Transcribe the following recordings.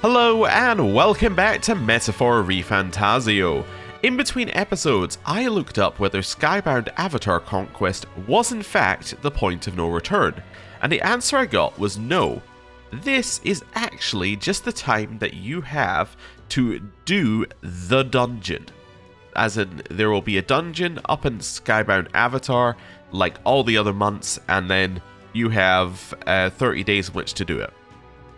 Hello and welcome back to Metaphor ReFantazio. In between episodes, I looked up whether Skybound Avatar Conquest was in fact the point of no return, and the answer I got was no. This is actually just the time that you have to do the dungeon. As in, there will be a dungeon up in Skybound Avatar, like all the other months, and then you have 30 days in which to do it.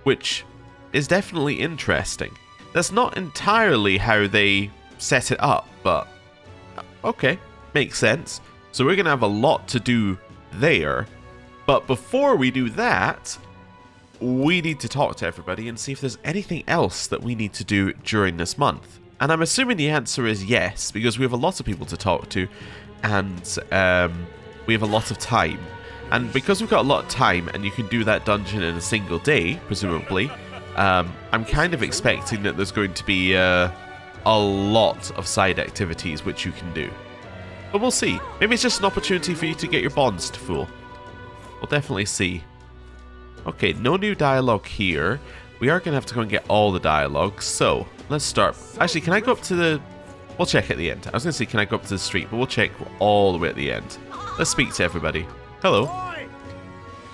Which is definitely interesting. That's not entirely how they set it up, but okay, makes sense. So we're going to have a lot to do there. But before we do that, we need to talk to everybody and see if there's anything else that we need to do during this month. And I'm assuming the answer is yes, because we have a lot of people to talk to, and we have a lot of time. And because we've got a lot of time, and you can do that dungeon in a single day, presumably, I'm kind of expecting that there's going to be a lot of side activities which you can do. But we'll see. Maybe it's just an opportunity for you to get your bonds to full. We'll definitely see. Okay, no new dialogue here. We are going to have to go and get all the dialogue. So, let's start. Actually, can I go up to the... We'll check at the end. I was going to say, can I go up to the street? But we'll check all the way at the end. Let's speak to everybody. Hello.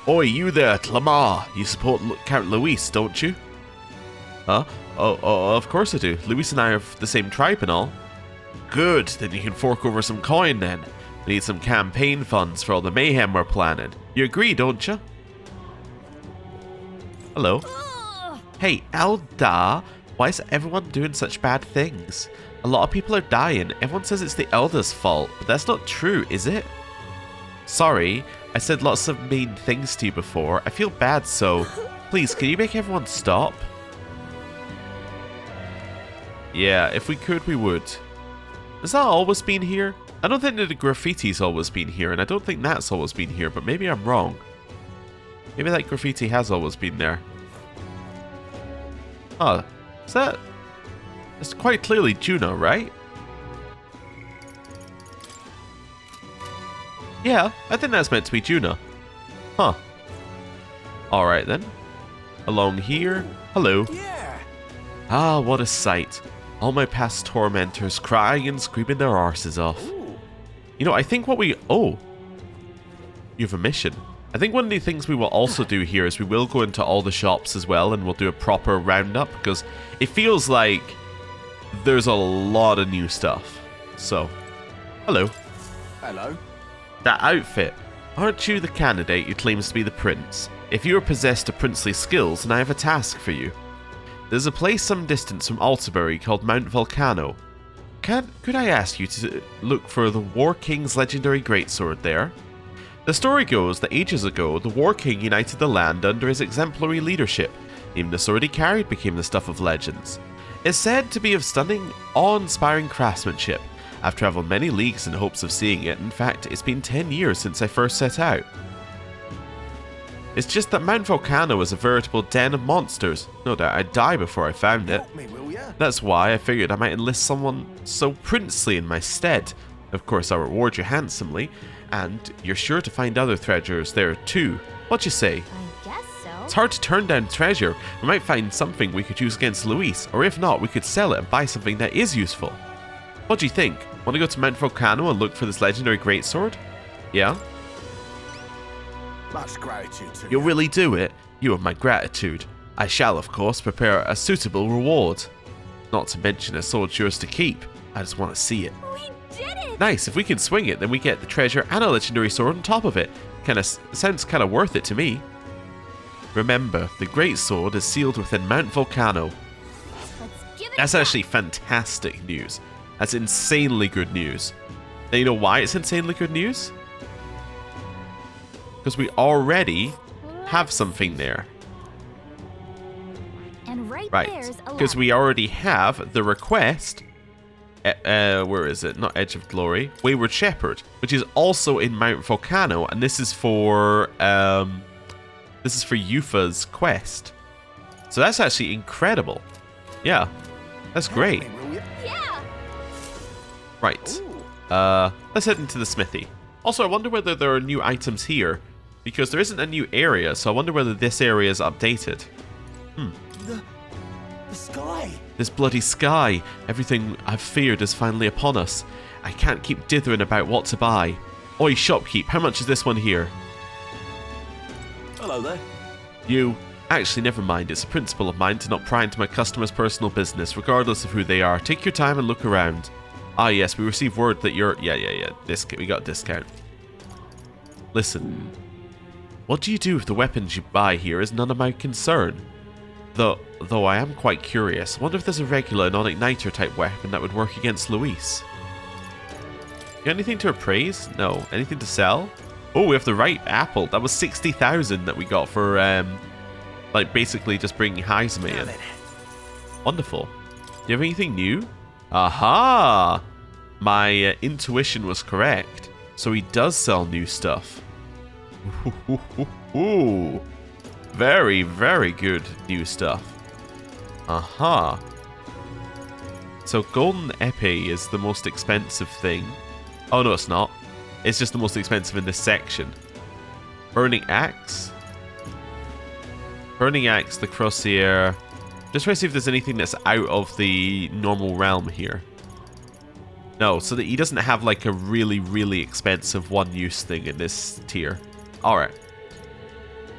Oi, you there, Clamar. You support Count Luis, don't you? Huh? Oh, of course I do. Luis and I are the same tribe and all. Good, then you can fork over some coin then. We need some campaign funds for all the mayhem we're planning. You agree, don't you? Hello. Hey, Elda, why is everyone doing such bad things? A lot of people are dying. Everyone says it's the Elder's fault, but that's not true, is it? Sorry, I said lots of mean things to you before. I feel bad, so please, can you make everyone stop? Yeah, if we could, we would. Has that always been here? I don't think that the graffiti's always been here, and I don't think that's always been here, but maybe I'm wrong. Maybe that graffiti has always been there. Oh, is that... It's quite clearly Juno, right? Yeah, I think that's meant to be Juno. Huh. Alright then. Along here. Hello. Yeah. Ah, what a sight. All my past tormentors crying and screaming their arses off. Ooh. You know, I think what we... Oh. You have a mission. I think one of the things we will also do here is we will go into all the shops as well, and we'll do a proper roundup, because it feels like there's a lot of new stuff. So, hello. Hello. That outfit. Aren't you the candidate who claims to be the prince? If you are possessed of princely skills, then I have a task for you. There's a place some distance from Altabury called Mount Volcano. Could I ask you to look for the War King's legendary greatsword there? The story goes that ages ago, the War King united the land under his exemplary leadership. Even the sword he carried became the stuff of legends. It's said to be of stunning, awe-inspiring craftsmanship. I've travelled many leagues in hopes of seeing it. In fact, it's been 10 years since I first set out. It's just that Mount Volcano is a veritable den of monsters. No doubt I'd die before I found it. Help me, will ya? That's why I figured I might enlist someone so princely in my stead. Of course, I'll reward you handsomely, and you're sure to find other treasures there too. What you say? I guess so. It's hard to turn down treasure. We might find something we could use against Luis, or if not, we could sell it and buy something that is useful. What do you think? Want to go to Mount Volcano and look for this legendary greatsword? Yeah? Much gratitude to You'll you. really do it? You have my gratitude. I shall, of course, prepare a suitable reward. Not to mention a sword yours to keep. I just want to see it. We did it! Nice, if we can swing it, then we get the treasure and a legendary sword on top of it. Sounds kind of worth it to me. Remember, the great sword is sealed within Mount Volcano. Let's give it That's a actually fantastic news. That's insanely good news. Now, you know why it's insanely good news? Because we already have something there. And right Right. there's a Because we already have the request. Where is it? Not Edge of Glory. Wayward Shepherd, which is also in Mount Volcano, and this is for Yufa's quest. So that's actually incredible. Yeah, that's great. Help me, will ya? Yeah! Right. Ooh. Let's head into the smithy. Also, I wonder whether there are new items here, because there isn't a new area, so I wonder whether this area is updated. The sky. This bloody sky. Everything I've feared is finally upon us. I can't keep dithering about what to buy. Oi, shopkeep, how much is this one here? Hello there. You. Actually, never mind. It's a principle of mine to not pry into my customers' personal business, regardless of who they are. Take your time and look around. Ah, yes, we received word that you're... Yeah. We got a discount. Listen. What do you do with the weapons you buy here is none of my concern. Though I am quite curious. I wonder if there's a regular non-igniter type weapon that would work against Luis. Got anything to appraise? No. Anything to sell? Oh, we have the right apple. That was 60,000 that we got for, like, basically just bringing Heizme in. Wonderful. Do you have anything new? Aha! My intuition was correct. So he does sell new stuff. Ooh. Very, very good new stuff. Aha. So golden epee is the most expensive thing. Oh, no, it's not. It's just the most expensive in this section. Burning axe. Burning axe, the crossier. Just try to see if there's anything that's out of the normal realm here. No, so that he doesn't have like a really, really expensive one-use thing in this tier. Alright.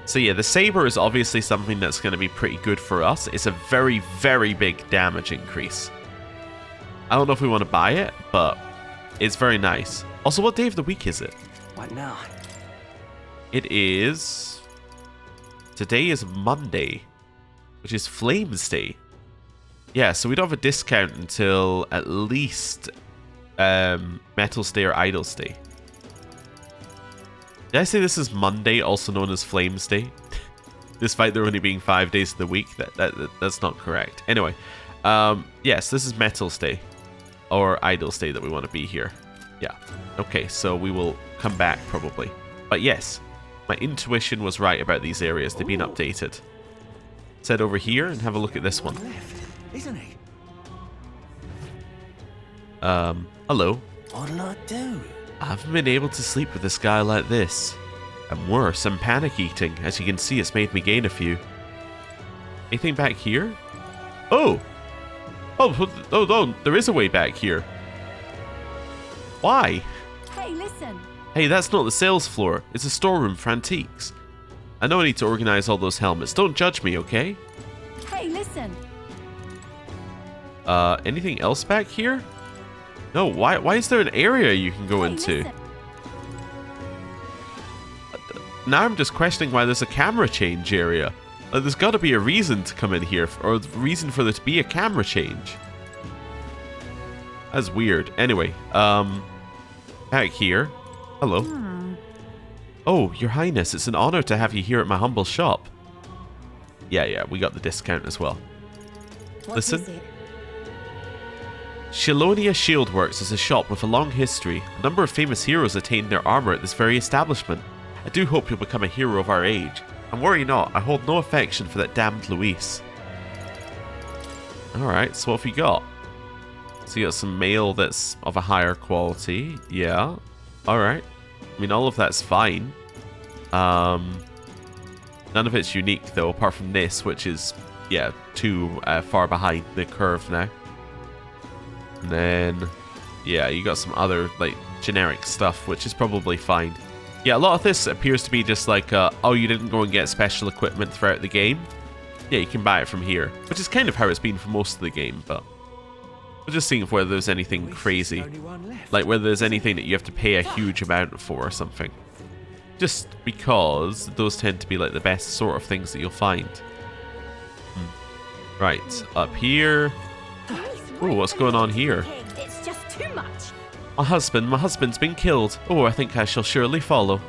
So yeah, the saber is obviously something that's going to be pretty good for us. It's a very, very big damage increase. I don't know if we want to buy it, but it's very nice. Also, what day of the week is it? What now? It is... Today is Monday, which is Flames Day. Yeah, so we don't have a discount until at least Metals Day or Idols Day. Did I say this is Monday, also known as Flames Day? Despite there only being 5 days of the week, that's not correct. Anyway, yes, this is Metals Day, or Idols Day that we want to be here. Yeah. Okay, so we will come back probably. But yes, my intuition was right about these areas. They've been updated. Let's head over here and have a look at this one. Left, isn't he? Hello. What'll I do? I haven't been able to sleep with a sky like this. And worse, I'm panic eating. As you can see, it's made me gain a few. Anything back here? Oh! Oh, there is a way back here. Why? Hey, listen. Hey, that's not the sales floor. It's a storeroom for antiques. I know I need to organize all those helmets. Don't judge me, okay? Hey, listen. Anything else back here? No, why is there an area you can go into? Listen. Now I'm just questioning why there's a camera change area. There's got to be a reason to come in here, or a reason for there to be a camera change. That's weird. Anyway, back here. Hello. Oh, Your Highness, it's an honor to have you here at my humble shop. Yeah, we got the discount as well. Listen. Is it? Shilonia Shieldworks is a shop with a long history. A number of famous heroes attained their armor at this very establishment. I do hope you'll become a hero of our age. And worry not, I hold no affection for that damned Luis. Alright, so what have you got? So you got some mail that's of a higher quality. Yeah. Alright. I mean, all of that's fine. None of it's unique, though, apart from this, which is, yeah, too far behind the curve now. And then, yeah, you got some other, like, generic stuff, which is probably fine. Yeah, a lot of this appears to be just like, oh, you didn't go and get special equipment throughout the game. Yeah, you can buy it from here, which is kind of how it's been for most of the game, but we're just seeing if whether there's anything crazy. Like, whether there's anything that you have to pay a huge amount for or something. Just because those tend to be, like, the best sort of things that you'll find. Right, up here. Ooh, what's going on here? It's just too much. My husband's been killed. Oh, I think I shall surely follow.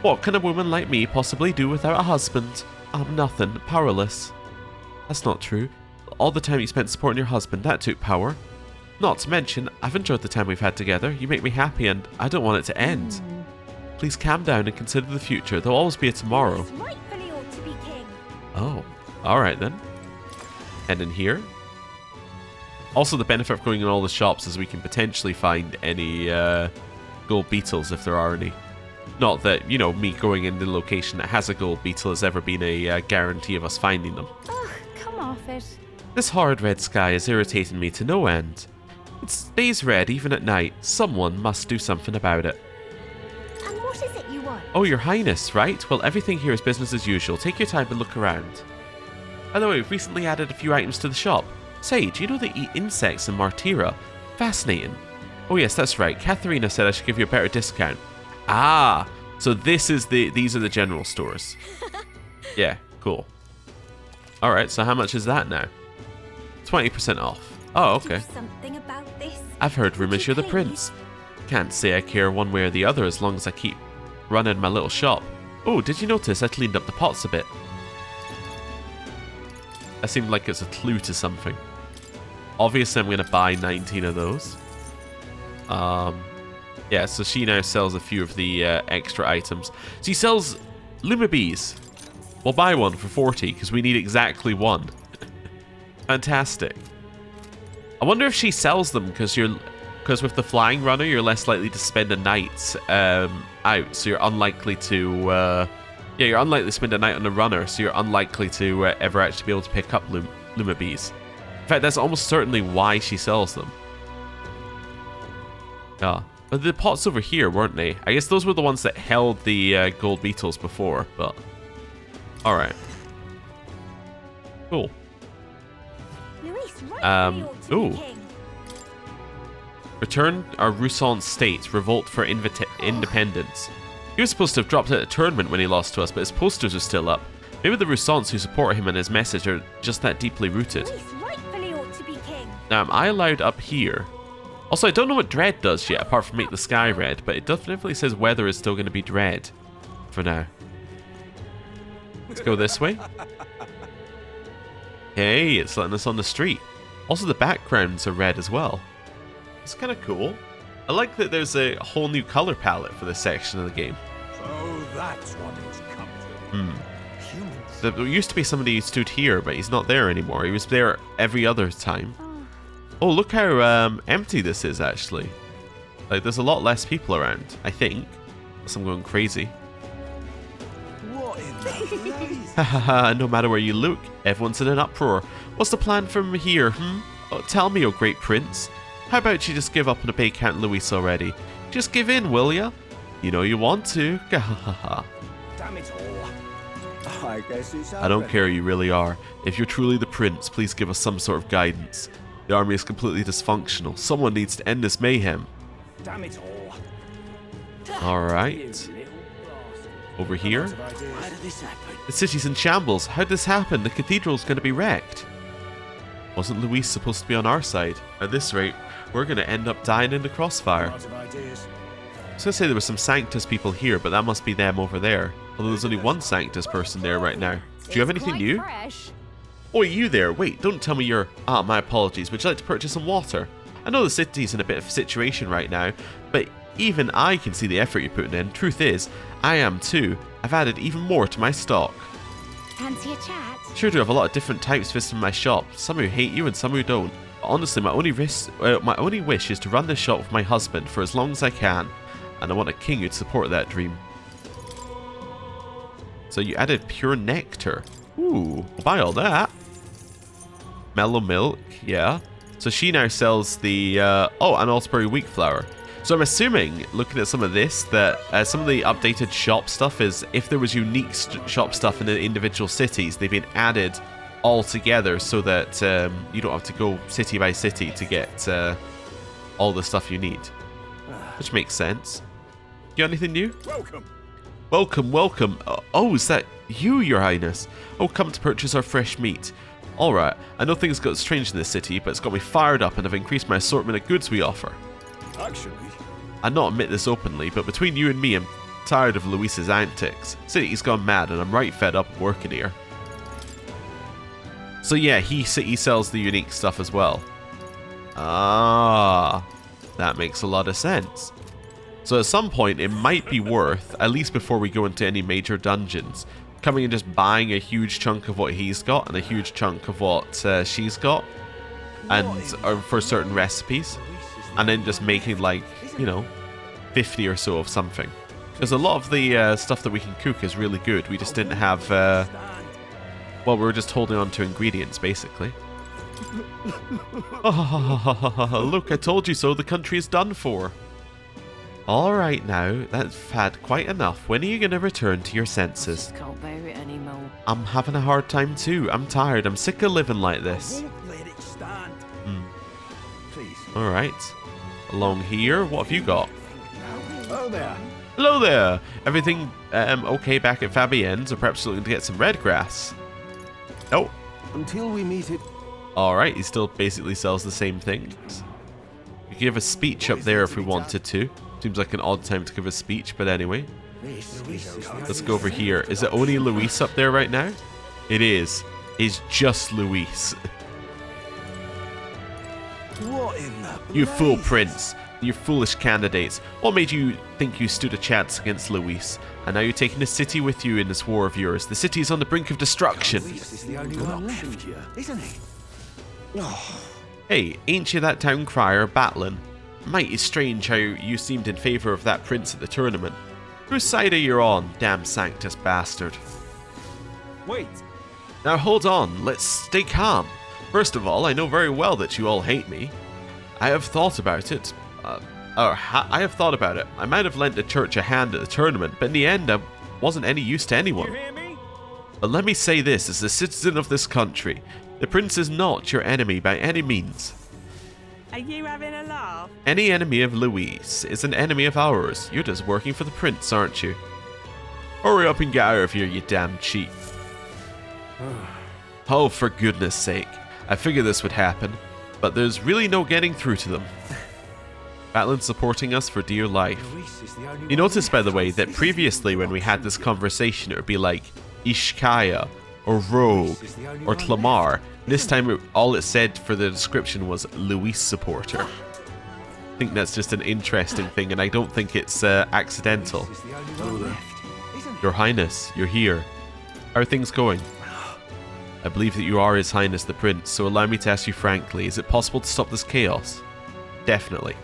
What can a woman like me possibly do without a husband? I'm nothing, powerless. That's not true. All the time you spent supporting your husband, that took power. Not to mention, I've enjoyed the time we've had together. You make me happy and I don't want it to end. Please calm down and consider the future. There'll always be a tomorrow. He's rightfully ought to be king. Oh, alright then. And in here. Also, the benefit of going in all the shops is we can potentially find any gold beetles if there are any. Not that, you know, me going in the location that has a gold beetle has ever been a guarantee of us finding them. Ugh, come off it. This horrid red sky is irritating me to no end. It stays red even at night. Someone must do something about it. And what is it you want? Oh, your highness, right? Well, everything here is business as usual. Take your time and look around. By the way, we've recently added a few items to the shop. Say, do you know they eat insects in Martira? Fascinating. Oh yes, that's right. Katharina said I should give you a better discount. Ah, so these are the general stores. Yeah, cool. Alright, so how much is that now? 20% off. Oh, okay. Do something about this. I've heard rumors you're the prince. Can't say I care one way or the other as long as I keep running my little shop. Oh, did you notice I cleaned up the pots a bit? That seemed like it's a clue to something. Obviously, I'm going to buy 19 of those. Yeah, so she now sells a few of the extra items. She sells Lumabees. We'll buy one for 40 because we need exactly one. Fantastic. I wonder if she sells them because with the flying runner you're less likely to spend a night out, so you're unlikely to you're unlikely to spend a night on a runner, so you're unlikely to ever actually be able to pick up Lumabees. In fact, that's almost certainly why she sells them. Yeah, but the pots over here, weren't they? I guess those were the ones that held the gold beetles before, but alright. Cool. Luis, rightfully ought to be ooh. king. Return our Rousant state, revolt for independence. He was supposed to have dropped out of tournament when he lost to us, but his posters are still up. Maybe the Rousants who support him and his message are just that deeply rooted. Luis, rightfully ought to be king. Now, am I allowed up here? Also, I don't know what dread does yet, apart from make the sky red, but it definitely says weather is still going to be dread for now. Let's go this way. Hey, it's letting us on the street. Also, the backgrounds are red as well. It's kind of cool. I like that there's a whole new color palette for this section of the game. So that's what it's come to. Humans. There used to be somebody who stood here, but he's not there anymore. He was there every other time. Oh, look how empty this is, actually. Like, there's a lot less people around, I think. Unless I'm going crazy. What in the blazes? Hahaha, no matter where you look, everyone's in an uproar. What's the plan from here, hmm? Oh, tell me, oh great prince. How about you just give up and obey Count Luis already? Just give in, will ya? You know you want to. Gahahaha. Damn it all. I guess it's I don't care, you really are. If you're truly the prince, please give us some sort of guidance. The army is completely dysfunctional. Someone needs to end this mayhem. Damn it all. Alright. Over here. Why did this happen? The city's in shambles. How'd this happen? The cathedral's going to be wrecked. Wasn't Luis supposed to be on our side? At this rate, we're going to end up dying in the crossfire. Lots of ideas. I was going to say there were some Sanctus people here, but that must be them over there. Although there's only one Sanctus person there right now. Do you have anything new? Fresh. Oh, you there? Wait, don't tell me you're... Ah, my apologies. Would you like to purchase some water? I know the city's in a bit of a situation right now, but even I can see the effort you're putting in. Truth is, I am too. I've added even more to my stock. Fancy a chat? Sure do have a lot of different types visiting my shop. Some who hate you and some who don't. But honestly, my only wish is to run this shop with my husband for as long as I can. And I want a king who'd support that dream. So you added pure nectar. Ooh, we'll buy all that. Mellow milk, yeah. So she now sells the, oh, and Allsbury wheat flour. So I'm assuming, looking at some of this, that some of the updated shop stuff is, if there was unique shop stuff in the individual cities, they've been added all together so that you don't have to go city by city to get all the stuff you need. Which makes sense. You got anything new? Welcome. Welcome, welcome. Oh, is that you, Your Highness? Oh, come to purchase our fresh meat. Alright, I know things got strange in this city, but it's got me fired up and I've increased my assortment of goods we offer. Actually, I'd not admit this openly, but between you and me, I'm tired of Luis's antics. City's gone mad and I'm right fed up working here. So yeah, he sells the unique stuff as well. Ah, that makes a lot of sense. So at some point, it might be worth, at least before we go into any major dungeons, coming and just buying a huge chunk of what he's got and a huge chunk of what she's got, and for certain recipes, and then just making like, you know, 50 or so of something. Because a lot of the stuff that we can cook is really good. We just didn't have, well, we were just holding on to ingredients basically. Oh, look, I told you so. The country is done for. Alright now, that's had quite enough. When are you going to return to your senses? Just can't bear it anymore. I'm having a hard time too. I'm tired. I'm sick of living like this. Won't let it stand. Please. Alright. Along here, what have you got? Oh there. Hello there! Everything okay back at Fabienne's, or perhaps looking to get some red grass? Oh. Until we meet it. Alright, he still basically sells the same things. We could give a speech up there if we wanted to. Seems like an odd time to give a speech, but anyway. Let's go over here. Is it only Luis up there right now? It is. It's just Luis. What in the You fool prince. You foolish candidates. What made you think you stood a chance against Luis? And now you're taking the city with you in this war of yours. The city is on the brink of destruction. This is the only one left, isn't he? Hey, ain't you that town crier, Batlin? Mighty strange how you seemed in favour of that prince at the tournament. Whose side are you on, damn Sanctus bastard? Wait. Now hold on, let's stay calm. First of all, I know very well that you all hate me. I have thought about it. I have thought about it. I might have lent the church a hand at the tournament, but in the end I wasn't any use to anyone. You hear me? But let me say this, as a citizen of this country, the prince is not your enemy by any means. Are you having a laugh? Any enemy of Luis is an enemy of ours. You're just working for the prince, aren't you? Hurry up and get out of here, you damn cheat. Oh, for goodness sake. I figured this would happen, but there's really no getting through to them. Batlin's supporting us for dear life. You notice, by the way, that previously when we had this conversation, it would be like Ishkaya, or Rogue, or Clamar. This time, all it said for the description was Luis supporter. I think that's just an interesting thing, and I don't think it's accidental. Your Highness, you're here. How are things going? I believe that you are His Highness the Prince, so allow me to ask you frankly, is it possible to stop this chaos? Definitely.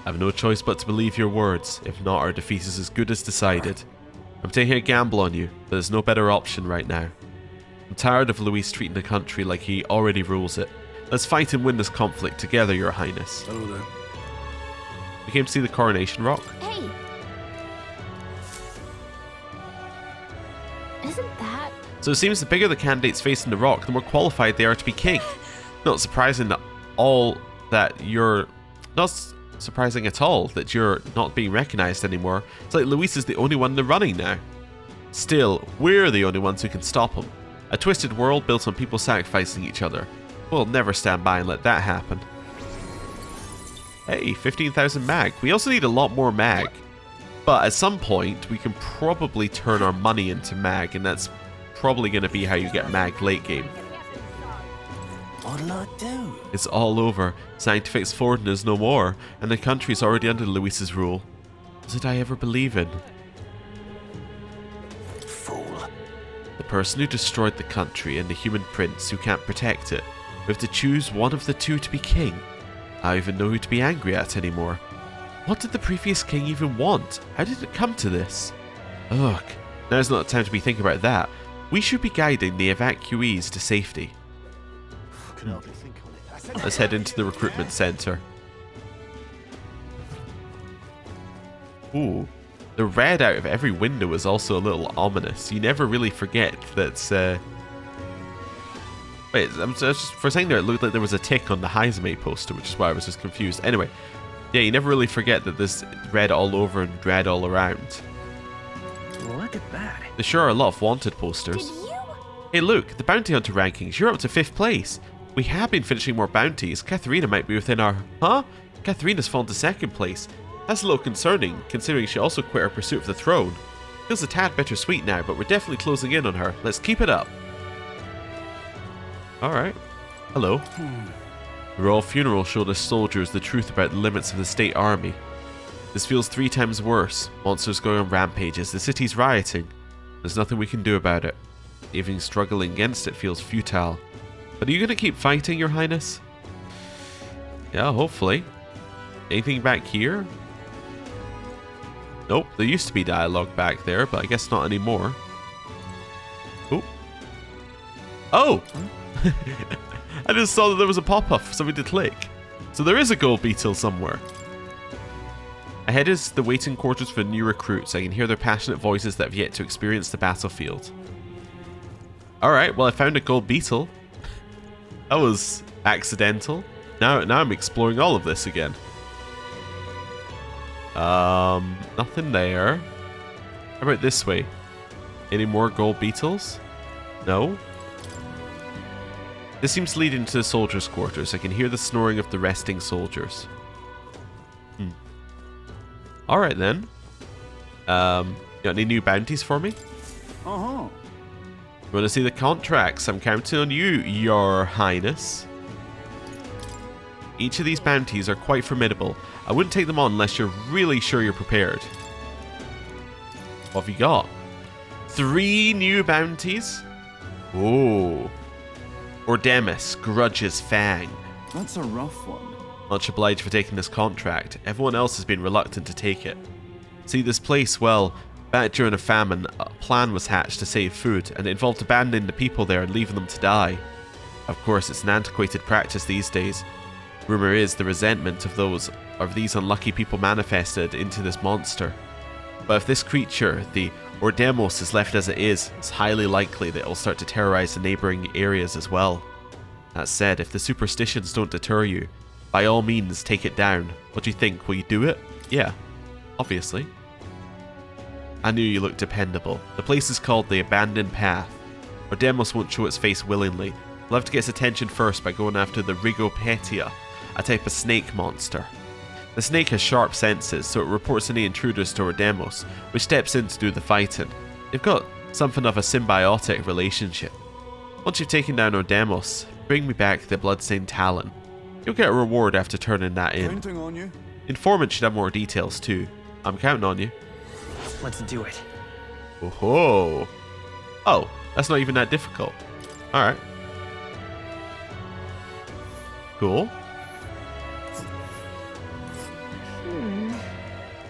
I have no choice but to believe your words. If not, our defeat is as good as decided. I'm taking a gamble on you, but there's no better option right now. I'm tired of Luis treating the country like he already rules it. Let's fight and win this conflict together, Your Highness. We came to see the coronation rock. Hey. Isn't that? So it seems the bigger the candidates facing the rock, the more qualified they are to be king. Not surprising at all that you're not being recognized anymore. It's like Luis is the only one in the running now. Still, we're the only ones who can stop him. A twisted world built on people sacrificing each other. We'll never stand by and let that happen. Hey, 15,000 mag. We also need a lot more mag. But at some point, we can probably turn our money into mag, and that's probably going to be how you get mag late game. What'll I do? It's all over. Scientific Forden is no more, and the country's already under Luis's rule. What did I ever believe in? Fool. The person who destroyed the country and the human prince who can't protect it. We have to choose one of the two to be king. I don't even know who to be angry at anymore. What did the previous king even want? How did it come to this? Ugh, now's not the time to be thinking about that. We should be guiding the evacuees to safety. Let's head into the recruitment center. Ooh, the red out of every window is also a little ominous. You never really forget that's... Wait, for a second there, it looked like there was a tick on the Heizme poster, which is why I was just confused. Anyway, yeah, you never really forget that there's red all over and red all around. Look at that. There sure are a lot of wanted posters. Hey look, the bounty hunter rankings, you're up to 5th place. We have been finishing more bounties. Katharina might be within our... Huh? Katharina's fallen to 2nd place. That's a little concerning, considering she also quit her pursuit of the throne. Feels a tad bittersweet now, but we're definitely closing in on her. Let's keep it up. Alright. Hello. The royal funeral showed us soldiers the truth about the limits of the state army. This feels 3 times worse. Monsters going on rampages, the city's rioting. There's nothing we can do about it. Even struggling against it feels futile. But are you going to keep fighting, Your Highness? Yeah, hopefully. Anything back here? Nope, there used to be dialogue back there, but I guess not anymore. Oh! Oh! I just saw that there was a pop-up for something to click. So there is a gold beetle somewhere. Ahead is the waiting quarters for new recruits. I can hear their passionate voices that have yet to experience the battlefield. Alright, well I found a gold beetle. That was accidental. Now I'm exploring all of this again. Nothing there. How about this way? Any more gold beetles? No? This seems to lead into the soldiers' quarters. I can hear the snoring of the resting soldiers. Alright then. Got any new bounties for me? Uh-huh. You want to see the contracts? I'm counting on you, Your Highness. Each of these bounties are quite formidable. I wouldn't take them on unless you're really sure you're prepared. What have you got? 3 new bounties? Oh. Ordemus, Grudge's Fang. That's a rough one. Much obliged for taking this contract. Everyone else has been reluctant to take it. See, this place, well, back during a famine, a plan was hatched to save food, and it involved abandoning the people there and leaving them to die. Of course, it's an antiquated practice these days. Rumour is the resentment of these unlucky people manifested into this monster. But if this creature, the Ordemos, is left as it is, it's highly likely that it will start to terrorise the neighbouring areas as well. That said, if the superstitions don't deter you, by all means take it down. What do you think? Will you do it? Yeah, obviously. I knew you looked dependable. The place is called the Abandoned Path. Ordemos won't show its face willingly. We'll have to get its attention first by going after the Rigopetia, a type of snake monster. The snake has sharp senses, so it reports any intruders to Ordemos, which steps in to do the fighting. They've got something of a symbiotic relationship. Once you've taken down Ordemos, bring me back the bloodstained talon. You'll get a reward after turning that in. Counting on you. Informant should have more details too. I'm counting on you. Let's do it. Oh, oh, that's not even that difficult. Alright. Cool.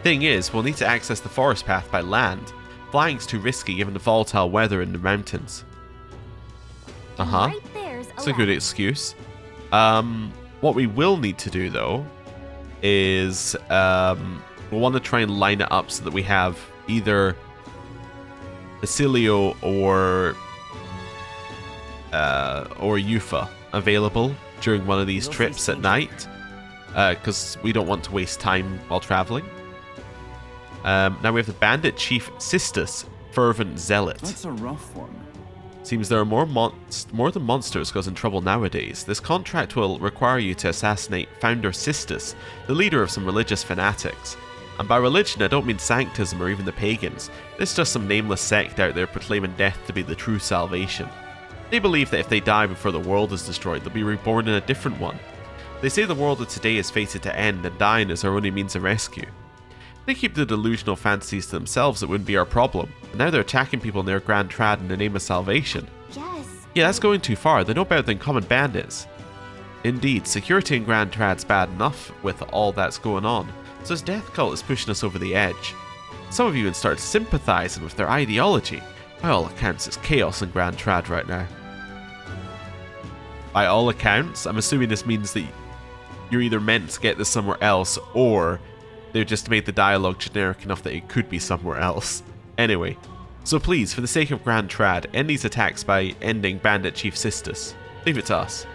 Thing is, we'll need to access the forest path by land. Flying's too risky given the volatile weather in the mountains. Right there's That's a good excuse. What we will need to do though is we'll want to try and line it up so that we have either Basilio or Yufa available during one of these trips at night, because we don't want to waste time while traveling. Now we have the Bandit Chief Sistus, Fervent Zealot. That's a rough one. Seems there are more than monsters causing trouble nowadays. This contract will require you to assassinate Founder Sistus, the leader of some religious fanatics. And by religion, I don't mean sanctism or even the pagans. It's just some nameless sect out there proclaiming death to be the true salvation. They believe that if they die before the world is destroyed, they'll be reborn in a different one. They say the world of today is fated to end, and dying is our only means of rescue. If they keep the delusional fantasies to themselves, it wouldn't be our problem. And now they're attacking people near Grand Trad in the name of salvation. Yes. Yeah, that's going too far. They're no better than common bandits. Indeed, security in Grand Trad's bad enough with all that's going on, so this death cult is pushing us over the edge. Some of you even started sympathizing with their ideology. By all accounts, it's chaos in Grand Trad right now. By all accounts, I'm assuming this means that you're either meant to get this somewhere else, or they've just made the dialogue generic enough that it could be somewhere else. Anyway, so please, for the sake of Grand Trad, end these attacks by ending Bandit Chief Sistus. Leave it to us.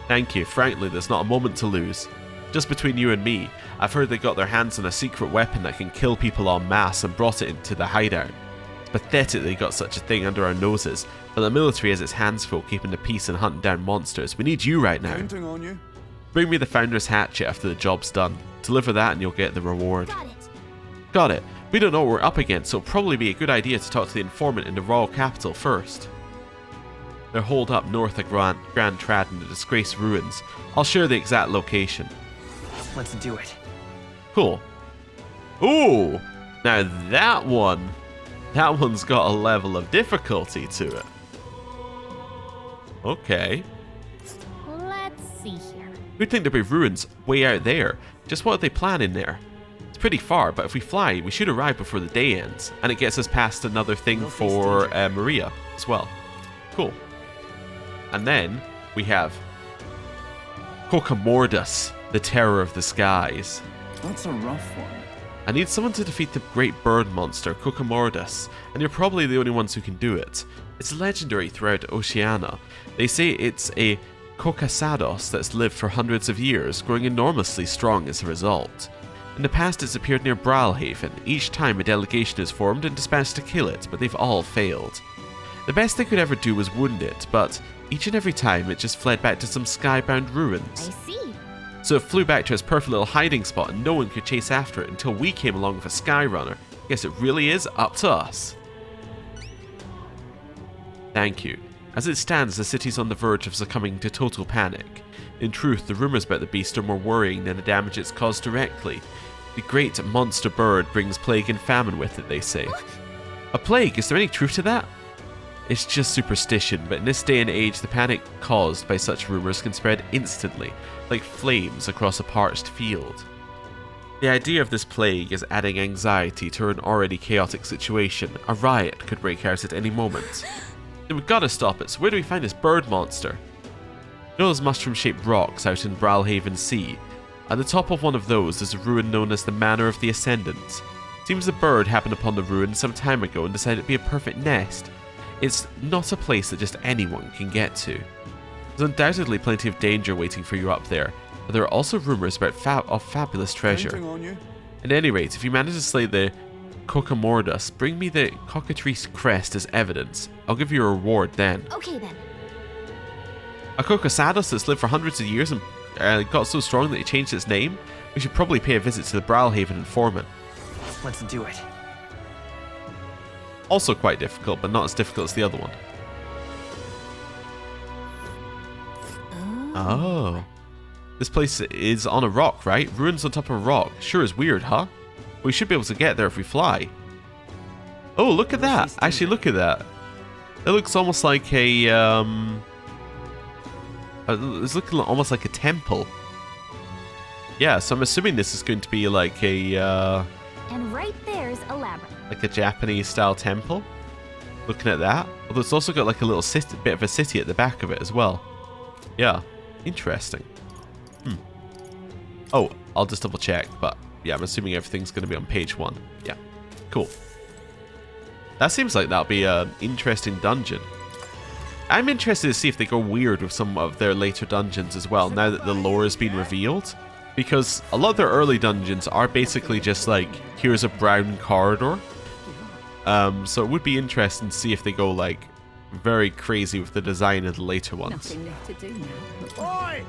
Thank you. Frankly, there's not a moment to lose. Just between you and me, I've heard they got their hands on a secret weapon that can kill people en masse and brought it into the hideout. It's pathetic they got such a thing under our noses, but the military has its hands full keeping the peace and hunting down monsters. We need you right now. Counting on you. Bring me the Founder's Hatchet after the job's done. Deliver that and you'll get the reward. Got it. Got it. We don't know what we're up against, so it'll probably be a good idea to talk to the informant in the royal capital first. They're holed up north of Grand Trad in the disgraced ruins. I'll share the exact location. Let's do it. Cool. Ooh! Now that one's got a level of difficulty to it. Okay. Let's see here. We'd think there'd be ruins way out there. Just what are they planning there? It's pretty far, but if we fly, we should arrive before the day ends. And it gets us past another thing for Maria as well. Cool. And then we have Kokomordus, the terror of the skies. That's a rough one. I need someone to defeat the great bird monster, Kokomordus, and you're probably the only ones who can do it. It's legendary throughout Oceania. They say it's a Kokasados that's lived for hundreds of years, growing enormously strong as a result. In the past it's appeared near Bralhaven. Each time a delegation is formed and dispatched to kill it, but they've all failed. The best they could ever do was wound it, but each and every time it just fled back to some skybound ruins. I see. So it flew back to its perfect little hiding spot and no one could chase after it until we came along with a Skyrunner. Guess it really is up to us. Thank you. As it stands, the city's on the verge of succumbing to total panic. In truth, the rumours about the beast are more worrying than the damage it's caused directly. The great monster bird brings plague and famine with it, they say. A plague? Is there any truth to that? It's just superstition, but in this day and age, the panic caused by such rumours can spread instantly, like flames across a parched field. The idea of this plague is adding anxiety to an already chaotic situation. A riot could break out at any moment. Then we've got to stop it, so where do we find this bird monster? You know those mushroom-shaped rocks out in Bralhaven Sea? At the top of one of those is a ruin known as the Manor of the Ascendants. Seems the bird happened upon the ruin some time ago and decided it'd be a perfect nest. It's not a place that just anyone can get to. There's undoubtedly plenty of danger waiting for you up there, but there are also rumours about fabulous treasure. Counting on you. At any rate, if you manage to slay the Kokomordus, bring me the cockatrice crest as evidence. I'll give you a reward then. Okay then. A Kokosados that's lived for hundreds of years and got so strong that it changed its name? We should probably pay a visit to the Bralhaven informant. Let's do it. Also quite difficult, but not as difficult as the other one. Oh. This place is on a rock, right? Ruins on top of a rock. Sure is weird, huh? We should be able to get there if we fly. Oh, look at that. Actually, look at that. It looks almost like a, it's looking almost like a temple. Yeah, so I'm assuming this is going to be like a, And right there's a labyrinth. like a Japanese style temple. Looking at that. Although it's also got like a little city, bit of a city at the back of it as well. Yeah, interesting. Oh, I'll just double check, but yeah, I'm assuming everything's going to be on page 1. Yeah, cool. That seems like that'll be an interesting dungeon. I'm interested to see if they go weird with some of their later dungeons as well, now that the lore has been revealed. Because a lot of their early dungeons are basically just like, here's a brown corridor. So it would be interesting to see if they go like very crazy with the design of the later ones. Nothing left to do now. Oi!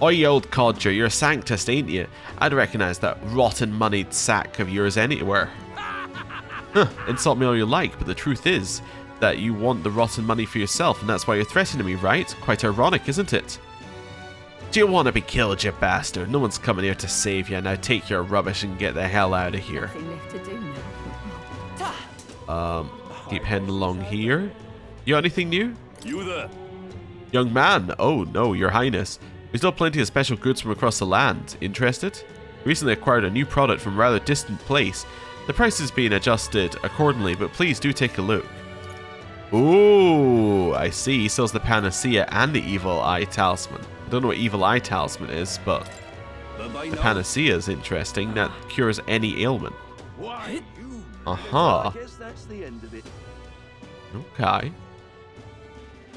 Oi, you old codger, you're a sanctist, ain't you? I'd recognise that rotten-moneyed sack of yours anywhere. Huh, insult me all you like, but the truth is that you want the rotten money for yourself, and that's why you're threatening me, right? Quite ironic, isn't it? Do you want to be killed, you bastard? No one's coming here to save you. Now take your rubbish and get the hell out of here. Nothing left to do now. Keep heading along here. You got anything new? You there? Young man. Oh, no, your highness. We still have plenty of special goods from across the land. Interested? Recently acquired a new product from a rather distant place. The price is being adjusted accordingly, but please do take a look. Ooh, I see. He sells the panacea and the evil eye talisman. I don't know what evil eye talisman is, but the panacea is interesting. That cures any ailment. Why? Uh-huh. I guess that's the end of it. Okay.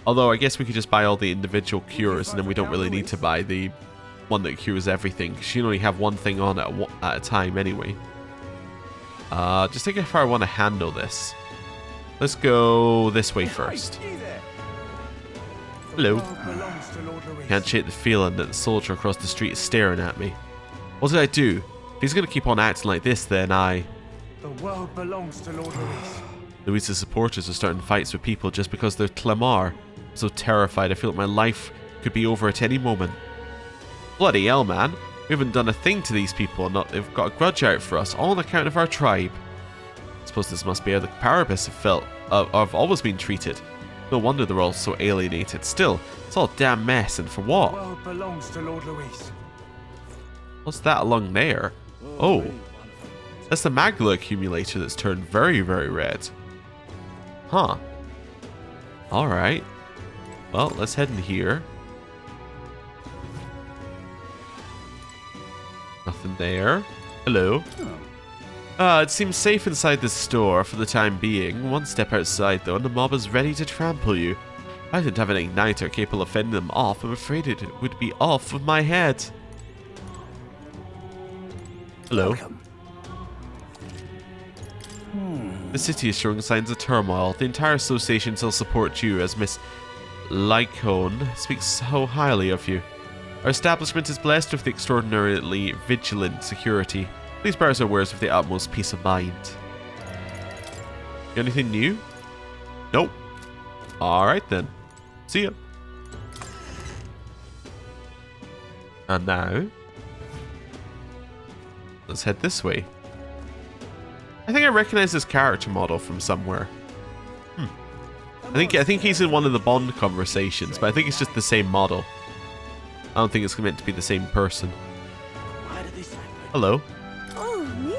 Although I guess we could just buy all the individual cures, and then we don't really need to buy the one that cures everything, because you can only have one thing on at a time anyway. Just think how far I want to handle this. Let's go this way first. Hello. Can't shake the feeling that the soldier across the street is staring at me. What did I do? If he's going to keep on acting like this, then The world belongs to Lord Luis. Luis's supporters are starting fights with people just because they're Tlamar. I'm so terrified I feel like my life could be over at any moment. Bloody hell, man. We haven't done a thing to these people, and they've got a grudge out for us, all on account of our tribe. I suppose this must be how the Parabus have always been treated. No wonder they're all so alienated. Still, it's all a damn mess, and for what? The world belongs to Lord Luis. What's that along there? Oh. That's the magma accumulator that's turned very, very red. Huh. Alright. Well, let's head in here. Nothing there. Hello. It seems safe inside this store for the time being. One step outside, though, and the mob is ready to trample you. If I didn't have an igniter capable of fending them off, I'm afraid it would be off with my head. Hello. Welcome. The city is showing signs of turmoil. The entire association still supports you, as Miss Lycone speaks so highly of you. Our establishment is blessed with extraordinarily vigilant security. These bars are wares of the utmost peace of mind. Anything new? Nope. Alright then. See ya. And now, let's head this way. I think I recognize this character model from somewhere. I think he's in one of the Bond conversations, but I think it's just the same model. I don't think it's meant to be the same person. Hello. Oh, me?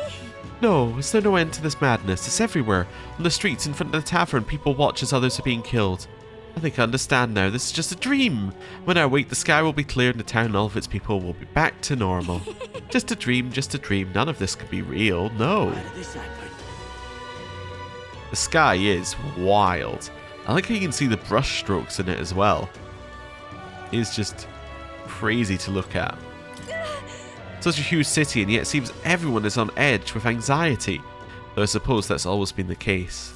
No, is there no end to this madness? It's everywhere. On the streets, in front of the tavern, people watch as others are being killed. I think I understand now. This is just a dream. When I wake, the sky will be cleared and the town and all of its people will be back to normal. Just a dream, just a dream. None of this could be real. No. The sky is wild. I like how you can see the brush strokes in it as well. It's just crazy to look at. Such a huge city, and yet it seems everyone is on edge with anxiety. Though I suppose that's always been the case.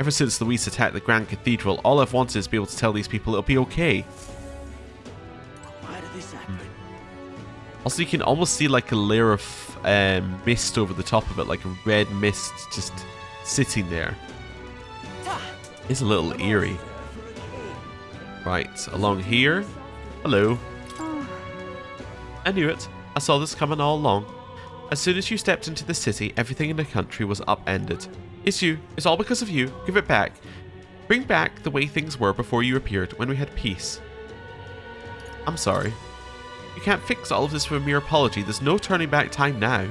Ever since Luis attacked the Grand Cathedral, all I've wanted is to be able to tell these people it'll be okay. Why did this happen? Also, you can almost see like a layer of mist over the top of it, like a red mist just sitting there. It's a little eerie. Right, along here. Hello. I knew it. I saw this coming all along. As soon as you stepped into the city, everything in the country was upended. It's you. It's all because of you. Give it back. Bring back the way things were before you appeared, when we had peace. I'm sorry. You can't fix all of this with a mere apology. There's no turning back time now.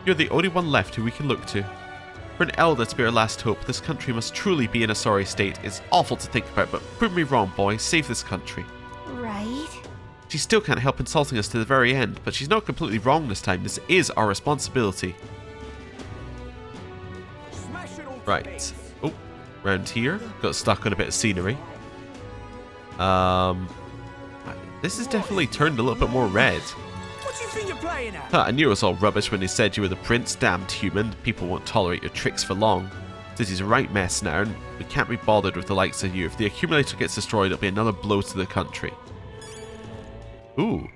You're the only one left who we can look to. For an elder to be our last hope, this country must truly be in a sorry state. It's awful to think about, but prove me wrong, boy. Save this country. Right? She still can't help insulting us to the very end, but she's not completely wrong this time. This is our responsibility. Right. Oh, round here. Got stuck on a bit of scenery. This has definitely turned a little bit more red. What do you think you're playing at? I knew it was all rubbish when they said you were the prince. Damned human. People won't tolerate your tricks for long. City's a right mess now, and we can't be bothered with the likes of you. If the accumulator gets destroyed, it'll be another blow to the country. Ooh.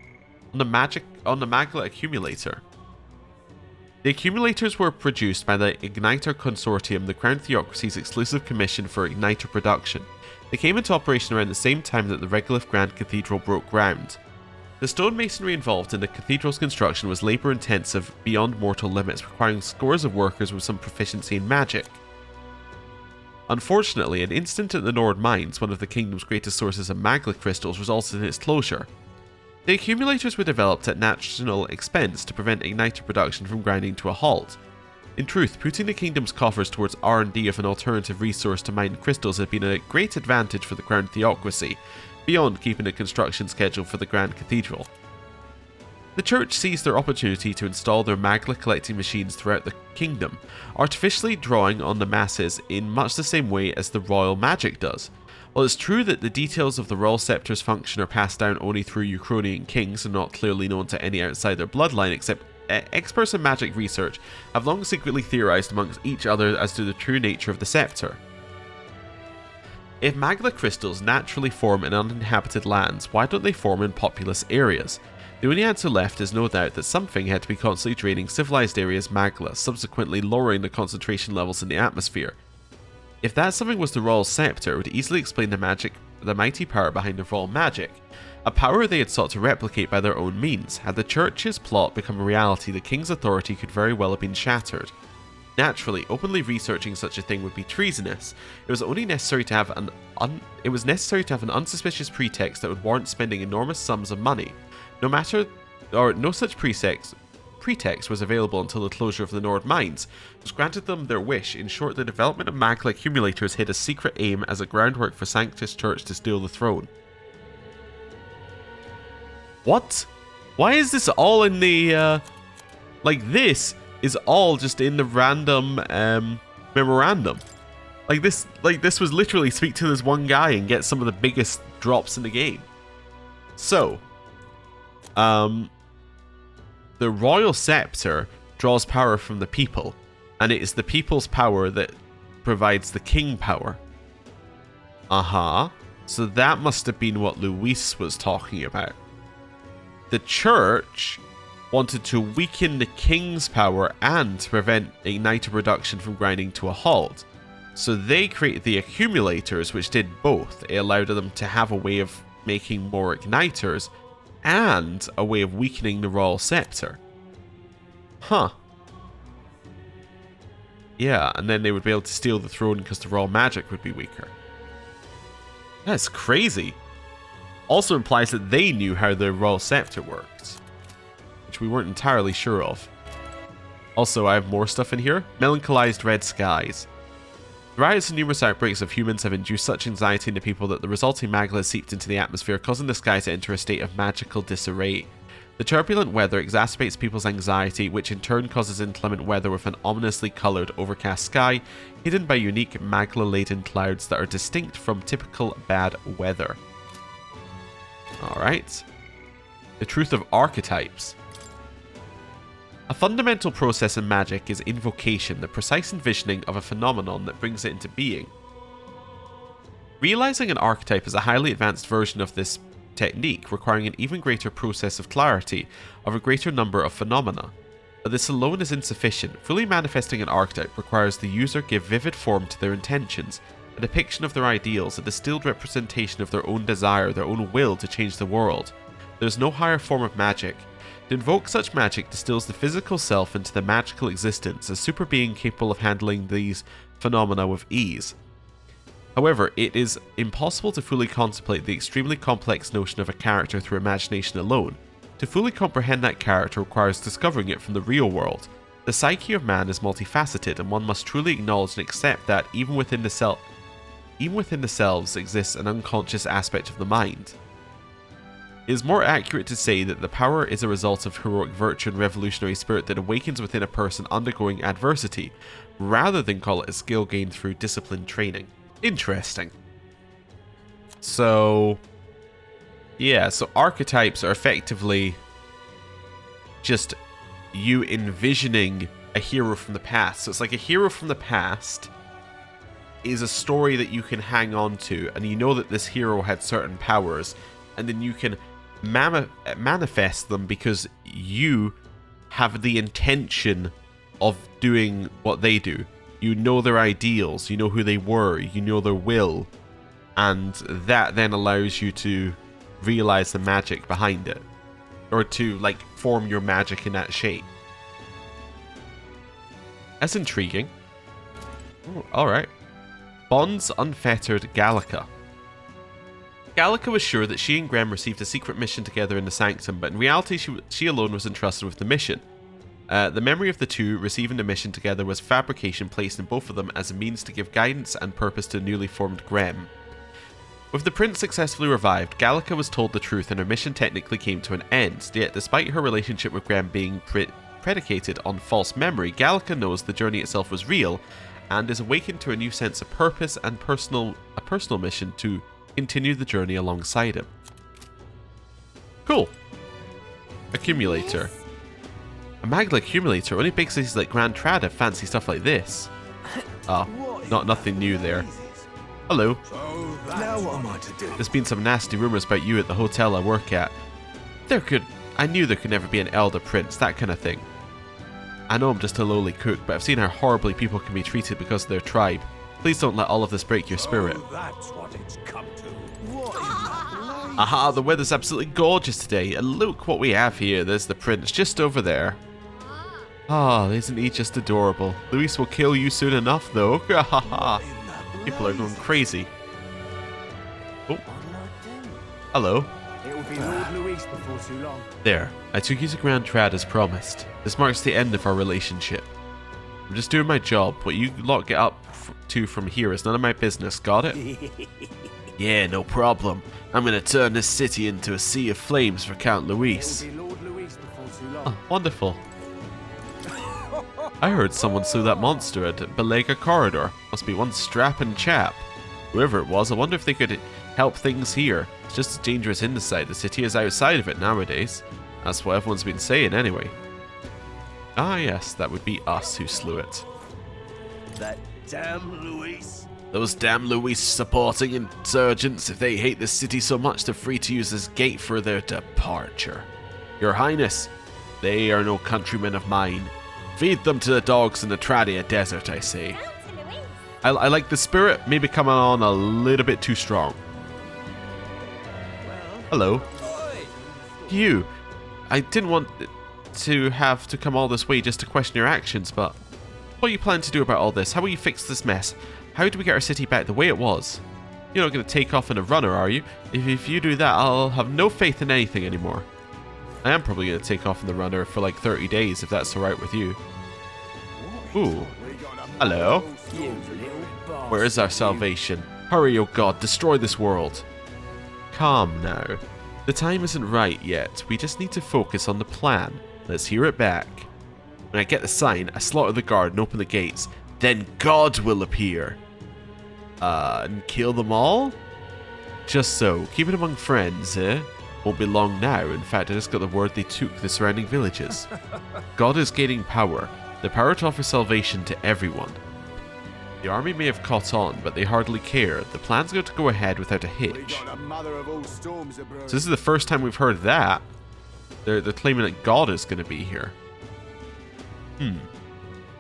On the Magla accumulator. The accumulators were produced by the Igniter Consortium, the Crown Theocracy's exclusive commission for igniter production. They came into operation around the same time that the Regolith Grand Cathedral broke ground. The stonemasonry involved in the cathedral's construction was labour-intensive beyond mortal limits, requiring scores of workers with some proficiency in magic. Unfortunately, an incident at the Nord Mines, one of the kingdom's greatest sources of Magla crystals, resulted in its closure. The accumulators were developed at national expense to prevent igniter production from grinding to a halt. In truth, putting the kingdom's coffers towards R&D of an alternative resource to mine crystals had been a great advantage for the Crown Theocracy, beyond keeping a construction schedule for the Grand Cathedral. The Church seized their opportunity to install their Magla collecting machines throughout the kingdom, artificially drawing on the masses in much the same way as the royal magic does. While it's true that the details of the royal scepter's function are passed down only through Ukrainian kings and not clearly known to any outside their bloodline, except experts in magic research have long secretly theorized amongst each other as to the true nature of the scepter. If Magla crystals naturally form in uninhabited lands, why don't they form in populous areas? The only answer left is no doubt that something had to be constantly draining civilized areas Magla, subsequently lowering the concentration levels in the atmosphere. If that something was the royal scepter, it would easily explain the mighty power behind the royal magic, a power they had sought to replicate by their own means. Had the Church's plot become a reality, the king's authority could very well have been shattered. Naturally, openly researching such a thing would be treasonous. It was necessary to have an unsuspicious pretext that would warrant spending enormous sums of money. No such pretext pretext was available until the closure of the Nord mines, which granted them their wish. In short, the development of magla accumulators hid a secret aim as a groundwork for Sanctus Church to steal the throne. What? Why is this all in the, like, this is all just in the random, memorandum? Like, this was literally speak to this one guy and get some of the biggest drops in the game. So, the Royal Scepter draws power from the people, and it is the people's power that provides the king power. So that must have been what Luis was talking about. The church wanted to weaken the king's power and to prevent igniter production from grinding to a halt. So they created the accumulators, which did both. It allowed them to have a way of making more igniters and a way of weakening the Royal Scepter. Huh. Yeah, and then they would be able to steal the throne because the royal magic would be weaker. That's crazy. Also implies that they knew how the Royal Scepter worked, which we weren't entirely sure of. Also, I have more stuff in here. Melancholized red skies. The riots and numerous outbreaks of humans have induced such anxiety in the people that the resulting magma has seeped into the atmosphere, causing the sky to enter a state of magical disarray. The turbulent weather exacerbates people's anxiety, which in turn causes inclement weather with an ominously coloured, overcast sky, hidden by unique magma-laden clouds that are distinct from typical bad weather. Alright. The truth of archetypes. A fundamental process in magic is invocation, the precise envisioning of a phenomenon that brings it into being. Realizing an archetype is a highly advanced version of this technique, requiring an even greater process of clarity of a greater number of phenomena. But this alone is insufficient. Fully manifesting an archetype requires the user give vivid form to their intentions, a depiction of their ideals, a distilled representation of their own desire, their own will to change the world. There is no higher form of magic. To invoke such magic distills the physical self into the magical existence, a super being capable of handling these phenomena with ease. However, it is impossible to fully contemplate the extremely complex notion of a character through imagination alone. To fully comprehend that character requires discovering it from the real world. The psyche of man is multifaceted, and one must truly acknowledge and accept that even within the selves exists an unconscious aspect of the mind. It is more accurate to say that the power is a result of heroic virtue and revolutionary spirit that awakens within a person undergoing adversity, rather than call it a skill gained through disciplined training. Interesting. So, yeah, so archetypes are effectively just you envisioning a hero from the past. So it's like a hero from the past is a story that you can hang on to, and you know that this hero had certain powers, and then you can manifest them because you have the intention of doing what they do. You know their ideals, you know who they were, you know their will, and that then allows you to realize the magic behind it, or to like form your magic in that shape. That's intriguing. Alright. Bond's unfettered Gallica. Gallica was sure that she and Graham received a secret mission together in the Sanctum, but in reality she alone was entrusted with the mission. The memory of the two receiving the mission together was fabrication placed in both of them as a means to give guidance and purpose to newly formed Graham. With the prince successfully revived, Gallica was told the truth and her mission technically came to an end, yet despite her relationship with Graham being predicated on false memory, Gallica knows the journey itself was real and is awakened to a new sense of purpose and a personal mission to continue the journey alongside him. Cool. Accumulator. A magla accumulator. Only big cities like Grand Trad have fancy stuff like this. Oh, nothing new there. Hello. Now what am I to do? There's been some nasty rumors about you at the hotel I work at. I knew there could never be an elder prince, that kind of thing. I know I'm just a lowly cook, but I've seen how horribly people can be treated because of their tribe. Please don't let all of this break your spirit. So that's what it's come to. Aha, the weather's absolutely gorgeous today, and look what we have here. There's the prince just over there. Ah, isn't he just adorable? Luis will kill you soon enough, though. People are going crazy. Oh. Hello. It will be Lord Luis before too long. There, I took you to Grand Trad as promised. This marks the end of our relationship. I'm just doing my job. What you lot get up to from here is none of my business, got it? Yeah, no problem. I'm gonna turn this city into a sea of flames for Count Luis. It will be Lord Luis before too long. Oh, wonderful. I heard someone slew that monster at Gallica corridor. Must be one strapping chap. Whoever it was, I wonder if they could help things here. It's just as dangerous inside the city as outside of it nowadays. That's what everyone's been saying anyway. Ah yes, that would be us who slew it. That damn Luis. Those damn Luis supporting insurgents, if they hate the city so much, they're free to use this gate for their departure. Your Highness, they are no countrymen of mine. Feed them to the dogs in the Tradia Desert, I say. I like the spirit, maybe coming on a little bit too strong. Hello. You. I didn't want to have to come all this way just to question your actions, but what are you planning to do about all this? How will you fix this mess? How do we get our city back the way it was? You're not going to take off in a runner, are you? If you do that, I'll have no faith in anything anymore. I am probably going to take off in the runner for like 30 days, if that's alright with you. Ooh. Hello. Where is our salvation? Hurry, oh God, destroy this world. Calm now. The time isn't right yet. We just need to focus on the plan. Let's hear it back. When I get the sign, I slaughter the guard and open the gates. Then God will appear. And kill them all? Just so. Keep it among friends, eh? Won't be long now. In fact, I just got the word they took the surrounding villages. God is gaining power. The power to offer salvation to everyone. The army may have caught on, but they hardly care. The plan's going to go ahead without a hitch. So this is the first time we've heard that. They're claiming that God is going to be here.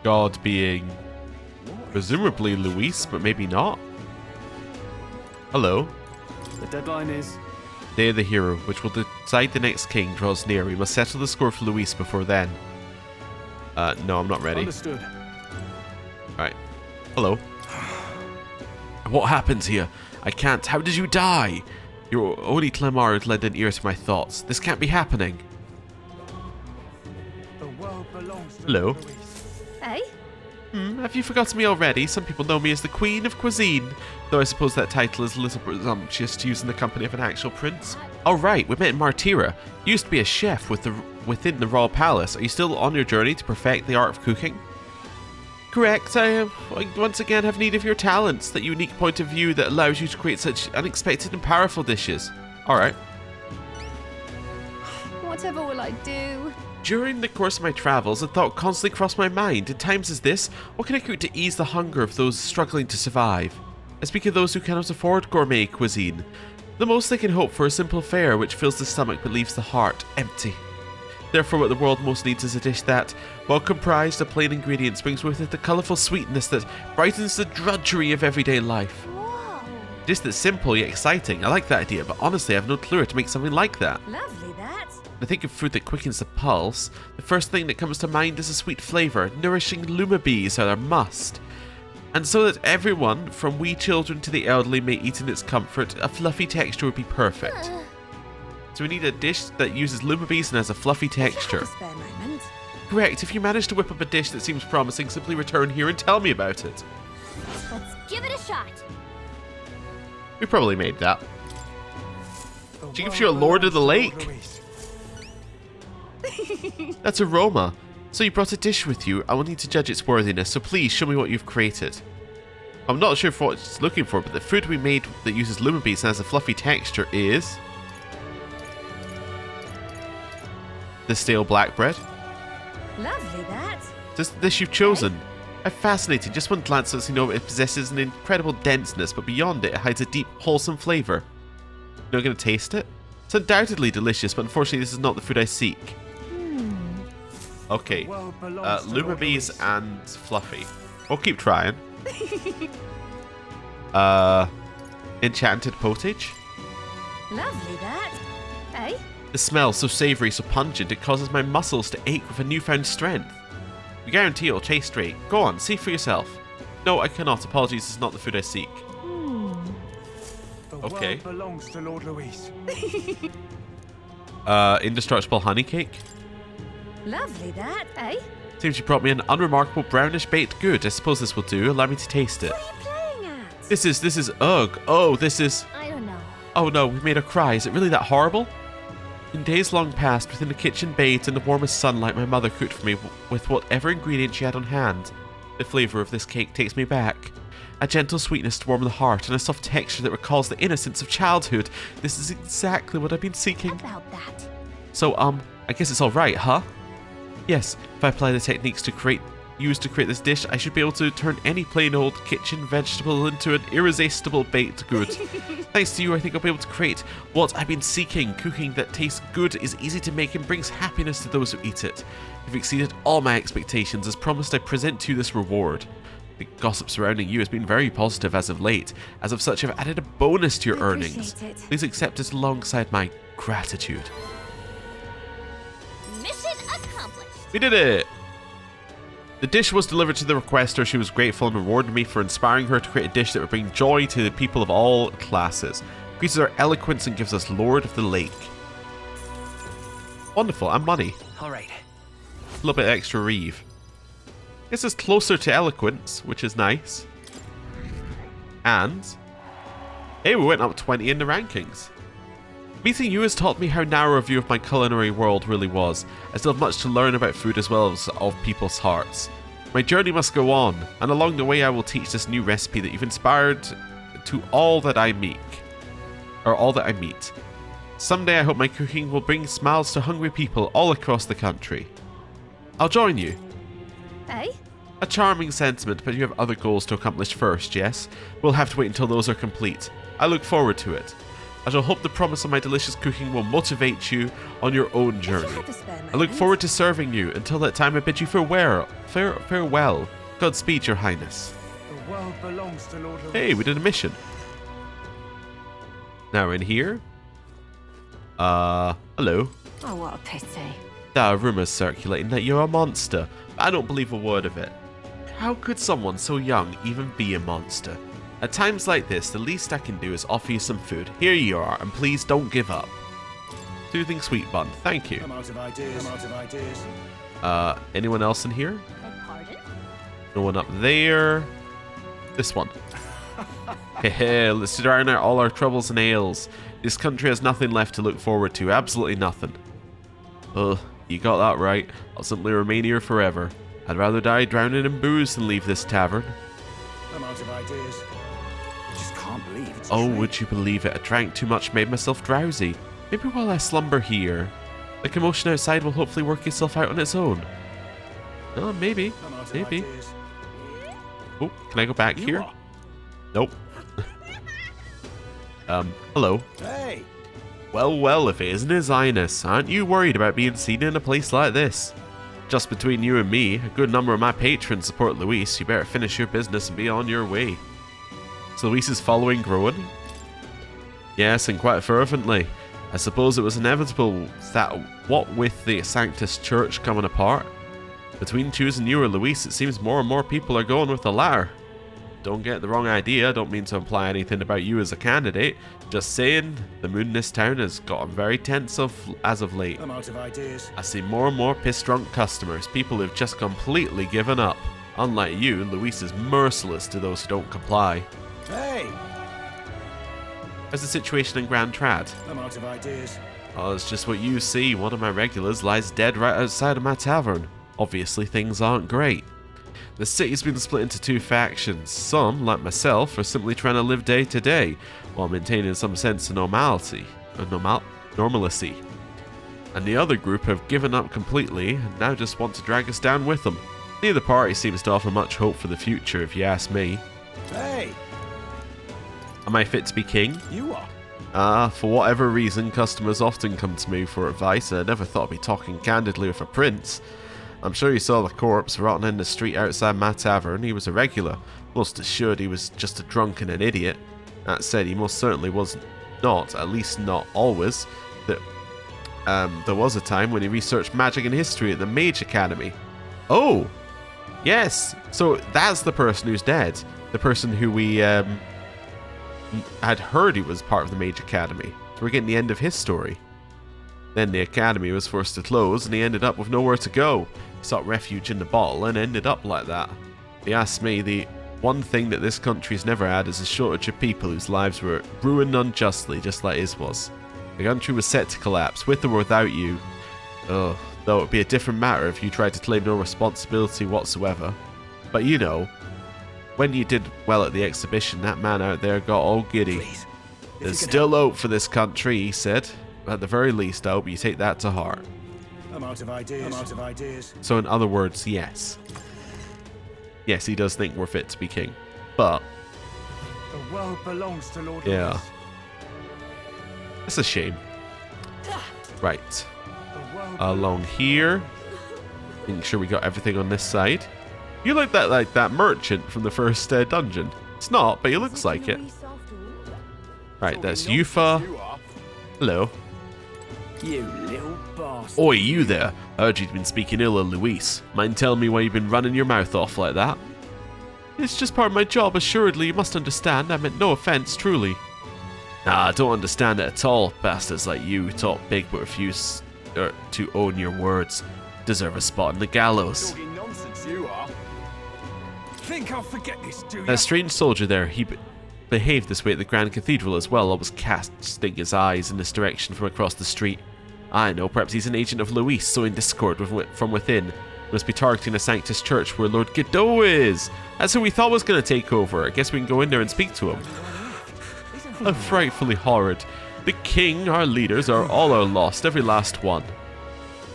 God being presumably Luis, but maybe not. Hello. The deadline is... Day of the Hero, which will decide the next king, draws near. We must settle the score for Luis before then. No, I'm not ready. Understood. Alright. Hello. What happens here? I can't. How did you die? Your only Clemar led an ear to my thoughts. This can't be happening. The world belongs to Hello. Luis. Hey? Have you forgotten me already? Some people know me as the Queen of Cuisine, though I suppose that title is a little presumptuous to use in the company of an actual prince. Oh right, we met in Martira. You used to be a chef within the Royal Palace. Are you still on your journey to perfect the art of cooking? Correct. I once again have need of your talents, that unique point of view that allows you to create such unexpected and powerful dishes. Alright. Whatever will I do? During the course of my travels, a thought constantly crossed my mind. In times as this, what can I cook to ease the hunger of those struggling to survive? I speak of those who cannot afford gourmet cuisine. The most they can hope for is simple fare, which fills the stomach but leaves the heart empty. Therefore, what the world most needs is a dish that, while comprised of plain ingredients, brings with it the colourful sweetness that brightens the drudgery of everyday life. Whoa. A dish that's simple yet exciting. I like that idea, but honestly, I have no clue how to make something like that. Lovely, that. When I think of food that quickens the pulse, the first thing that comes to mind is a sweet flavour. Nourishing lumabes are a must. And so that everyone, from wee children to the elderly, may eat in its comfort, a fluffy texture would be perfect. So we need a dish that uses lumabes and has a fluffy texture. Have a spare moment. Correct. If you manage to whip up a dish that seems promising, simply return here and tell me about it. Let's give it a shot. We probably made that. The She gives world you a Lord of the belongs to Lake. Luis. That's aroma. So you brought a dish with you. I will need to judge its worthiness, so please show me what you've created. I'm not sure what it's looking for, but the food we made that uses lumabes and has a fluffy texture is... the stale black bread. Lovely, that. This is the dish you've chosen. I'm fascinated. Just one glance lets you know it possesses an incredible denseness, but beyond it, it hides a deep, wholesome flavour. You're not going to taste it? It's undoubtedly delicious, but unfortunately this is not the food I seek. Okay, The world belongs to Lord lumabes Luis. and fluffy. We'll keep trying. Enchanted potage. Lovely, that. Hey? The smell so savoury, so pungent, it causes my muscles to ache with a newfound strength. We guarantee it'll taste straight. Go on, see for yourself. No, I cannot. Apologies, this is not the food I seek. The Okay. world belongs to Lord Luis. Indestructible honey cake. Lovely that, eh? Seems you brought me an unremarkable brownish baked good. I suppose this will do. Allow me to taste it. What are you playing at? This is ugh. Oh, this is... I don't know. Oh no, we made her cry. Is it really that horrible? In days long past, within the kitchen bathed in the warmest sunlight, my mother cooked for me with whatever ingredient she had on hand. The flavour of this cake takes me back. A gentle sweetness to warm the heart, and a soft texture that recalls the innocence of childhood. This is exactly what I've been seeking. About that. So, I guess it's alright, huh? Yes, if I apply the techniques used to create this dish, I should be able to turn any plain old kitchen vegetable into an irresistible baked good. Thanks to you, I think I'll be able to create what I've been seeking. Cooking that tastes good, is easy to make, and brings happiness to those who eat it. You've exceeded all my expectations. As promised, I present to you this reward. The gossip surrounding you has been very positive as of late. As of such, I've added a bonus to your earnings. Appreciate it. Please accept it alongside my gratitude. Mission accomplished. We did it! The dish was delivered to the requester. She was grateful and rewarded me for inspiring her to create a dish that would bring joy to the people of all classes. Increases our eloquence and gives us Lord of the Lake. Wonderful, and money. Alright. A little bit extra reeve. This is closer to eloquence, which is nice. And hey, we went up 20 in the rankings. Meeting you has taught me how narrow a view of my culinary world really was. I still have much to learn about food as well as of people's hearts. My journey must go on, and along the way I will teach this new recipe that you've inspired to all that I meet. Someday I hope my cooking will bring smiles to hungry people all across the country. I'll join you. Eh? A charming sentiment, but you have other goals to accomplish first, yes? We'll have to wait until those are complete. I look forward to it. I shall hope the promise of my delicious cooking will motivate you on your own journey. have a spare I look moment. forward to serving you. Until that time, I bid you farewell. Godspeed, Your Highness. The world belongs to Lord Luis. Hey, we did a mission. Now we're in here. Hello. Oh, what a pity. There are rumours circulating that you're a monster, but I don't believe a word of it. How could someone so young even be a monster? At times like this, the least I can do is offer you some food. Here you are, and please don't give up. Soothing sweet bun, thank you. I'm out of ideas. I'm out of ideas. Anyone else in here? Pardon? No one up there. This one. Hehe, let's drown out all our troubles and ails. This country has nothing left to look forward to, absolutely nothing. Ugh, you got that right. I'll simply remain here forever. I'd rather die drowning in booze than leave this tavern. I'm out of ideas. I just can't believe it's Oh, true. would you believe it? I drank too much, made myself drowsy. Maybe while I slumber here, the commotion outside will hopefully work itself out on its own. Oh, maybe. I'm out of Maybe. ideas. Oh, can I go back You here? are. Nope. Hello. Hey! Well, if it isn't His Highness, aren't you worried about being seen in a place like this? Just between you and me, a good number of my patrons support Luis. You better finish your business and be on your way. So Luis's following growing? Yes, and quite fervently. I suppose it was inevitable that, what with the Sanctus Church coming apart, between choosing you or Luis, it seems more and more people are going with the latter. Don't get the wrong idea, I don't mean to imply anything about you as a candidate. Just saying, the mood in this town has gotten very tense as of late. I'm out of ideas. I see more and more piss-drunk customers, people who've just completely given up. Unlike you, Luis is merciless to those who don't comply. Hey! How's the situation in Grand Trad? I'm out of ideas. Oh, it's just what you see. One of my regulars lies dead right outside of my tavern. Obviously, things aren't great. The city's been split into two factions. Some, like myself, are simply trying to live day to day, while maintaining some sense of normalcy. And the other group have given up completely, and now just want to drag us down with them. Neither party seems to offer much hope for the future, if you ask me. Hey! Am I fit to be king? You are. For whatever reason, customers often come to me for advice. I never thought I'd be talking candidly with a prince. I'm sure you saw the corpse rotting in the street outside my tavern. He was a regular. Most assured he was just a drunk and an idiot. That said, he most certainly was not, at least not always. There was a time when he researched magic and history at the Mage Academy. Oh! Yes! So that's the person who's dead. The person who we had heard he was part of the Mage Academy. So we're getting the end of his story. Then the academy was forced to close and he ended up with nowhere to go. He sought refuge in the bottle and ended up like that. If you ask me, the one thing that this country's never had is a shortage of people whose lives were ruined unjustly, just like his was. The country was set to collapse, with or without you. Though it would be a different matter if you tried to claim no responsibility whatsoever. But you know, when you did well at the exhibition, that man out there got all giddy. There's still hope for this country, he said. At the very least, I hope you take that to heart. I'm out of ideas. So in other words, yes. Yes, he does think we're fit to be king. But The world belongs to Lord yeah. Lewis. It's a shame. Right. The world Along here. Making sure we got everything on this side. You look like that merchant from the first dungeon. It's not, but he looks like it. Right, that's Yufa. Hello. You little bastard. Oi, you there. I heard you'd been speaking ill of Luis. Mind telling me why you've been running your mouth off like that? It's just part of my job, assuredly. You must understand. I meant no offense, truly. Nah, I don't understand it at all. Bastards like you who talk big but refuse to own your words deserve a spot in the gallows. Talking nonsense, you are. Think I'll forget this, do you? That strange soldier there, he behaved this way at the Grand Cathedral as well, always casting his eyes in this direction from across the street. I know, perhaps he's an agent of Luis, sowing discord from within. He must be targeting a Sanctus Church where Lord Godot is. That's who we thought was going to take over. I guess we can go in there and speak to him. How frightfully horrid. The king, our leaders, are all our lost, every last one.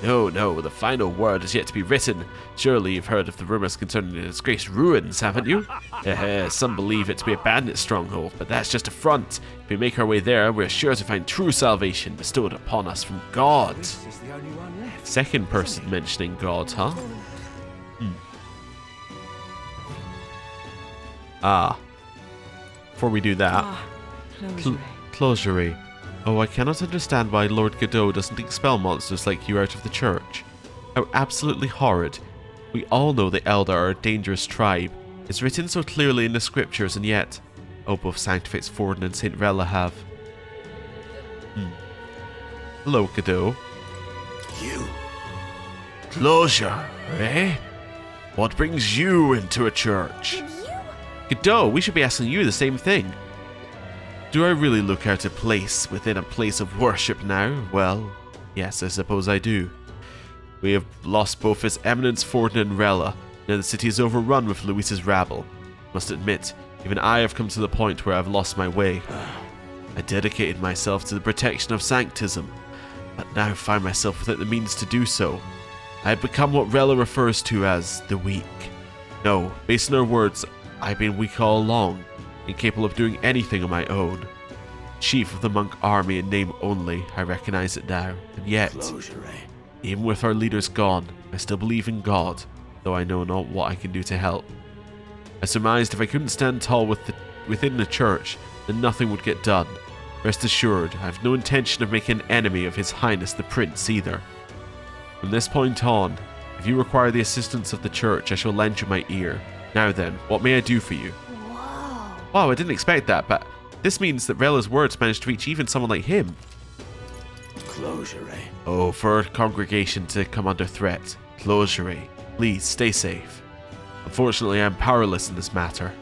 No, the final word is yet to be written. Surely you've heard of the rumours concerning the disgraced ruins, haven't you? Some believe it to be a bandit stronghold, but that's just a front. If we make our way there, we're sure to find true salvation bestowed upon us from God. This is the only one left. Second person mentioning God, huh? Before we do that, closery. Oh, I cannot understand why Lord Godot doesn't expel monsters like you out of the church. How absolutely horrid. We all know the Eldar are a dangerous tribe. It's written so clearly in the scriptures, and yet... Oh, both Sanctifex Forden and St. Rella have. Hello, Godot. You. Closure, eh? What brings you into a church? Godot, we should be asking you the same thing. Do I really look out of place within a place of worship now? Well, yes, I suppose I do. We have lost both His Eminence Forden and Rella. Now the city is overrun with Luis's rabble. Must admit, even I have come to the point where I've lost my way. I dedicated myself to the protection of Sanctism, but now find myself without the means to do so. I have become what Rella refers to as the weak. No, based on her words, I've been weak all along, incapable of doing anything on my own. Chief of the monk army in name only, I recognize it now, and yet, Closure, eh? even with our leaders gone, I still believe in God, though I know not what I can do to help. I surmised if I couldn't stand tall within the church, then nothing would get done. Rest assured, I have no intention of making an enemy of His Highness the Prince either. From this point on, if you require the assistance of the church, I shall lend you my ear. Now then, what may I do for you? Wow, I didn't expect that, but this means that Rella's words managed to reach even someone like him. Closure, eh? Oh, for our congregation to come under threat. Closure, please stay safe. Unfortunately, I am powerless in this matter.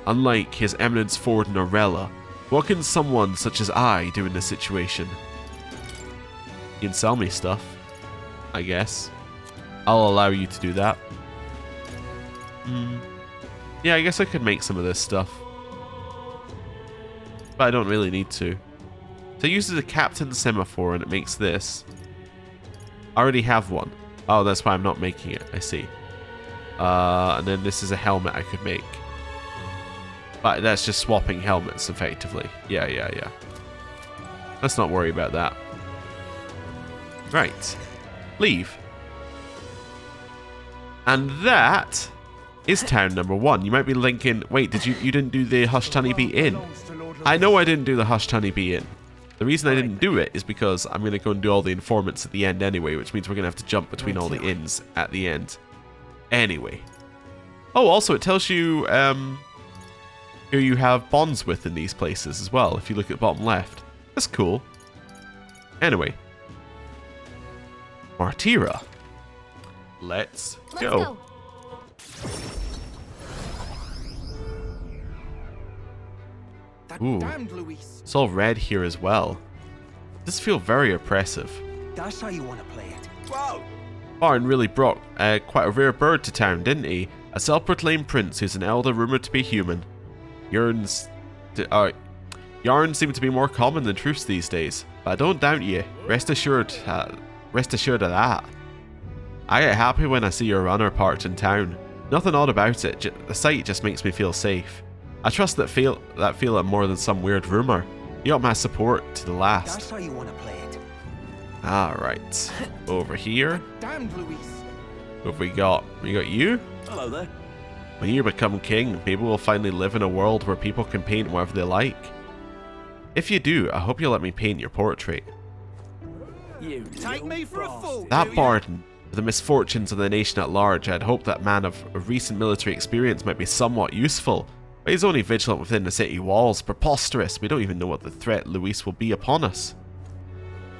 Unlike His Eminence Forden or Rella, what can someone such as I do in this situation? You can sell me stuff, I guess. I'll allow you to do that. Yeah, I guess I could make some of this stuff. But I don't really need to. So it uses a captain semaphore and it makes this. I already have one. Oh, that's why I'm not making it. I see. And then this is a helmet I could make. But that's just swapping helmets, effectively. Yeah. Let's not worry about that. Right. Leave. And that is town number 1. You might be thinking, wait, you didn't do the Hushed Honeybee Inn? I know I didn't do the Hushed Honeybee Inn. The reason I didn't do it is because I'm going to go and do all the informants at the end anyway, which means we're going to have to jump between all the inns at the end. Anyway. Oh, also it tells you who you have bonds with in these places as well, if you look at bottom left. That's cool. Anyway. Martira. Let's go. That Ooh. damned Luis. It's all red here as well. Does feel very oppressive. That's how you want to play it. Whoa! Barn really brought quite a rare bird to town, didn't he? A self-proclaimed prince who's an elder rumoured to be human. Yarns seem to be more common than truths these days, but I don't doubt you. Rest assured of that. I get happy when I see your runner parked in town. Nothing odd about it, the sight just makes me feel safe. I trust that feeling more than some weird rumour. You got my support to the last. That's how you want to play it. Alright. Over here. Damned Luis. What have we got? We got you? Hello there. When you become king, maybe we'll finally live in a world where people can paint whatever they like. If you do, I hope you'll let me paint your portrait. You take me for a fool. That Barden, for the misfortunes of the nation at large, I'd hoped that man of recent military experience might be somewhat useful. But he's only vigilant within the city walls. Preposterous. We don't even know what the threat Luis will be upon us.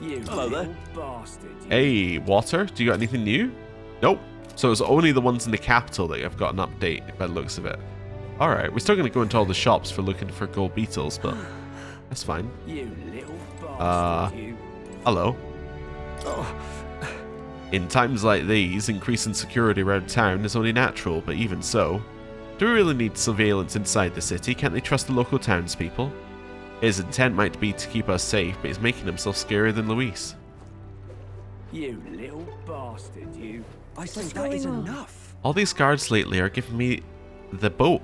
You hello there. Bastard. Hey, Water, do you got anything new? Nope. So it's only the ones in the capital that have got an update by the looks of it. Alright, we're still going to go into all the shops for looking for gold beetles, but that's fine. You little bastard. You. Hello. Oh. In times like these, increasing security around town is only natural, but even so, do we really need surveillance inside the city? Can't they trust the local townspeople? His intent might be to keep us safe, but he's making himself scarier than Luis. You little bastard, you. I say that is enough. All these guards lately are giving me the boat.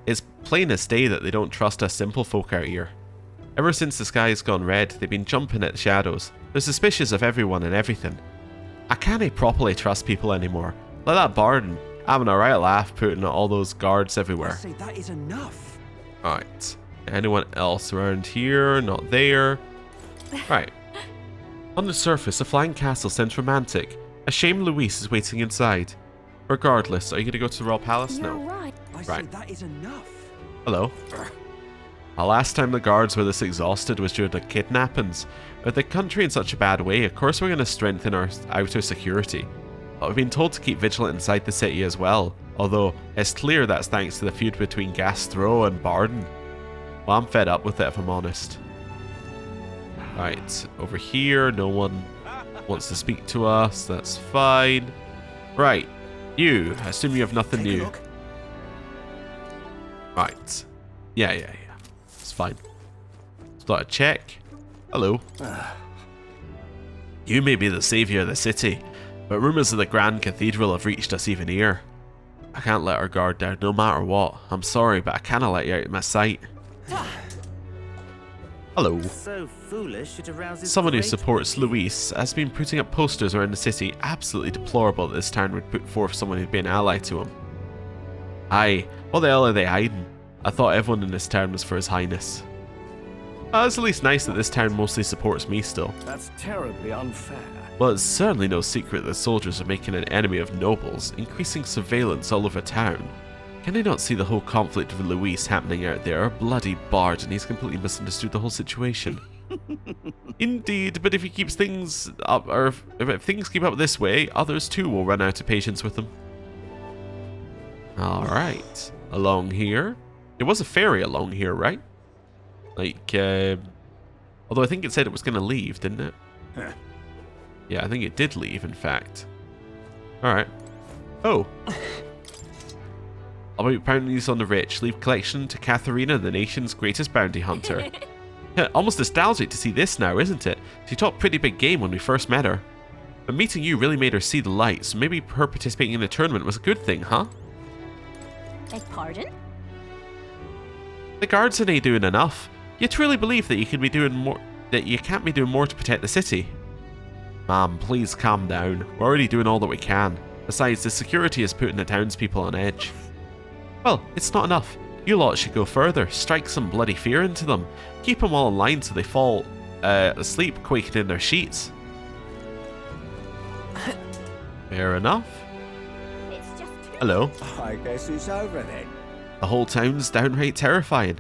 It's plain as day that they don't trust us simple folk out here. Ever since the sky's gone red, they've been jumping at the shadows. They're suspicious of everyone and everything. I can't properly trust people anymore. Like that Barden, having a right laugh putting all those guards everywhere. I say that is enough. Right. Anyone else around here? Not there. Right. On the surface, a flying castle sounds romantic. A shame Luis is waiting inside. Regardless, are you going to go to the Royal Palace now? Right. I say that is enough. Hello. The last time the guards were this exhausted was during the kidnappings. With the country in such a bad way, of course we're going to strengthen our outer security. But we've been told to keep vigilant inside the city as well, although it's clear that's thanks to the feud between Gastro and Barden. Well, I'm fed up with it if I'm honest. Right, over here, no one wants to speak to us, that's fine. Right, you, I assume you have nothing Take a new. look. Right, yeah, it's fine. Start a check. Hello. You may be the saviour of the city, but rumours of the Grand Cathedral have reached us even here. I can't let our guard down no matter what. I'm sorry, but I cannot let you out of my sight. Hello. So foolish it arouses Someone who great supports pity. Luis has been putting up posters around the city. Absolutely deplorable that this town would put forth someone who'd be an ally to him. Aye, what the hell are they hiding? I thought everyone in this town was for His Highness. It's at least nice that this town mostly supports me still. That's terribly unfair. Well, it's certainly no secret that soldiers are making an enemy of nobles, increasing surveillance all over town. Can they not see the whole conflict with Luis happening out there? A bloody bard, and he's completely misunderstood the whole situation. Indeed, but if he keeps things up, or if things keep up this way, others too will run out of patience with him. Alright, along here. There was a ferry along here, right? Like, although I think it said it was going to leave, didn't it? Yeah, I think it did leave, in fact. Alright. Oh. I'll be pounding these on the rich. Leave collection to Katharina, the nation's greatest bounty hunter. Almost nostalgic to see this now, isn't it? She talked pretty big game when we first met her. But meeting you really made her see the light, so maybe her participating in the tournament was a good thing, huh? Beg pardon? The guards ain't doing enough. You truly believe that you can be doing more, that you can't be doing more to protect the city? Ma'am, please calm down. We're already doing all that we can. Besides, the security is putting the townspeople on edge. Well, it's not enough. You lot should go further. Strike some bloody fear into them. Keep them all in line so they fall asleep, quaking in their sheets. Fair enough. It's just Hello. I guess it's over then. The whole town's downright terrifying.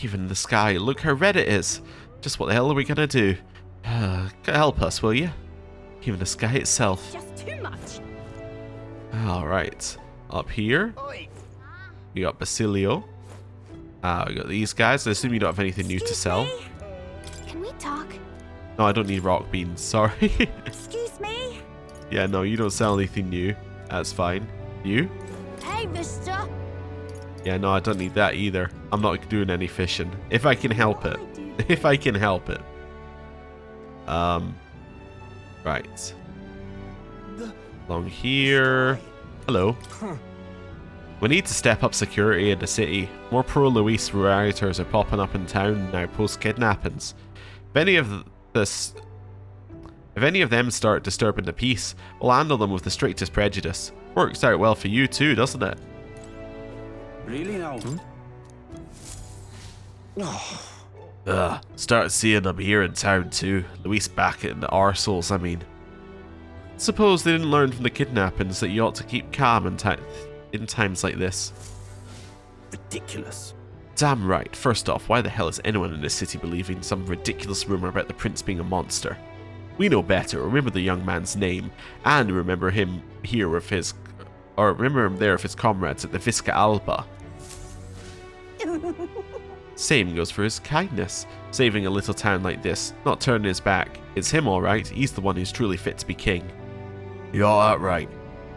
Even in the sky, look how red it is. Just what the hell are we gonna do? Help us, will you? Even the sky itself. Just too much. Alright. Up here, we got Basilio. We got these guys. I assume you don't have anything new to sell. Can we talk? No, I don't need rock beans. Sorry. Excuse me. Yeah, no, you don't sell anything new. That's fine. You? Hey, mister. Yeah, no, I don't need that either. I'm not doing any fishing. If I can help it. If I can help it. Right. Along here. Hello. We need to step up security in the city. More pro-Luis rioters are popping up in town now post-kidnappings. If any of them start disturbing the peace, we'll handle them with the strictest prejudice. Works out well for you too, doesn't it? Really now? Ugh, started seeing them here in town too. Luis back in the arseholes, I mean. Suppose they didn't learn from the kidnappings that you ought to keep calm in times like this. Ridiculous. Damn right. First off, why the hell is anyone in this city believing some ridiculous rumor about the prince being a monster? We know better. Remember the young man's name, and remember him here with his, or remember him there with his comrades at the Visca Alba. Same goes for his kindness, saving a little town like this, not turning his back. It's him alright, he's the one who's truly fit to be king. You're that right.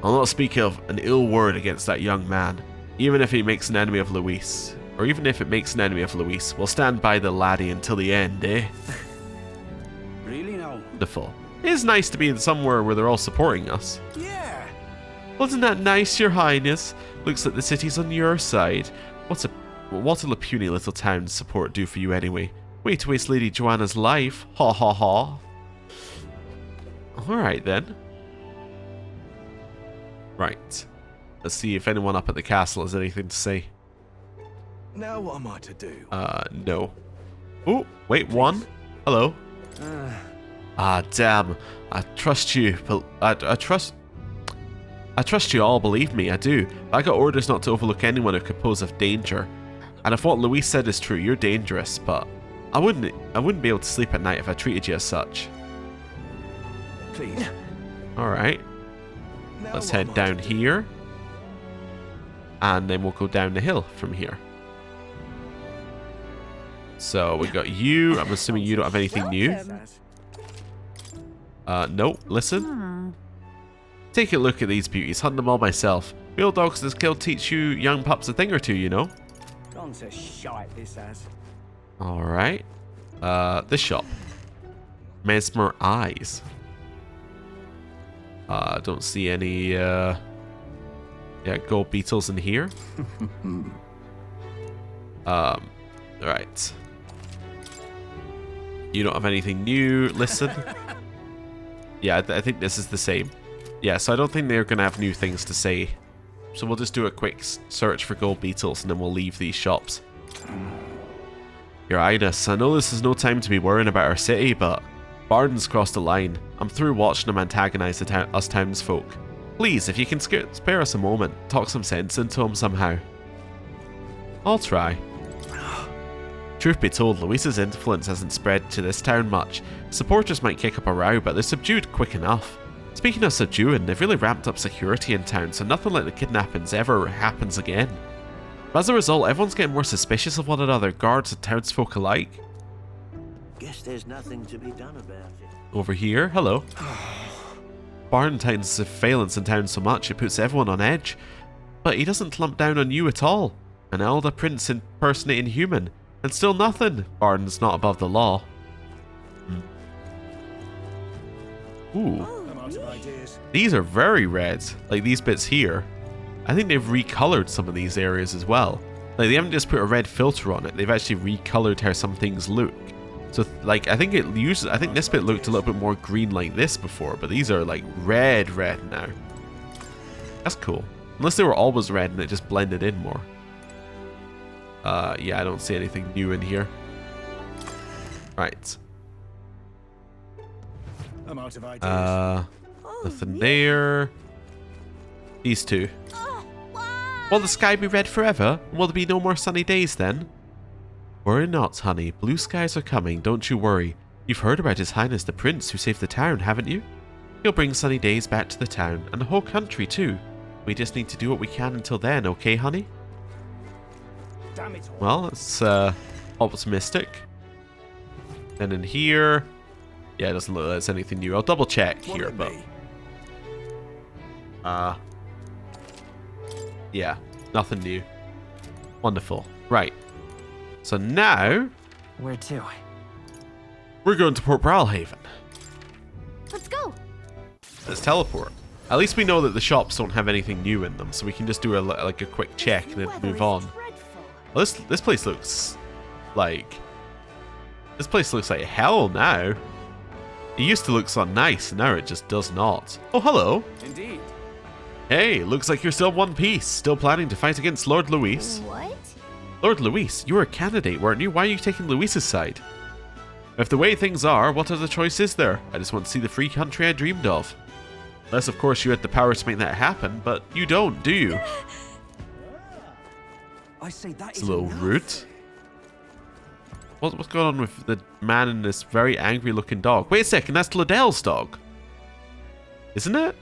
I'll not speak of an ill word against that young man, even if he makes an enemy of Luis. Or even if it makes an enemy of Luis, we'll stand by the laddie until the end, eh? Really now? Wonderful. It is nice to be in somewhere where they're all supporting us. Yeah. Wasn't that nice, your highness? Looks like the city's on your side. What will a puny little town's support do for you anyway? Way to waste Lady Joanna's life. Ha ha ha. Alright then. Right. Let's see if anyone up at the castle has anything to say. Now what am I to do? No. Oh, wait, one. Hello. Ah, damn. I trust you, but I trust you all, believe me, I do. I got orders not to overlook anyone who could pose a danger. And if what Luis said is true, you're dangerous, but I wouldn't be able to sleep at night if I treated you as such. Please. Alright. Let's head down here. And then we'll go down the hill from here. So we got you. I'm assuming you don't have anything new. No, listen. Take a look at these beauties. Hunt them all myself. Real dogs that skill teach you young pups a thing or two, you know. Gone to shite this has. Alright. This shop. Mesmer Eyes. Don't see any gold beetles in here. Right. You don't have anything new. Listen. Yeah, I think this is the same. Yeah, so I don't think they're going to have new things to say. So we'll just do a quick search for gold beetles and then we'll leave these shops. Your Highness, I know this is no time to be worrying about our city, but Barden's crossed the line. I'm through watching him antagonize us townsfolk. Please, if you can spare us a moment, talk some sense into him somehow. I'll try. Truth be told, Luis's influence hasn't spread to this town much. Supporters might kick up a row, but they're subdued quick enough. Speaking of subduing, they've really ramped up security in town, so nothing like the kidnappings ever happens again. But as a result, everyone's getting more suspicious of one another, guards and townsfolk alike. Guess there's nothing to be done about it. Over here, hello. Barden tightens surveillance in town so much it puts everyone on edge. But he doesn't clump down on you at all. An elder prince impersonating human. And still nothing. Barden's not above the law. Ooh. These are very red. Like these bits here. I think they've recolored some of these areas as well. Like they haven't just put a red filter on it. They've actually recolored how some things look. So like I think this bit looked a little bit more green like this before, but these are like red now. That's cool. Unless they were always red and it just blended in more. Yeah, I don't see anything new in here. Right. I'm out of ideas. Nothing there. These two. Will the sky be red forever? Will there be no more sunny days then? Worry not, honey. Blue skies are coming, don't you worry. You've heard about His Highness the Prince who saved the town, haven't you? He'll bring sunny days back to the town, and the whole country too. We just need to do what we can until then, okay, honey? Damn it all. Well, that's optimistic. Then in here... Yeah, it doesn't look like there's anything new. I'll double check What here, it but... be? Yeah, nothing new. Wonderful. Right. So now... Where to? we're going to Port Bralhaven. Let's go. Let's teleport. At least we know that the shops don't have anything new in them, so we can just do a quick check and then Weather move is on. dreadful. Well, this place looks like... This place looks like hell now. It used to look so nice, and now it just does not. Oh, hello. Indeed. Hey, looks like you're still in one piece. Still planning to fight against Lord Luis. What? Lord Luis, you were a candidate, weren't you? Why are you taking Luis's side? If the way things are, what other choice is there? I just want to see the free country I dreamed of. Unless, of course, you had the power to make that happen, but you don't, do you? I say that It's is a little enough. rude. What's going on with the man and this very angry-looking dog? Wait a second, that's Liddell's dog. Isn't it?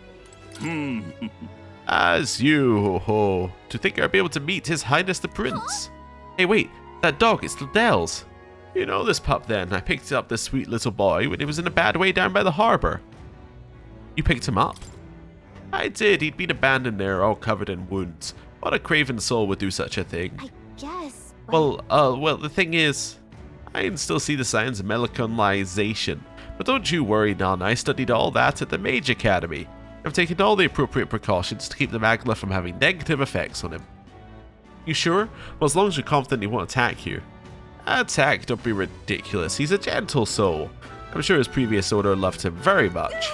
As you, ho ho. To think I'd be able to meet His Highness the Prince. Hey, wait, that dog, it's Liddell's. You know this pup then. I picked up this sweet little boy when he was in a bad way down by the harbour. You picked him up? I did. He'd been abandoned there, all covered in wounds. What a craven soul would do such a thing? I guess. But Well, the thing is, I can still see the signs of melancholisation. But don't you worry, None. I studied all that at the Mage Academy. I've taken all the appropriate precautions to keep the Magla from having negative effects on him. You sure? Well, as long as you're confident he won't attack you. Attack? Don't be ridiculous. He's a gentle soul. I'm sure his previous owner loved him very much.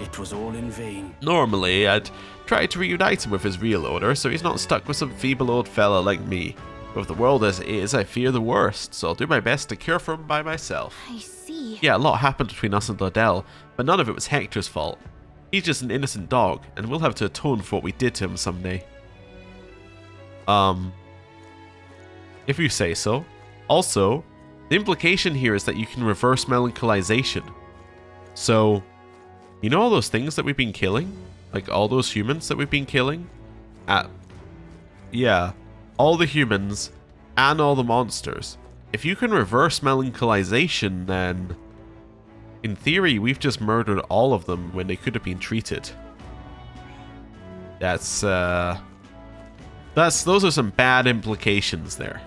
It was all in vain. Normally, I'd try to reunite him with his real owner, so he's not stuck with some feeble old fella like me. But with the world as it is, I fear the worst, so I'll do my best to care for him by myself. I see. Yeah, a lot happened between us and Liddell, but none of it was Hector's fault. He's just an innocent dog, and we'll have to atone for what we did to him someday. If you say so. Also, the implication here is that you can reverse melancholisation. So, you know all those things that we've been killing? Like all those humans that we've been killing? Yeah, all the humans and all the monsters. If you can reverse melancholisation, then in theory we've just murdered all of them when they could have been treated. Those are some bad implications there.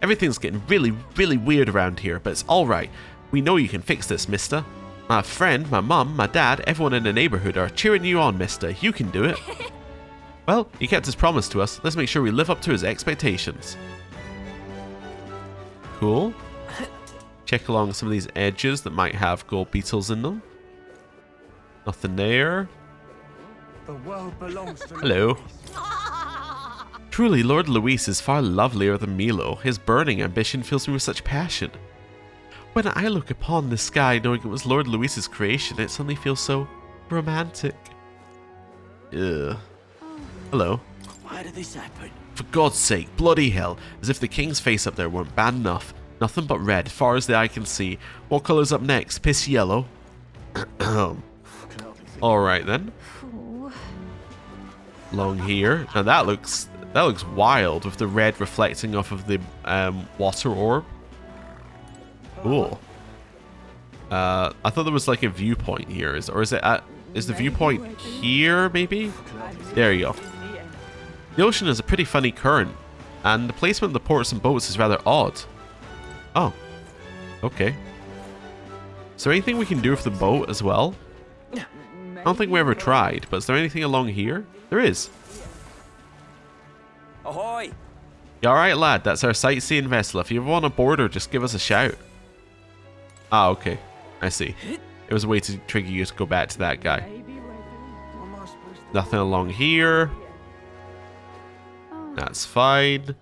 Everything's getting really, really weird around here, but it's alright. We know you can fix this, mister. My friend, my mum, my dad, everyone in the neighbourhood are cheering you on, mister. You can do it. Well, he kept his promise to us. Let's make sure we live up to his expectations. Cool. Check along some of these edges that might have gold beetles in them. Nothing there. The world belongs to Hello. Truly, Lord Luis is far lovelier than Milo. His burning ambition fills me with such passion. When I look upon the sky knowing it was Lord Luis's creation, it suddenly feels so romantic. Ugh. Hello. Why did this happen? For God's sake, bloody hell, as if the king's face up there weren't bad enough. Nothing but red, far as the eye can see. What colour's up next? Piss yellow? Alright then. Along here. Now that looks wild with the red reflecting off of the water orb. Cool. I thought there was like a viewpoint here. Is the viewpoint here maybe? There you go. The ocean is a pretty funny current, and the placement of the ports and boats is rather odd. Oh. Okay. Is there anything we can do with the boat as well? I don't think we ever tried, but is there anything along here? There is. Ahoy! You alright, lad? That's our sightseeing vessel. If you ever want to board her, just give us a shout. Ah, okay. I see. It was a way to trigger you to go back to that guy. Nothing along here. That's fine.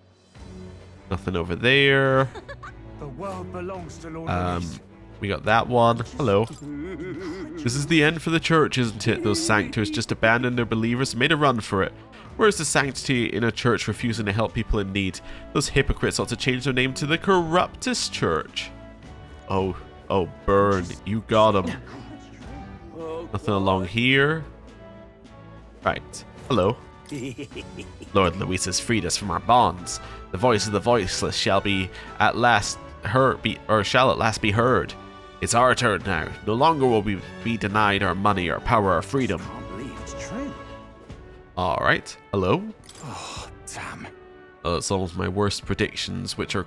Nothing over there. The world belongs to Lord Luis. We got that one. Hello. This is the end for the church, isn't it? Those sanctors just abandoned their believers and made a run for it. Where's the sanctity in a church refusing to help people in need? Those hypocrites ought to change their name to the Corruptus Church. Oh, burn. You got him. Nothing along here. Right. Hello. Lord Luis has freed us from our bonds. The voice of the voiceless shall at last be heard. It's our turn now. No longer will we be denied our money, our power, our freedom. I can't believe it's true. Alright. Hello. Oh, damn. It's almost my worst predictions, which are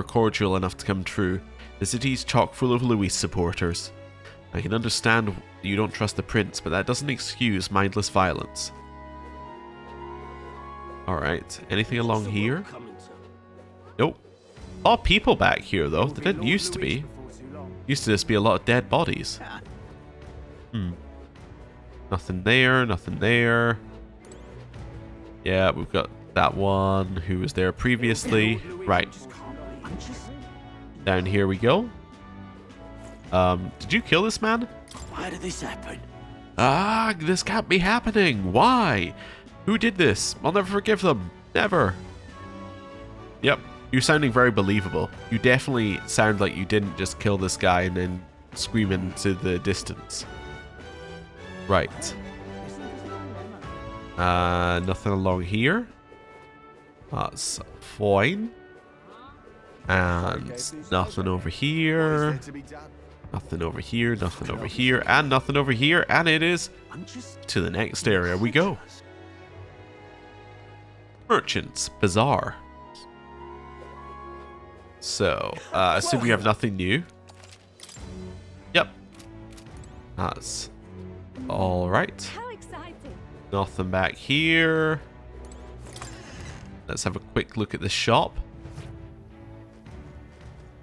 cordial enough to come true. The city's chock full of Luis supporters. I can understand you don't trust the prince, but that doesn't excuse mindless violence. Alright, anything along here? Nope. A lot of people back here, though. There didn't used to be. Used to just be a lot of dead bodies. Nothing there, nothing there. Yeah, we've got that one who was there previously. Right. Down here we go. Did you kill this man? Why did this happen? Ah, this can't be happening. Why? Who did this? I'll never forgive them. Never. Yep. You're sounding very believable. You definitely sound like you didn't just kill this guy and then scream into the distance. Right. Nothing along here. That's fine. And nothing over here. Nothing over here, nothing over here, and nothing over here. And it is to the next area we go. Merchants Bazaar. So, assume we have nothing new. Yep. That's alright. How exciting. Nothing back here. Let's have a quick look at the shop.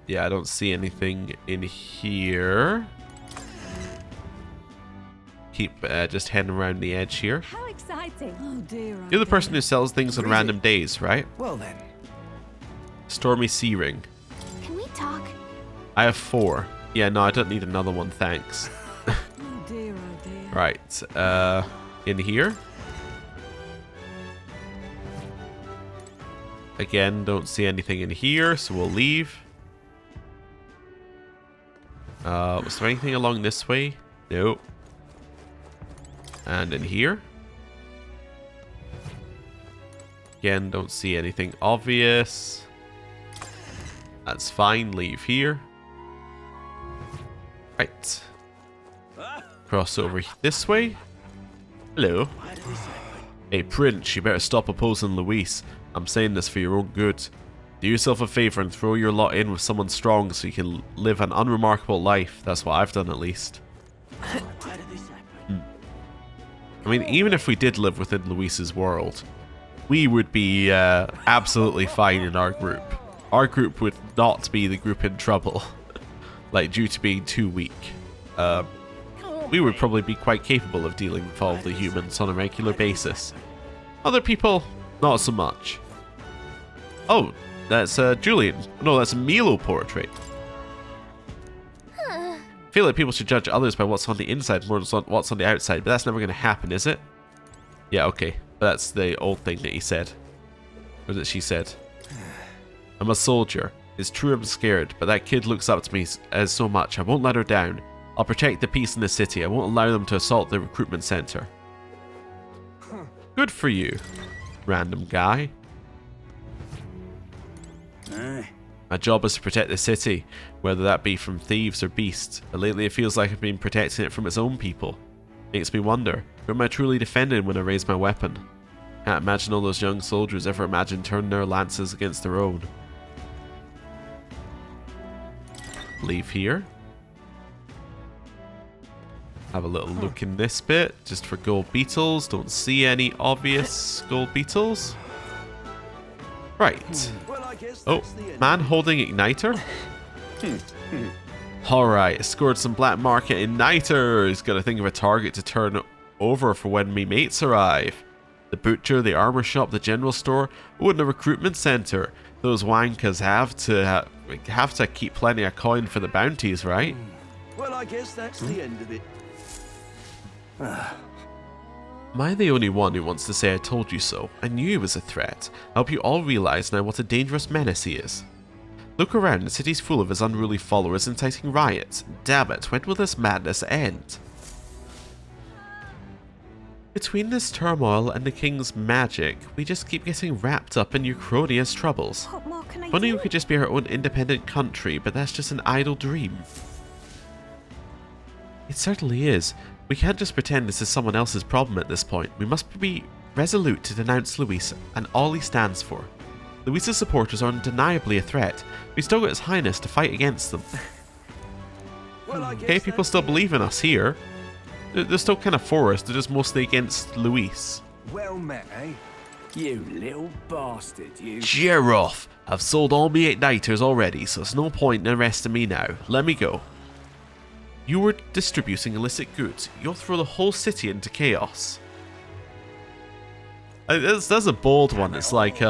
Yeah, I don't see anything in here. Keep just heading around the edge here. How exciting. Oh dear. You're the person who sells things on random days, right? Well then. Stormy Sea Ring. Can we talk? I have 4. Yeah, no, I don't need another one, thanks. Oh dear, oh dear. Right, in here. Again, don't see anything in here, so we'll leave. Was there anything along this way? No. And in here? Again, don't see anything obvious. That's fine, leave here. Right. Cross over this way. Hello. Hey, Prince, you better stop opposing Luis. I'm saying this for your own good. Do yourself a favor and throw your lot in with someone strong so you can live an unremarkable life. That's what I've done, at least. I mean, even if we did live within Luis's world, we would be absolutely fine in our group. Our group would not be the group in trouble, like due to being too weak. We would probably be quite capable of dealing with all of the humans on a regular basis. Other people, not so much. Oh, that's Julian. No, that's a Milo portrait. I feel like people should judge others by what's on the inside more than what's on the outside, but that's never going to happen, is it? Yeah, okay. But that's the old thing that he said. Or that she said. I'm a soldier. It's true I'm scared, but that kid looks up to me as so much. I won't let her down. I'll protect the peace in the city. I won't allow them to assault the recruitment center. Good for you, random guy. My job is to protect the city, whether that be from thieves or beasts. But lately it feels like I've been protecting it from its own people. Makes me wonder, who am I truly defending when I raise my weapon? Can't imagine all those young soldiers ever imagined turning their lances against their own. Leave here. Have a little look in this bit, just for gold beetles. Don't see any obvious gold beetles. Right. Oh, man holding igniter? Alright, scored some black market igniters. Gotta think of a target to turn over for when me mates arrive. The butcher, the armor shop, the general store. Oh, and the recruitment center. Those wankers have to keep plenty of coin for the bounties, right? Well, I guess that's the end of it. Am I the only one who wants to say I told you so? I knew he was a threat. I hope you all realize now what a dangerous menace he is. Look around, the city's full of his unruly followers inciting riots. Damn it, when will this madness end? Between this turmoil and the king's magic, we just keep getting wrapped up in Ukrainia's troubles. What more can I If only do? we could just be our own independent country, but that's just an idle dream. It certainly is. We can't just pretend this is someone else's problem at this point. We must be resolute to denounce Luis and all he stands for. Luis's supporters are undeniably a threat. We still got His Highness to fight against them. Well, I Okay, guess people that's still it. believe in us here. They're still kind of for us, they're just mostly against Luis. Well met, eh? You little bastard, you. Cheer off! I've sold all me igniters already, so it's no point in arresting me now. Let me go. You were distributing illicit goods. You'll throw the whole city into chaos. That's a bold one. It's like,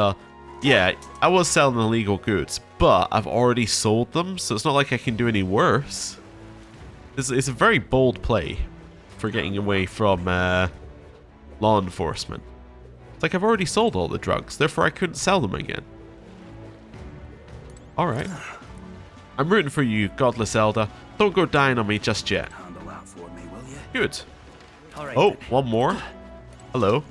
yeah, I was selling illegal goods, but I've already sold them, so it's not like I can do any worse. It's a very bold play for getting away from law enforcement. It's like I've already sold all the drugs, therefore I couldn't sell them again. Alright. I'm rooting for you, godless elder. Don't go dying on me just yet. Handle that for me, will you? Good. All right. Oh, then. one more. Hello.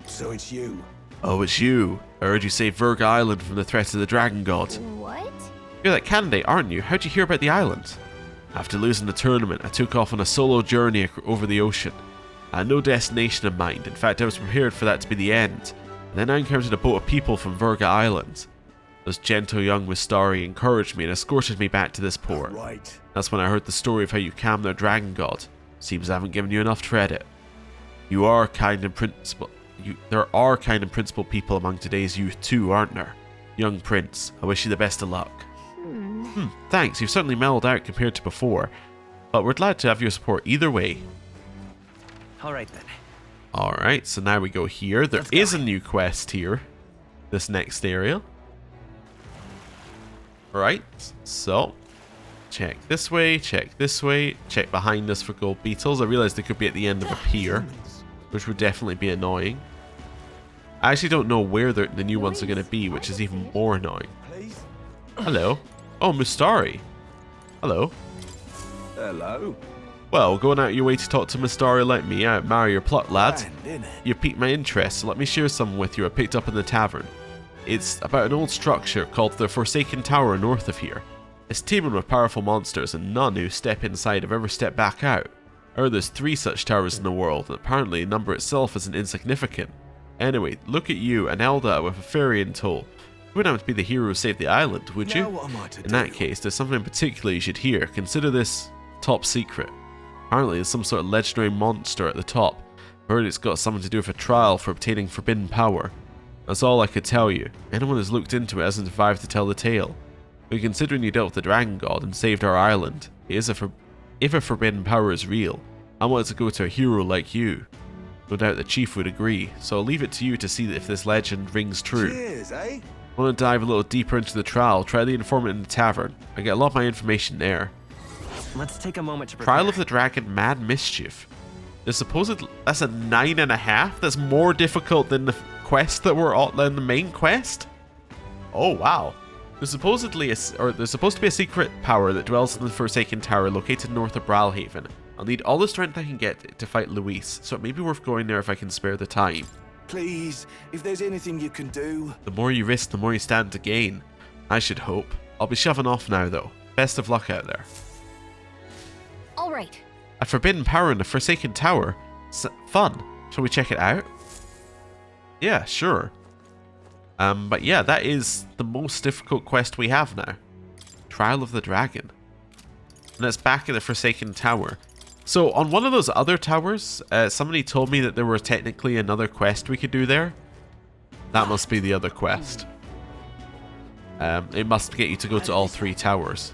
So it's you. Oh, it's you. I heard you save Verga Island from the threat of the dragon god. What? You're that candidate, aren't you? How'd you hear about the island? After losing the tournament, I took off on a solo journey over the ocean. I had no destination in mind. In fact, I was prepared for that to be the end. And then I encountered a boat of people from Verga Island. Those gentle young Mistari encouraged me and escorted me back to this port. Right. That's when I heard the story of how you calmed their dragon god. Seems I haven't given you enough credit. You are kind and principled. There are kind and principled people among today's youth too, aren't there? Young prince, I wish you the best of luck. Thanks, you've certainly mellowed out compared to before. But we're glad to have your support either way. All right then. Alright, so now we go here. There is a new quest here. This next area. Alright, so check this way, check behind us for gold beetles. I realized they could be at the end of a pier, which would definitely be annoying. I actually don't know where the new ones are going to be, which is even more annoying. Please. Hello. Oh, Mustari. Hello. Hello. Well, going out your way to talk to Mustari like me, I admire your pluck, lad. Grand, innit? You piqued my interest, so let me share some with you I picked up in the tavern. It's about an old structure called the Forsaken Tower north of here. It's teeming with powerful monsters, and none who step inside have ever stepped back out. I heard there's 3 such towers in the world, and apparently the number itself isn't insignificant. Anyway, look at you, an elder with a fairy in tow. You wouldn't have to be the hero who saved the island, would you? Now what am I to In do? that case, there's something in particular you should hear. Consider this top secret. Apparently there's some sort of legendary monster at the top. I heard it's got something to do with a trial for obtaining forbidden power. That's all I could tell you. Anyone who's looked into it hasn't survived to tell the tale. But considering you dealt with the dragon god and saved our island, if a forbidden power is real, I wanted to go to a hero like you. No doubt the chief would agree, so I'll leave it to you to see if this legend rings true. Cheers, eh? Want to dive a little deeper into the trial, try the informant in the tavern. I get a lot of my information there. Let's take a moment to prepare. Trial of the Dragon Mad Mischief. That's a 9.5? That's more difficult than the quest that we're on, than the main quest? Oh wow. There's supposed to be a secret power that dwells in the Forsaken Tower located north of Brawlhaven. I'll need all the strength I can get to fight Luis, so it may be worth going there if I can spare the time. Please, if there's anything you can do. The more you risk, the more you stand to gain. I should hope. I'll be shoving off now though. Best of luck out there. All right. A forbidden power in the Forsaken Tower. Fun. Shall we check it out? Yeah, sure. But yeah, that is the most difficult quest we have now. Trial of the Dragon. And it's back in the Forsaken Tower. So on one of those other towers, somebody told me that there was technically another quest we could do there. That must be the other quest. It must get you to go to all 3 towers.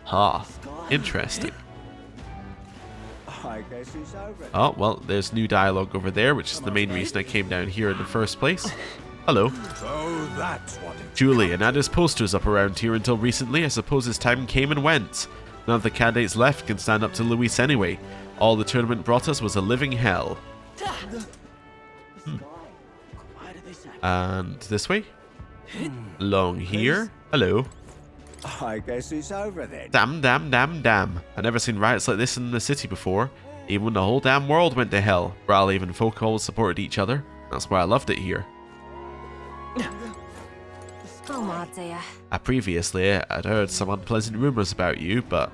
Ha, interesting. I guess it's over. Oh, well, there's new dialogue over there, which is the main reason I came down here in the first place. Hello. So that's what it Julian had his posters up around here until recently. I suppose his time came and went. None of the candidates left can stand up to Luis anyway. All the tournament brought us was a living hell. And this way. Along here. Hello. I guess it's over then. Damn. I never seen riots like this in the city before. Even when the whole damn world went to hell, Brawlhaven and folk always supported each other. That's why I loved it here. Previously, I'd heard some unpleasant rumors about you, but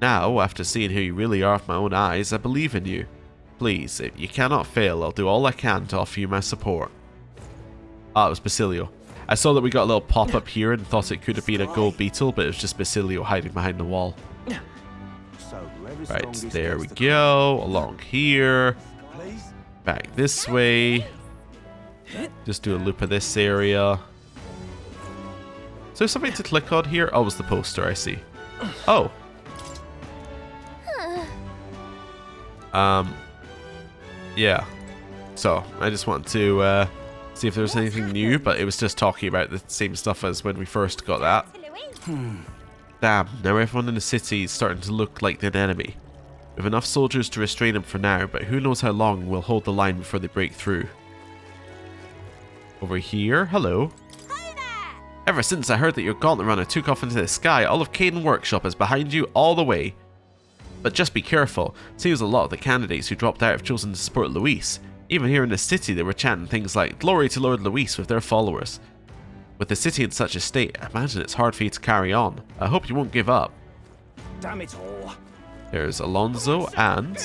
now, after seeing who you really are with my own eyes, I believe in you. Please, if you cannot fail, I'll do all I can to offer you my support. Ah, it was Basilio. I saw that we got a little pop-up here and thought it could have been a gold beetle, but it was just Basilio hiding behind the wall. Right, there we go. Along here. Back this way. Just do a loop of this area. Is there something to click on here? Oh, it was the poster, I see. Oh. Yeah. So, I just want to see if there's anything new, but it was just talking about the same stuff as when we first got that. Damn, now everyone in the city is starting to look like an enemy. We have enough soldiers to restrain them for now, but who knows how long we'll hold the line before they break through. Over here, hello. Ever since I heard that your gauntlet runner took off into the sky, all of Caden Workshop is behind you all the way. But just be careful. Seems a lot of the candidates who dropped out have chosen to support Luis. Even here in the city, they were chanting things like "Glory to Lord Luis" with their followers. With the city in such a state, I imagine it's hard for you to carry on. I hope you won't give up. Damn it all. There's Alonso, and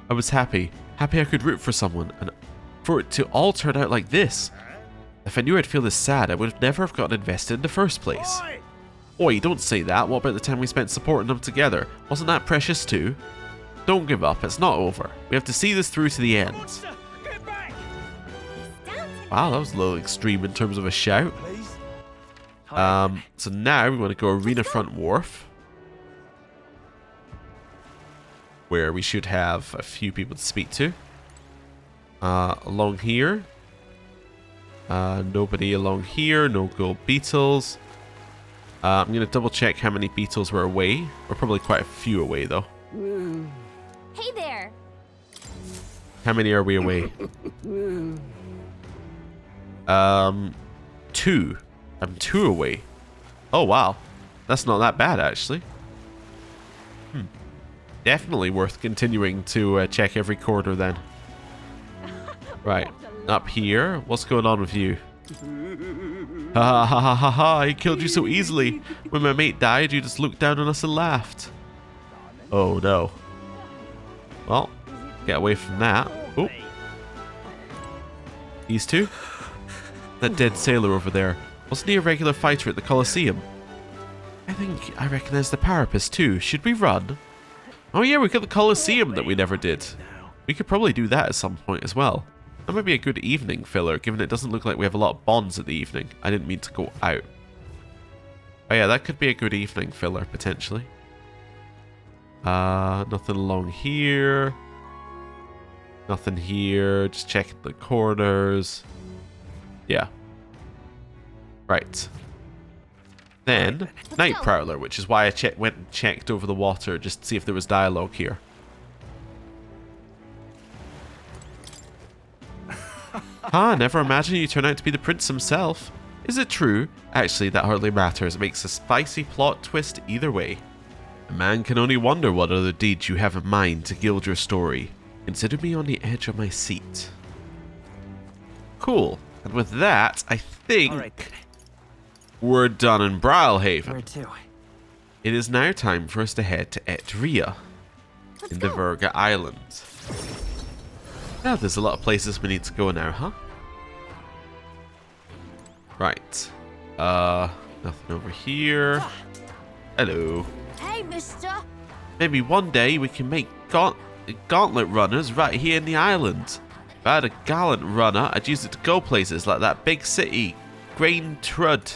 I was happy I could root for someone, and for it to all turn out like this. If I knew I'd feel this sad, I would have never have gotten invested in the first place. Oi, don't say that. What about the time we spent supporting them together? Wasn't that precious too? Don't give up, it's not over. We have to see this through to the end. Wow, that was a little extreme in terms of a shout. So now we want to go Arena Front Wharf, where we should have a few people to speak to. Along here. Nobody along here, no gold beetles. I'm going to double check how many beetles were away. We're probably quite a few away though. Hey there. How many are we away? 2. I'm 2 away. Oh wow. That's not that bad actually. Definitely worth continuing to check every corner then. Right. Up here. What's going on with you? Ha ha ha ha ha, I killed you so easily. When my mate died, you just looked down on us and laughed. Oh no. Well, get away from that. Oh. These two? That dead sailor over there. Wasn't he a regular fighter at the Colosseum? I think I recognize the Parapus too. Should we run? Oh yeah, we got the Colosseum that we never did. We could probably do that at some point as well. That might be a good evening filler, given it doesn't look like we have a lot of bonds at the evening. I didn't mean to go out. Oh yeah, that could be a good evening filler, potentially. Nothing along here. Nothing here. Just checking the corners. Yeah. Right. Then, Night Prowler, which is why I went and checked over the water just to see if there was dialogue here. Never imagined you turn out to be the prince himself. Is it true? Actually, that hardly matters. It makes a spicy plot twist either way. A man can only wonder what other deeds you have in mind to gild your story. Consider me on the edge of my seat. Cool. And with that, I think we're done in Brawlhaven. Where to? It is now time for us to head to Etria in the Verga Islands. Yeah, there's a lot of places we need to go now, huh? Right. Nothing over here. Hello. Hey, mister. Maybe one day we can make gauntlet runners right here in the island. If I had a gallant runner, I'd use it to go places like that big city, Grain Trud.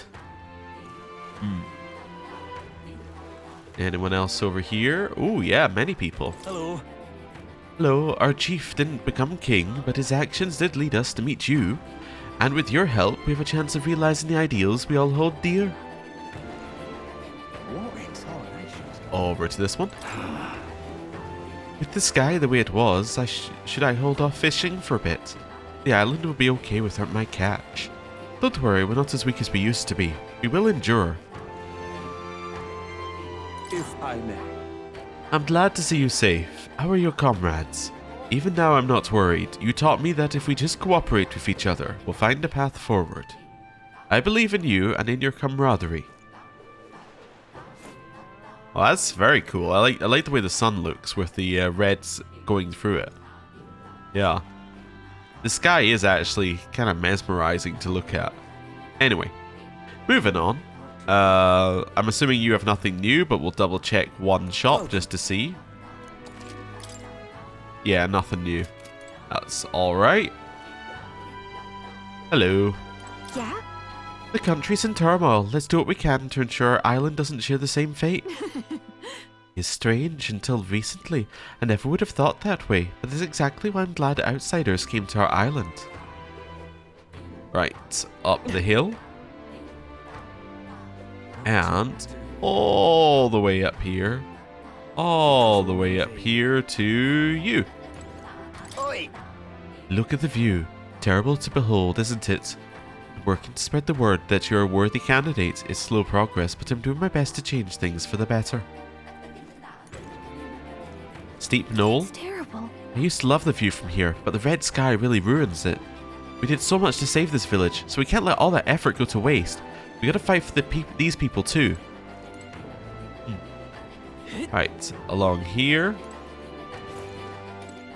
Anyone else over here? Oh yeah, many people. Hello. Hello, our chief didn't become king, but his actions did lead us to meet you. And with your help, we have a chance of realizing the ideals we all hold dear. Over to this one. With the sky the way it was, should I hold off fishing for a bit? The island will be okay without my catch. Don't worry, we're not as weak as we used to be. We will endure. If I may. I'm glad to see you safe. How are your comrades? Even now I'm not worried. You taught me that if we just cooperate with each other, we'll find a path forward. I believe in you and in your camaraderie. Well, that's very cool. I like the way the sun looks with the reds going through it. Yeah. The sky is actually kind of mesmerizing to look at. Anyway, moving on. I'm assuming you have nothing new, but we'll double check one shop just to see. Yeah, nothing new. That's alright. Hello. Yeah? The country's in turmoil. Let's do what we can to ensure our island doesn't share the same fate. It's strange. Until recently, I never would have thought that way, but that's exactly why I'm glad outsiders came to our island. Right, up the hill. And all the way up here. All the way up here to you. Oi! Look at the view. Terrible to behold, isn't it? Working to spread the word that you're a worthy candidate is slow progress, but I'm doing my best to change things for the better. Steep knoll. It's terrible. I used to love the view from here, but the red sky really ruins it. We did so much to save this village, so we can't let all that effort go to waste. We gotta fight for these people too. Right, along here.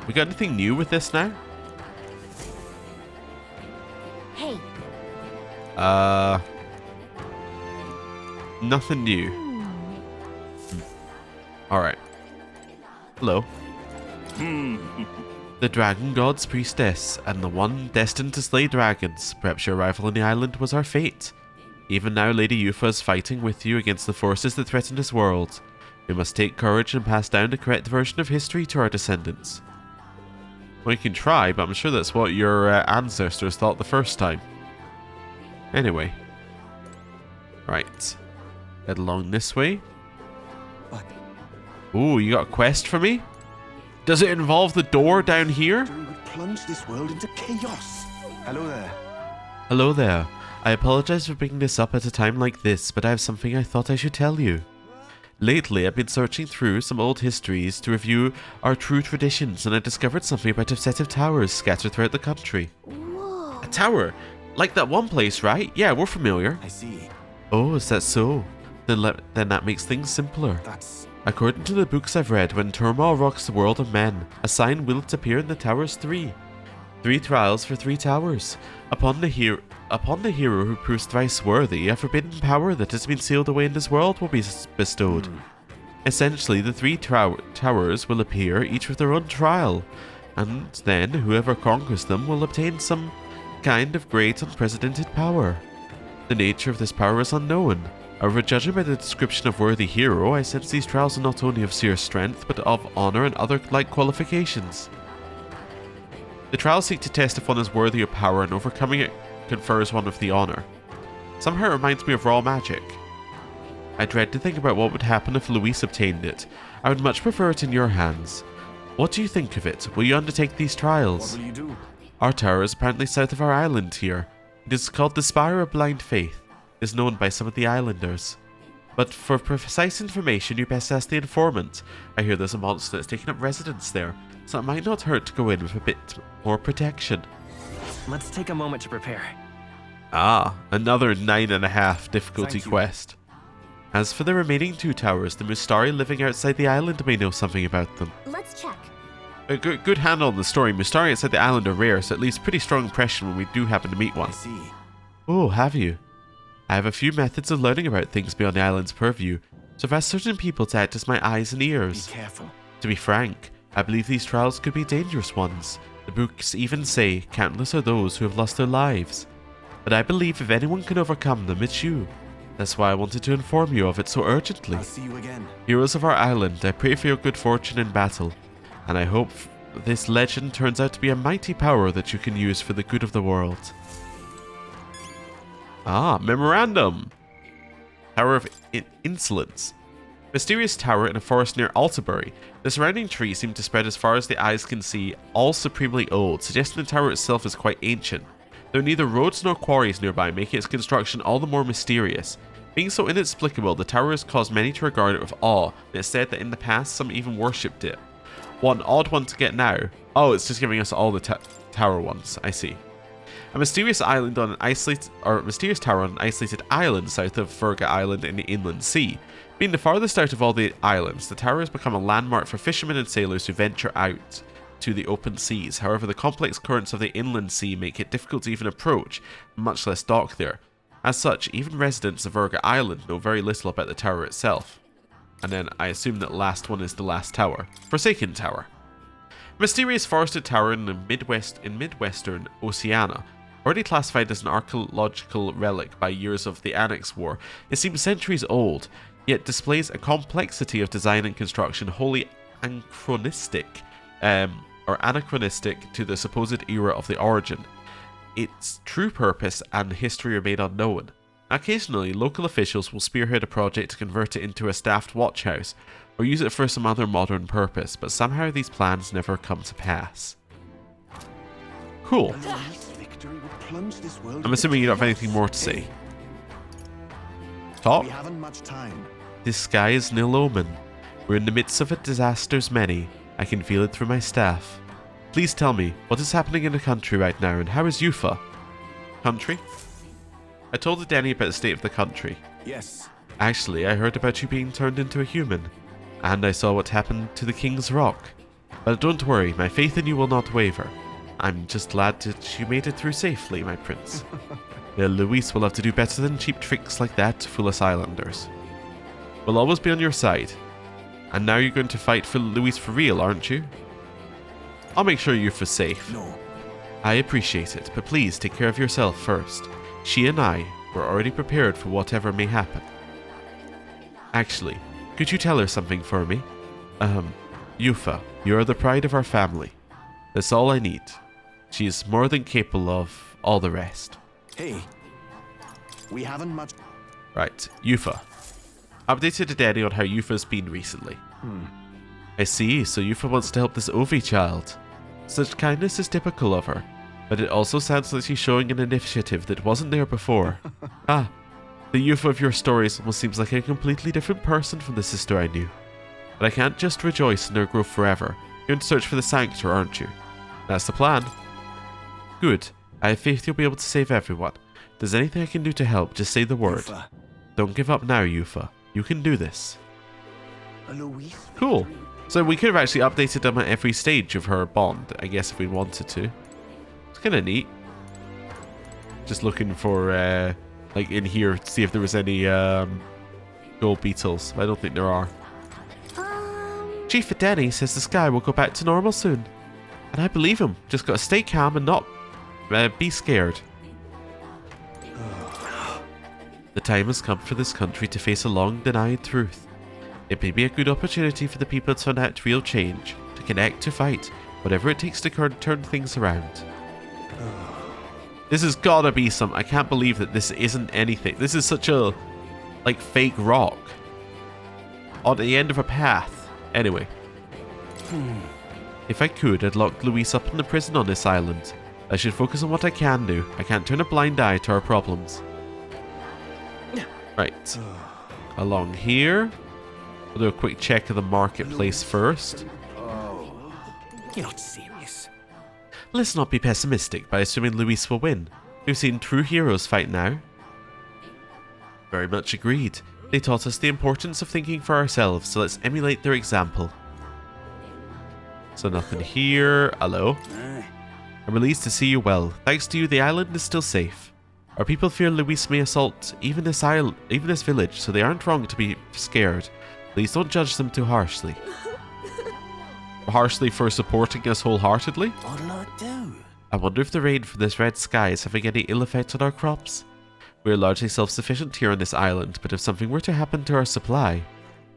We got anything new with this now? Hey. Nothing new. Alright. Hello. The dragon god's priestess, and the one destined to slay dragons. Perhaps your arrival on the island was our fate. Even now, Lady Yufa is fighting with you against the forces that threaten this world. We must take courage and pass down the correct version of history to our descendants. Well, you can try, but I'm sure that's what your ancestors thought the first time. Anyway. Right. Head along this way. Ooh, you got a quest for me? Does it involve the door down here? Would plunge this world into chaos. Hello there. Hello there. I apologize for bringing this up at a time like this, but I have something I thought I should tell you. Lately, I've been searching through some old histories to review our true traditions, and I discovered something about a set of towers scattered throughout the country. Whoa. A tower? Like that one place, right? Yeah, we're familiar. I see. Oh, is that so? Then that makes things simpler. That's... According to the books I've read, when turmoil rocks the world of men, a sign will appear in the towers 3. 3 trials for 3 towers. Upon the hero who proves thrice worthy, a forbidden power that has been sealed away in this world will be bestowed. Essentially, the 3 towers will appear, each with their own trial, and then whoever conquers them will obtain some kind of great unprecedented power. The nature of this power is unknown. However, judging by the description of worthy hero, I sense these trials are not only of sheer strength, but of honor and other like qualifications. The trials seek to test if one is worthy of power, and overcoming it confers one with the honor. Somehow it reminds me of raw magic. I dread to think about what would happen if Luis obtained it. I would much prefer it in your hands. What do you think of it? Will you undertake these trials? What will you do? Our tower is apparently south of our island here. It is called the Spire of Blind Faith. It is known by some of the islanders. But for precise information, you best ask the informant. I hear there's a monster that's taken up residence there, so it might not hurt to go in with a bit more protection. Let's take a moment to prepare. Ah, another 9.5 difficulty Thank you. quest. As for the remaining 2 towers, the Mustari living outside the island may know something about them. Let's check. A good handle on the story. Mustari outside the island are rare, so it leaves pretty strong impression when we do happen to meet I one. see. Oh, have you? I have a few methods of learning about things beyond the island's purview, so I've asked certain people to act as my eyes and Be ears. careful. To be frank, I believe these trials could be dangerous ones. The books even say countless are those who have lost their lives. But I believe if anyone can overcome them, it's you. That's why I wanted to inform you of it so urgently. I'll see you again. Heroes of our island, I pray for your good fortune in battle, and I hope this legend turns out to be a mighty power that you can use for the good of the world. Ah, memorandum! Power of Insolence. Mysterious tower in a forest near Altabury. The surrounding trees seem to spread as far as the eyes can see, all supremely old, suggesting the tower itself is quite ancient. There are neither roads nor quarries nearby, making its construction all the more mysterious. Being so inexplicable, the tower has caused many to regard it with awe, and it's said that in the past some even worshipped it. What an odd one to get now. Oh, it's just giving us all the tower ones, I see. A mysterious island on an mysterious tower on an isolated island south of Virga Island in the Inland Sea. Being the farthest out of all the islands, the tower has become a landmark for fishermen and sailors who venture out to the open seas. However, the complex currents of the Inland Sea make it difficult to even approach, much less dock there. As such, even residents of Virga Island know very little about the tower itself. And then I assume that last one is the last tower. Forsaken Tower. Mysterious forested tower in the midwestern Oceania. Already classified as an archaeological relic by years of the Annex War, it seems centuries old, yet displays a complexity of design and construction wholly anachronistic to the supposed era of the origin. Its true purpose and history remain unknown. Occasionally, local officials will spearhead a project to convert it into a staffed watchhouse, or use it for some other modern purpose, but somehow these plans never come to pass. Cool. I'm assuming you don't have anything more to say. Talk? We haven't much time. This sky is nil omen. We're in the midst of a disasters many. I can feel it through my staff. Please tell me, what is happening in the country right now, and how is Yufa? Country? I told Denny about the state of the country. Yes. Actually, I heard about you being turned into a human. And I saw what happened to the King's Rock. But don't worry, my faith in you will not waver. I'm just glad that you made it through safely, my prince. Well, Luis will have to do better than cheap tricks like that to fool us islanders. We'll always be on your side. And now you're going to fight for Luis for real, aren't you? I'll make sure Yufa's safe. No. I appreciate it, but please take care of yourself first. She and I were already prepared for whatever may happen. Actually, could you tell her something for me? Yufa, you are the pride of our family. That's all I need. She is more than capable of all the rest. Hey. We haven't much... Right, Yufa. Updated to Daddy on how Yufa's been recently. I see, so Yufa wants to help this Ovi child. Such kindness is typical of her, but it also sounds like she's showing an initiative that wasn't there before. The Yufa of your stories almost seems like a completely different person from the sister I knew. But I can't just rejoice in her growth forever. You're going to search for the Sanctuary, aren't you? That's the plan. Good. I have faith you'll be able to save everyone. If there's anything I can do to help, just say the word. Yufa. Don't give up now, Yufa. You can do this. Luis. Cool. So we could have actually updated them at every stage of her bond, I guess, if we wanted to. It's kind of neat. Just looking for, like, in here to see if there was any gold beetles. I don't think there are. Chief Adeni says the sky will go back to normal soon. And I believe him. Just gotta stay calm and not be scared. The time has come for this country to face a long-denied truth. It may be a good opportunity for the people to enact real change, to connect, to fight, whatever it takes to turn things around. This has gotta be some... I can't believe that this isn't anything. This is such a, like, fake rock. On the end of a path. Anyway. If I could, I'd lock Luis up in the prison on this island. I should focus on what I can do. I can't turn a blind eye to our problems. Right. Along here. We'll do a quick check of the marketplace first. You're not serious. Let's not be pessimistic by assuming Luis will win. We've seen true heroes fight now. Very much agreed. They taught us the importance of thinking for ourselves, so let's emulate their example. So nothing here. Hello. I'm released to see you well. Thanks to you, the island is still safe. Our people fear Luis may assault even this village, so they aren't wrong to be scared. Please don't judge them too harshly. Harshly for supporting us wholeheartedly? What'll I do? I wonder if the rain from this red sky is having any ill effect on our crops. We're largely self-sufficient here on this island, but if something were to happen to our supply...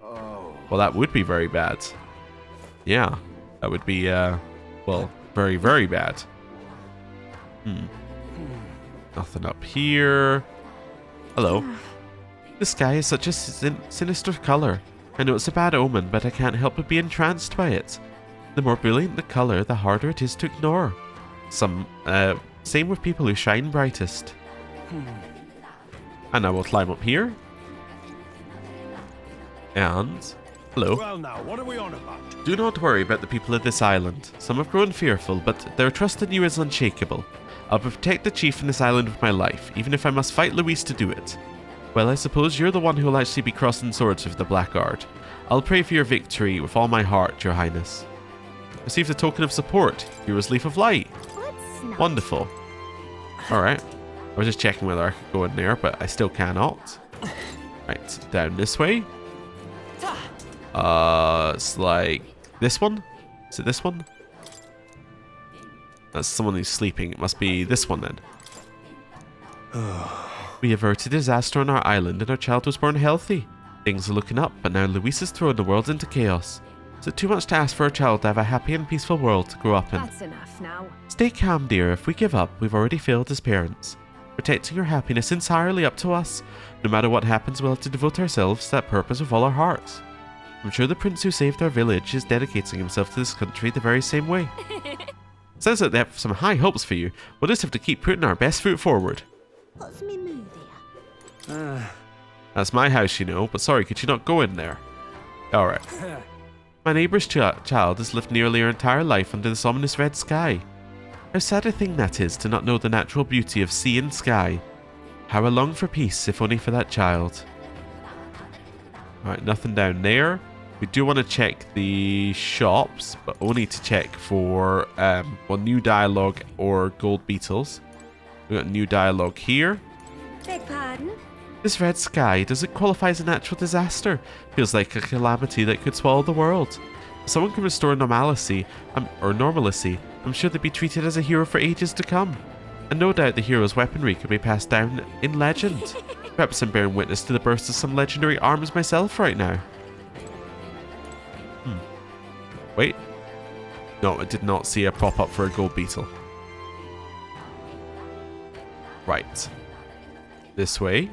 Well, that would be very bad. Yeah, that would be, well, very, very bad. Nothing up here. Hello. The sky is such a sinister color. I know it's a bad omen, but I can't help but be entranced by it. The more brilliant the color, the harder it is to ignore. Same with people who shine brightest. And I will climb up here. And... hello. Well now, what are we on about? Do not worry about the people of this island. Some have grown fearful, but their trust in you is unshakable. I'll protect the chief in this island with my life, even if I must fight Luis to do it. Well, I suppose you're the one who will actually be crossing swords with the Blackguard. I'll pray for your victory with all my heart, your highness. Receive the token of support. Hero's Leaf of Light. Let's not. Wonderful. Alright. I was just checking whether I could go in there, but I still cannot. Right, down this way. It's like this one? Is it this one? That's someone who's sleeping. It must be this one then. We averted disaster on our island and our child was born healthy. Things are looking up, but now Luis has thrown the world into chaos. Is it too much to ask for a child to have a happy and peaceful world to grow up in? That's enough now. Stay calm, dear. If we give up, we've already failed as parents. Protecting your happiness entirely up to us. No matter what happens, we'll have to devote ourselves to that purpose with all our hearts. I'm sure the prince who saved our village is dedicating himself to this country the very same way. Sounds like they have some high hopes for you. We'll just have to keep putting our best foot forward. What's me mood here? That's my house, you know, but sorry, could you not go in there? Alright. My neighbour's child has lived nearly her entire life under this ominous red sky. How sad a thing that is to not know the natural beauty of sea and sky. How I long for peace, if only for that child. Alright, nothing down there. We do want to check the shops, but only to check for well, new dialogue or gold beetles. We got new dialogue here. Beg pardon? This red sky, does it qualify as a natural disaster? Feels like a calamity that could swallow the world. If someone can restore normalcy, I'm sure they'd be treated as a hero for ages to come. And no doubt the hero's weaponry could be passed down in legend. Perhaps I'm bearing witness to the birth of some legendary arms myself right now. Wait. No, I did not see a pop-up for a gold beetle. Right. This way.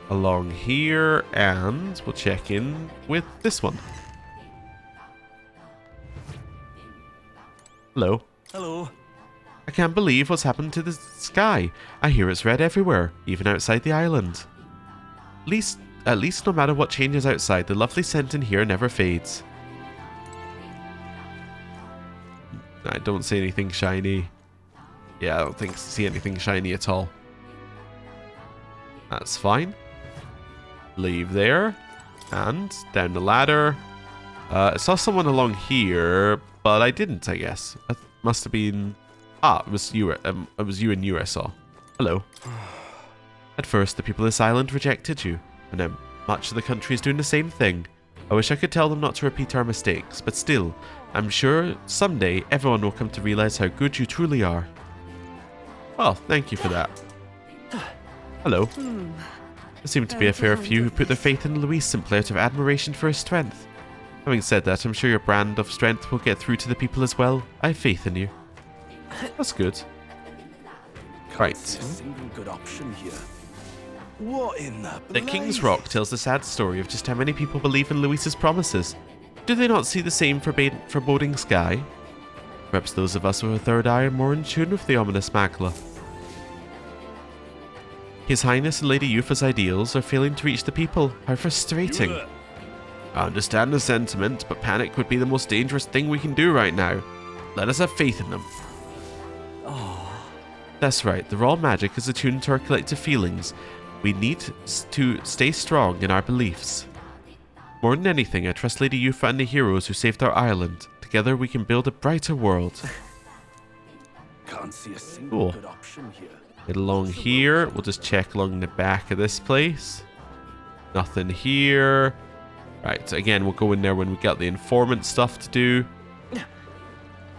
Along here, and we'll check in with this one. Hello. Hello. I can't believe what's happened to the sky. I hear it's red everywhere, even outside the island. At least no matter what changes outside, the lovely scent in here never fades. I don't see anything shiny. Yeah, I don't see anything shiny at all. That's fine. Leave there. And down the ladder. I saw someone along here, but I didn't, I guess. It must have been... Ah, it was you. It was you and you I saw. Hello. At first, the people of this island rejected you, and now much of the country is doing the same thing. I wish I could tell them not to repeat our mistakes, but still, I'm sure someday everyone will come to realize how good you truly are. Well, thank you for that. Hello. There seemed to be a fair few who put their faith in Luis simply out of admiration for his strength. Having said that, I'm sure your brand of strength will get through to the people as well. I have faith in you. That's good. Right. Single good option here. What in the The King's Rock tells the sad story of just how many people believe in Luis's promises. Do they not see the same foreboding sky? Perhaps those of us with a third eye are more in tune with the ominous macula. His Highness and Lady Yufa's ideals are failing to reach the people. How frustrating. I understand the sentiment, but panic would be the most dangerous thing we can do right now. Let us have faith in them. That's right, the raw magic is attuned to our collective feelings. We need to stay strong in our beliefs. More than anything, I trust Lady Yufa and the heroes who saved our island. Together we can build a brighter world. Can't see a single Cool. good option here. Get along here. We'll just check along the back of this place. Nothing here. Right, again, we'll go in there when we got the informant stuff to do.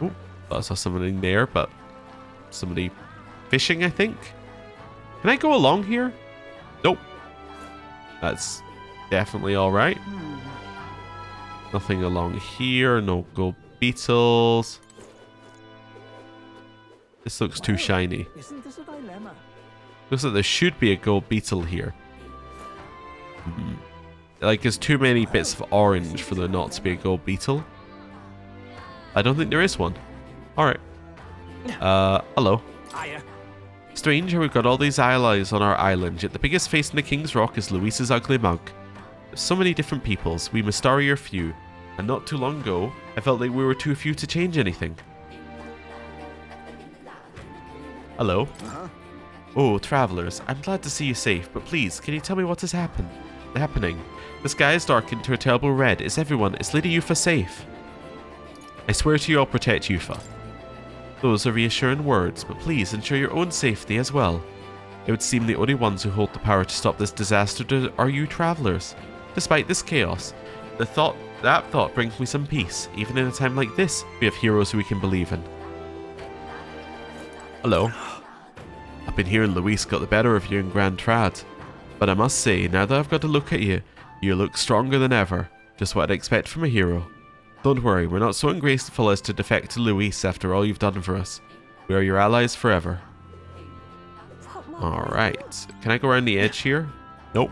Oh, I saw someone in there, but somebody fishing, I think. Can I go along here? Nope. That's definitely alright. Nothing along here. No gold beetles. This looks too shiny. Isn't this a dilemma? Looks like there should be a gold beetle here. like, there's too many bits of orange for there not to be a gold beetle. I don't think there is one. Alright. Hello. Hiya. Strange how we've got all these allies on our island, yet the biggest face in the King's Rock is Luis's ugly mug. There's so many different peoples, we Mistari are few, and not too long ago, I felt like we were too few to change anything. Hello. Oh, travelers, I'm glad to see you safe, but please, can you tell me what has happening? The sky is darkened to a terrible red. Is everyone, is Lady Yufa safe? I swear to you I'll protect Yufa. Those are reassuring words, but please ensure your own safety as well. It would seem the only ones who hold the power to stop this disaster are you travelers. Despite this chaos, that thought brings me some peace. Even in a time like this, we have heroes who we can believe in. Hello. I've been hearing Luis got the better of you in Grand Trad, but I must say, now that I've got a look at you, you look stronger than ever. Just what I'd expect from a hero. Don't worry, we're not so ungrateful as to defect to Luis after all you've done for us. We are your allies forever. Alright. Can I go around the edge here? Nope.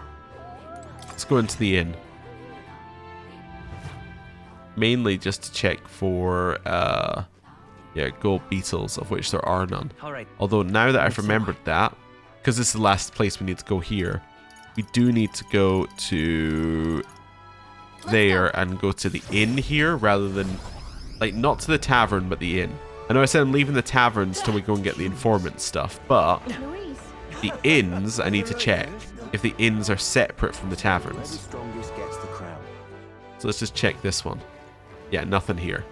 Let's go into the inn. Mainly just to check for, yeah, gold beetles, of which there are none. Alright. Although now that I've remembered that, because this is the last place we need to go here, we do need to go to there and go to the inn here rather than, like, not to the tavern, but the inn. I know I said I'm leaving the taverns till we go and get the informant stuff, but the inns I need to check if the inns are separate from the taverns. The strongest gets the crown. So let's just check this one. Yeah, nothing here.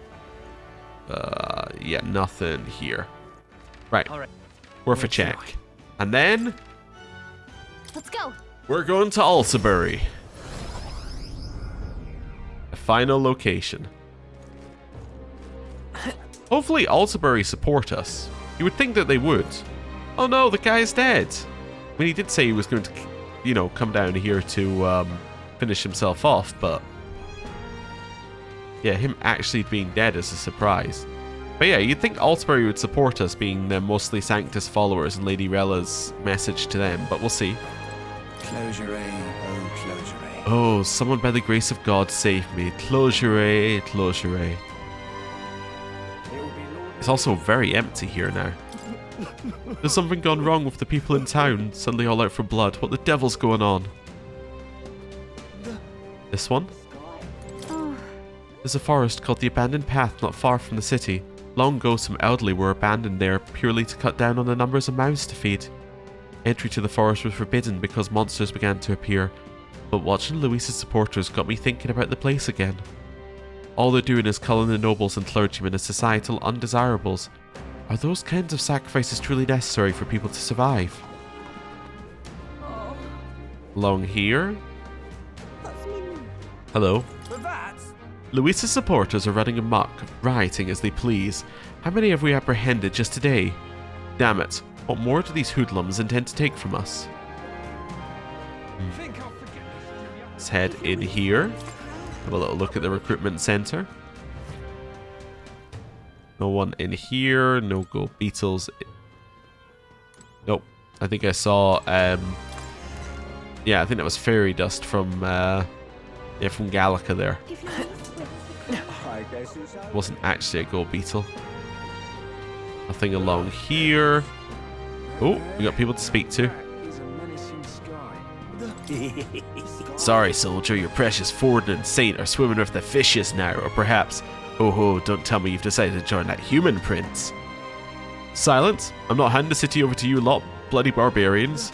Yeah, nothing here. Right. Alright. Worth a check. And then Let's go. we're going to Altabury. The final location. Hopefully Altabury support us. You would think that they would. Oh no, the guy's dead. I mean, he did say he was going to, you know, come down here to finish himself off, but yeah, him actually being dead is a surprise. But yeah, you'd think Altabury would support us, being the mostly Sanctus followers and Lady Rella's message to them, but we'll see. Closure, oh closure. Oh, someone by the grace of God save me. Closure, closure. It's also very empty here now. There's something gone wrong with the people in town, suddenly all out for blood. What the devil's going on? This one? There's a forest called the Abandoned Path not far from the city. Long ago, some elderly were abandoned there purely to cut down on the numbers of mouths to feed. Entry to the forest was forbidden because monsters began to appear, but watching Luis's supporters got me thinking about the place again. All they're doing is culling the nobles and clergymen as societal undesirables. Are those kinds of sacrifices truly necessary for people to survive? Along here? Hello. Luis's supporters are running amok, rioting as they please. How many have we apprehended just today? Damn it, what more do these hoodlums intend to take from us? Let's head in here. Have a little look at the recruitment center. No one in here, no gold beetles. Nope, I think I saw, yeah, I think that was fairy dust from, yeah, from Gallica there. Wasn't actually a gold beetle. Nothing along here. Oh, we got people to speak to. Sorry, soldier, your precious Forden and Saint are swimming with the fishes now, or perhaps... Oh ho, don't tell me you've decided to join that human prince. Silence! I'm not handing the city over to you lot, bloody barbarians.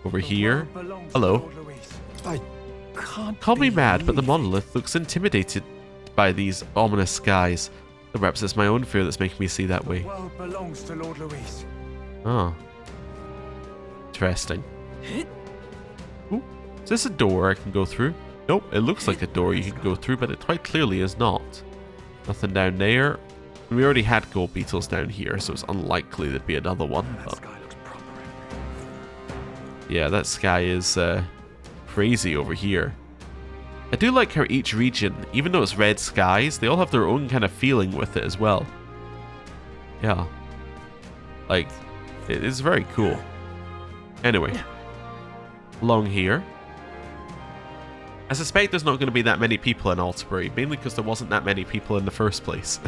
Over here. Hello. I can't. Call me mad, but the monolith looks intimidated by these ominous skies. Perhaps it's my own fear that's making me see that way. World belongs to Lord Luis. Oh. Interesting. Ooh, is this a door I can go through? Nope, it looks like a door you can go through, but it quite clearly is not. Nothing down there. We already had gold beetles down here, so it's unlikely there'd be another one. But yeah, that sky is crazy over here. I do like how each region, even though it's red skies, they all have their own kind of feeling with it as well. Yeah. Like, it is very cool. Anyway. along here. I suspect there's not going to be that many people in Altabury, mainly because there wasn't that many people in the first place.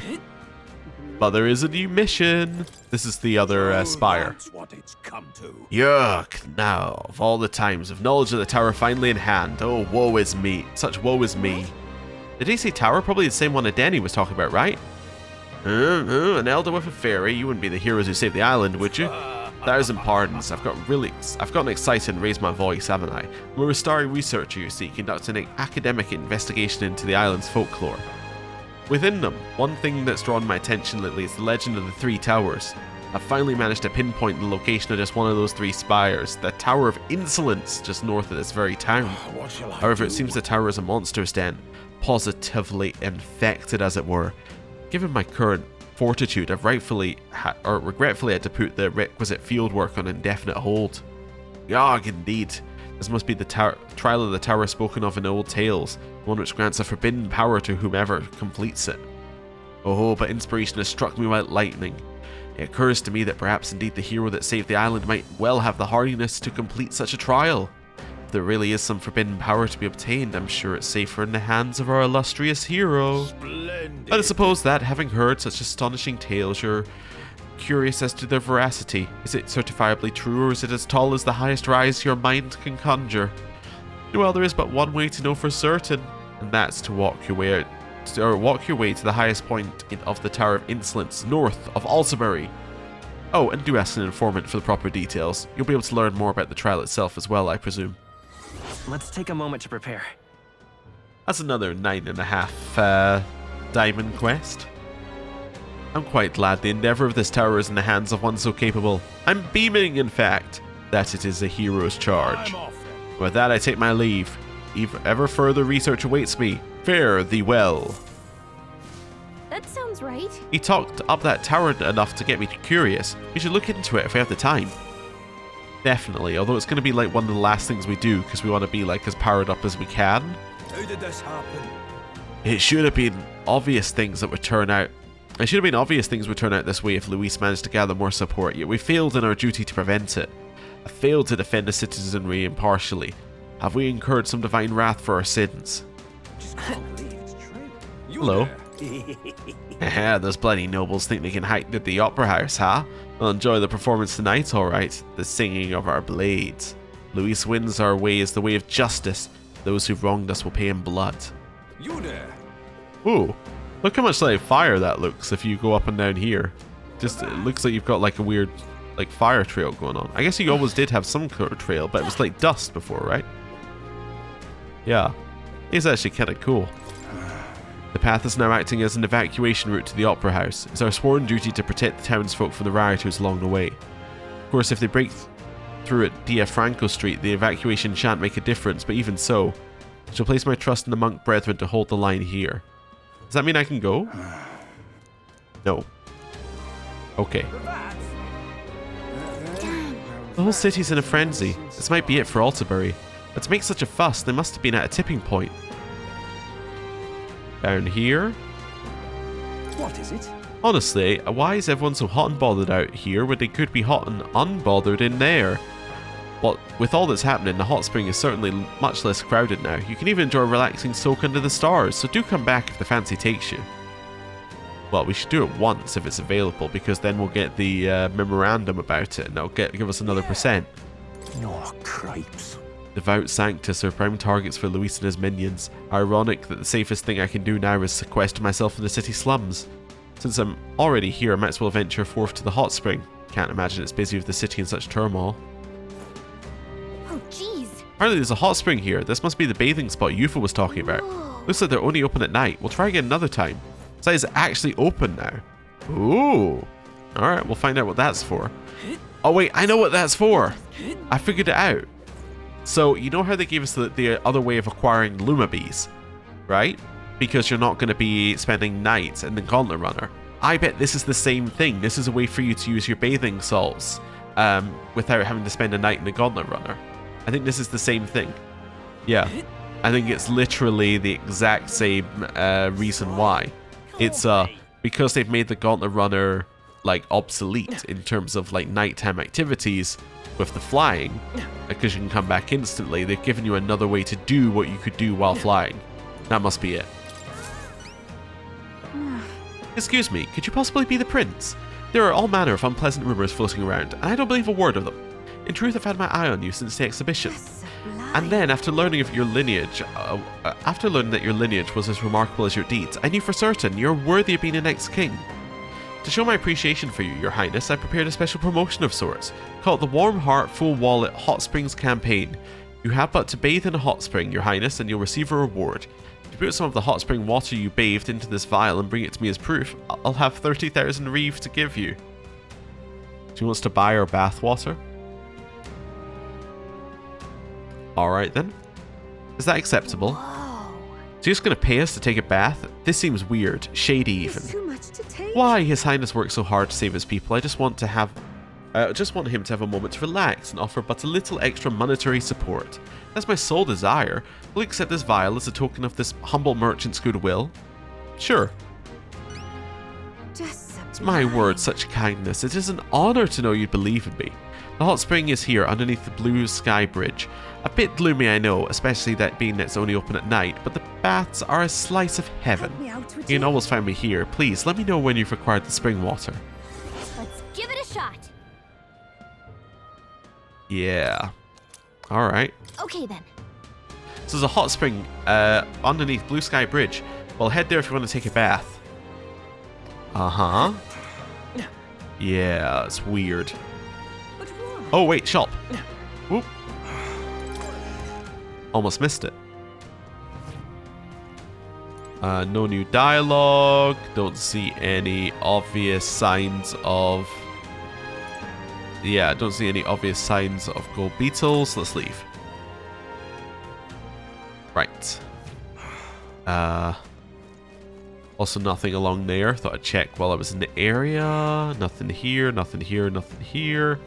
But there is a new mission. This is the other spire. That's what it's come to. Yuck! Now, of all the times, of knowledge of the tower finally in hand. Oh, woe is me. Such woe is me. Did he say tower? Probably the same one that Denny was talking about, right? An elder with a fairy. You wouldn't be the heroes who saved the island, would you? 1,000 pardons. I've gotten excited and raised my voice, haven't I? I'm a restoring researcher, you see, conducting an academic investigation into the island's folklore. Within them, one thing that's drawn my attention lately is the legend of the Three Towers. I've finally managed to pinpoint the location of just one of those three spires, the Tower of Insolence, just north of this very town. However, it seems the tower is a monster's den, positively infected as it were. Given my current fortitude, I've regretfully had to put the requisite fieldwork on indefinite hold. Yogg, indeed. This must be the trial of the tower spoken of in old tales, one which grants a forbidden power to whomever completes it. Oh, but inspiration has struck me like lightning. It occurs to me that perhaps indeed the hero that saved the island might well have the hardiness to complete such a trial. If there really is some forbidden power to be obtained, I'm sure it's safer in the hands of our illustrious hero. Splendid. But I suppose that, having heard such astonishing tales, you're curious as to their veracity. Is it certifiably true, or is it as tall as the highest rise your mind can conjure? Well, there is but one way to know for certain, and that's to walk your way to the highest point of the Tower of Insolence, north of Altabury. Oh, and do ask an informant for the proper details. You'll be able to learn more about the trial itself as well, I presume. Let's take a moment to prepare. That's another 9.5 diamond quest. I'm quite glad the endeavour of this tower is in the hands of one so capable. I'm beaming, in fact, that it is a hero's charge. I'm off then. With that, I take my leave. Ever further research awaits me. Fare thee well. That sounds right. He talked up that tower enough to get me curious. We should look into it if we have the time. Definitely, although it's going to be like one of the last things we do because we want to be like as powered up as we can. How did this happen? It should have been obvious things that would turn out. It should have been obvious things would turn out this way if Luis managed to gather more support, yet we failed in our duty to prevent it. I failed to defend the citizenry impartially. Have we incurred some divine wrath for our sins? Just can't believe it's true. You Hello. there. Haha, those bloody nobles think they can hike to the opera house, huh? They'll enjoy the performance tonight, alright. The singing of our blades. Luis wins our way is the way of justice. Those who've wronged us will pay in blood. You there. Ooh, look how much like fire that looks if you go up and down here. Just, it looks like you've got like a weird like fire trail going on. I guess you always did have some sort of trail, but it was like dust before, right? Yeah, it's actually kind of cool. The path is now acting as an evacuation route to the Opera House. It's our sworn duty to protect the townsfolk from the rioters along the way. Of course, if they break through at Dia Franco Street, the evacuation shan't make a difference, but even so, I shall place my trust in the monk brethren to hold the line here. Does that mean I can go? No. Okay. The whole city's in a frenzy. This might be it for Altabury. But to make such a fuss, they must have been at a tipping point. Down here? What is it? Honestly, why is everyone so hot and bothered out here when they could be hot and unbothered in there? Well, with all that's happening, the hot spring is certainly much less crowded now. You can even enjoy a relaxing soak under the stars, so do come back if the fancy takes you. Well, we should do it once if it's available, because then we'll get the memorandum about it, and it'll give us another %. Oh, cripes. Devout Sanctus are prime targets for Luis and his minions. Ironic that the safest thing I can do now is sequester myself in the city slums. Since I'm already here, I might as well venture forth to the hot spring. Can't imagine it's busy with the city in such turmoil. Oh, jeez. Apparently there's a hot spring here. This must be the bathing spot Yufa was talking about. Looks like they're only open at night. We'll try again another time. So it's actually open now. Ooh. Alright, we'll find out what that's for. Oh wait, I know what that's for. I figured it out. So, you know how they gave us the other way of acquiring Luma Bees, right? Because you're not going to be spending nights in the Gauntlet Runner. I bet this is the same thing. This is a way for you to use your bathing salts without having to spend a night in the Gauntlet Runner. I think this is the same thing. Yeah. I think it's literally the exact same reason why. It's because they've made the Gauntlet Runner like obsolete in terms of like nighttime activities. with the flying, because you can come back instantly, they've given you another way to do what you could do while flying. That must be it. Excuse me, could you possibly be the prince? There are all manner of unpleasant rumors floating around, and I don't believe a word of them. In truth, I've had my eye on you since the exhibition. And then, after learning of your lineage, after learning that your lineage was as remarkable as your deeds, I knew for certain you're worthy of being the next king. To show my appreciation for you, your highness, I prepared a special promotion of sorts. Call it the Warm Heart Full Wallet Hot Springs Campaign. You have but to bathe in a hot spring, your highness, and you'll receive a reward. If you put some of the hot spring water you bathed into this vial and bring it to me as proof, I'll have 30,000 reeve to give you. She wants to buy her bath water. Alright then. Is that acceptable? Whoa. So you're just going to pay us to take a bath? This seems weird. Shady even. It's too much to take. Why? His Highness works so hard to save his people. I just want him to have a moment to relax and offer but a little extra monetary support. That's my sole desire. Will you accept this vial as a token of this humble merchant's goodwill? Sure. Just It's my word, such kindness. It is an honor to know you'd believe in me. The hot spring is here underneath the blue sky bridge. A bit gloomy, I know, especially that being it's only open at night, but the baths are a slice of heaven. help me out with You can always find me here. Please, let me know when you've required the spring water. Let's give it a shot. Yeah. Alright. Okay then. So there's a hot spring underneath Blue Sky Bridge. Well, head there if you want to take a bath. Uh-huh. Yeah, it's weird. But why? Oh, wait, shop. Whoop. Almost missed it. No new dialogue. Don't see any obvious signs of... Yeah, don't see any obvious signs of gold beetles. Let's leave. Right. Also nothing along there. Thought I'd check while I was in the area. Nothing here, nothing here, nothing here.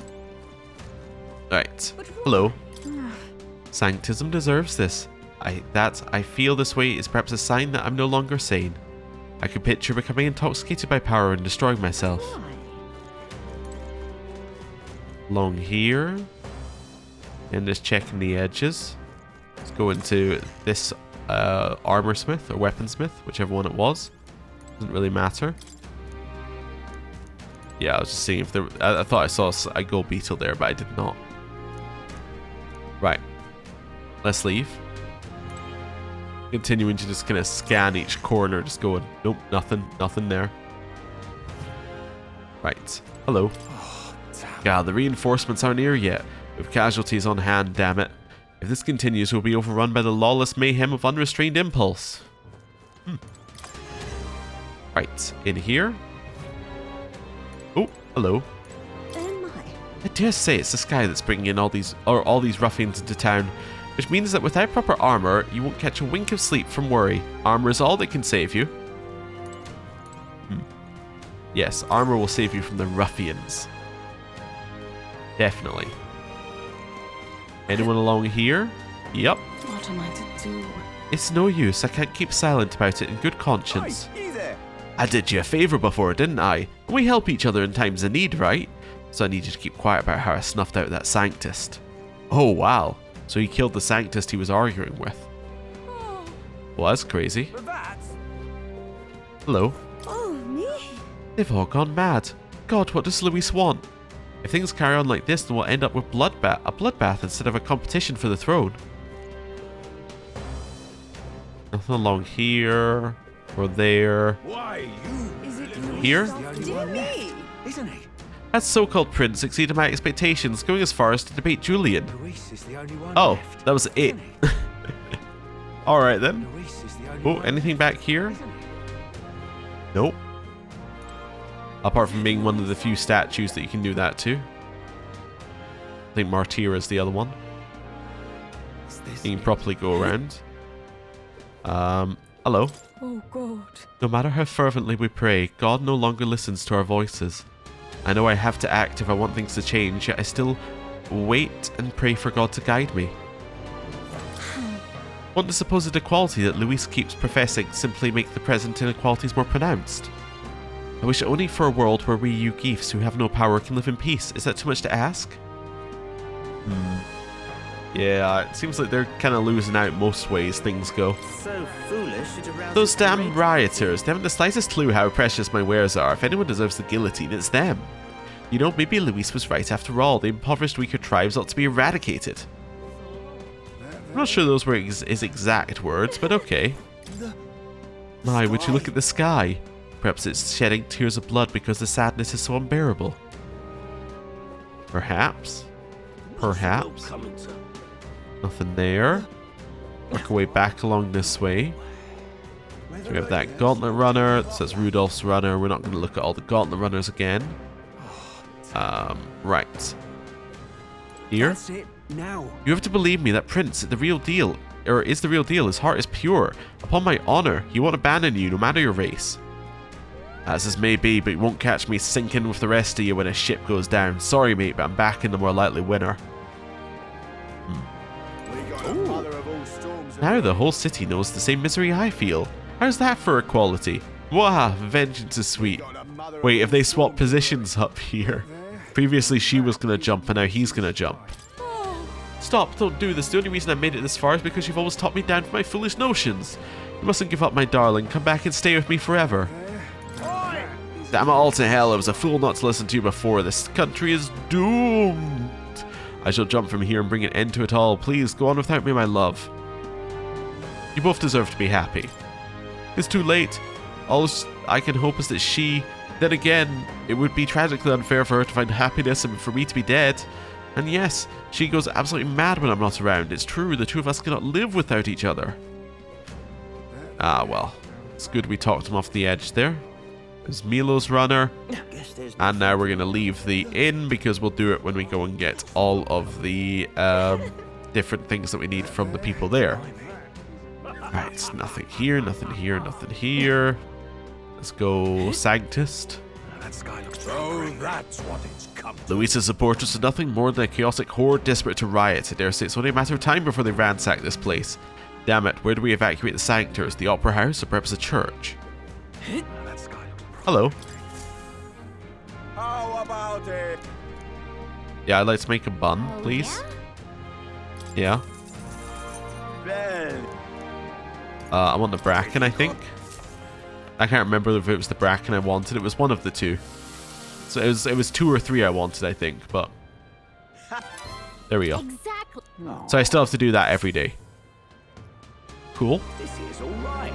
Right. Hello. Sanctism deserves this. I feel this way is perhaps a sign that I'm no longer sane. I could picture becoming intoxicated by power and destroying myself. Why? Along here. And just checking the edges. Let's go into this armor smith or weaponsmith, whichever one it was. Doesn't really matter. Yeah, I was just seeing if there... I thought I saw a gold beetle there, but I did not. Right. Let's leave. Continuing to just kind of scan each corner, just going, nope, nothing there. Right. Hello. God, the reinforcements aren't here yet. We have casualties on hand, damn it. If this continues, we'll be overrun by the lawless mayhem of unrestrained impulse. Right, in here. Oh, hello. Am I? I dare say it's the sky that's bringing in all these ruffians into town, which means that without proper armor, you won't catch a wink of sleep from worry. Armor is all that can save you. Yes, armor will save you from the ruffians. Definitely. Anyone along here? Yep. What am I to do? It's no use. I can't keep silent about it in good conscience. Hey, you there? I did you a favour before, didn't I? We help each other in times of need, right? So I need you to keep quiet about how I snuffed out that Sanctist. Oh, wow. So he killed the Sanctist he was arguing with. Well, that's crazy. That's... Hello. Oh, me? They've all gone mad. God, what does Luis want? If things carry on like this, then we'll end up with a bloodbath instead of a competition for the throne. Nothing along here or there. Why, you... Is it Here? Dear me. Isn't he? That so-called prince exceeded my expectations, going as far as to debate Julian. Luis is the only one Oh, left, that was it. isn't he? Alright then. Luis is the only Oh, one anything left, back here? isn't he? Nope. Apart from being one of the few statues that you can do that to. I think Martyr is the other one. You can properly go around. Hello. Oh, God. No matter how fervently we pray, God no longer listens to our voices. I know I have to act if I want things to change, yet I still wait and pray for God to guide me. Won't the supposed equality that Luis keeps professing simply make the present inequalities more pronounced? I wish only for a world where we you geefs who have no power can live in peace. Is that too much to ask? Yeah, it seems like they're kind of losing out most ways things go. So foolish it arouses Those damn great- rioters, they haven't the slightest clue how precious my wares are. If anyone deserves the guillotine, it's them. You know, maybe Luis was right after all. The impoverished weaker tribes ought to be eradicated. I'm not sure those were his exact words, but okay. My, would you look at the sky? Perhaps it's shedding tears of blood because the sadness is so unbearable. Perhaps. Perhaps. Coming, sir. Nothing there. Work our way back along this way. So we have that gauntlet runner. It says Rudolph's runner. We're not going to look at all the gauntlet runners again. Right. Here. That's it. Now. You have to believe me that Prince is the real deal. His heart is pure. Upon my honor, he won't abandon you no matter your race. As this may be, but you won't catch me sinking with the rest of you when a ship goes down. Sorry, mate, but I'm backing the more likely winner. Now the whole city knows the same misery I feel. How's that for equality? Wah, vengeance is sweet. Wait, if they swap positions up here. Previously she was going to jump and now he's going to jump. Stop, don't do this. The only reason I made it this far is because you've always taught me down for my foolish notions. You mustn't give up, my darling. Come back and stay with me forever. Damn it all to hell, I was a fool not to listen to you before. This country is doomed. I shall jump from here and bring an end to it all. Please, go on without me, my love. You both deserve to be happy. It's too late. All I can hope is that she... Then again, it would be tragically unfair for her to find happiness and for me to be dead. And yes, she goes absolutely mad when I'm not around. It's true, the two of us cannot live without each other. Ah, well. It's good we talked him off the edge there. There's Milo's runner. And now we're going to leave the inn because we'll do it when we go and get all of the different things that we need from the people there. Right, nothing here, nothing here, nothing here. Let's go Sanctist. That sky looks So that's what it's come to. Luisa's supporters are nothing more than a chaotic horde desperate to riot. I dare say it's only a matter of time before they ransack this place. Damn it, where do we evacuate the Sanctors? The Opera House or perhaps a church? that sky looks Hello. How about it? Yeah, I'd like to make a bun, please. Yeah. Well, I want the bracken, I think. I can't remember if it was the bracken I wanted. It was one of the two. So it was 2 or 3 I wanted, I think. But there we go. Exactly. So I still have to do that every day. Cool. This is all right.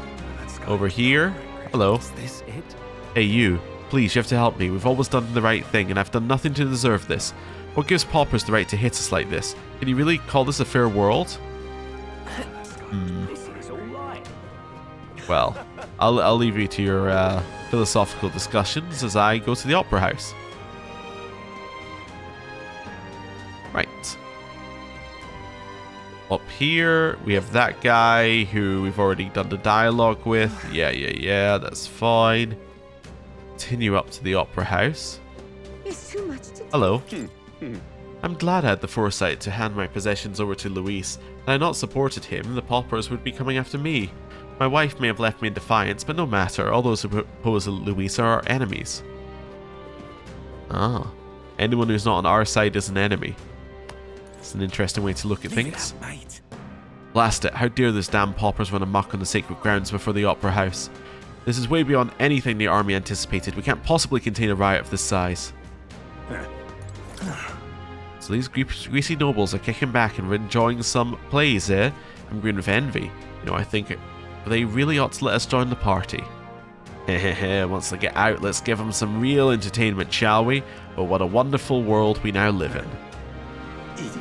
Over here. Hello. Is this it? Hey, you. Please, you have to help me. We've always done the right thing, and I've done nothing to deserve this. What gives paupers the right to hit us like this? Can you really call this a fair world? This is all right. Well, I'll leave you to your philosophical discussions as I go to the Opera House. Right. Up here, we have that guy who we've already done the dialogue with. Yeah, that's fine. Continue up to the Opera House. It's too much to do. Hello. I'm glad I had the foresight to hand my possessions over to Luis. Had I not supported him, the paupers would be coming after me. My wife may have left me in defiance, but no matter. All those who oppose Luis are our enemies. Ah. Anyone who's not on our side is an enemy. It's an interesting way to look at things. Mate. Blast it, how dare those damn paupers run amok on the sacred grounds before the Opera House. This is way beyond anything the army anticipated. We can't possibly contain a riot of this size. So these greasy nobles are kicking back and enjoying some plays, eh? I'm green with envy. You know, I think they really ought to let us join the party. Hehehe, once they get out, let's give them some real entertainment, shall we? But what a wonderful world we now live in. Idiot.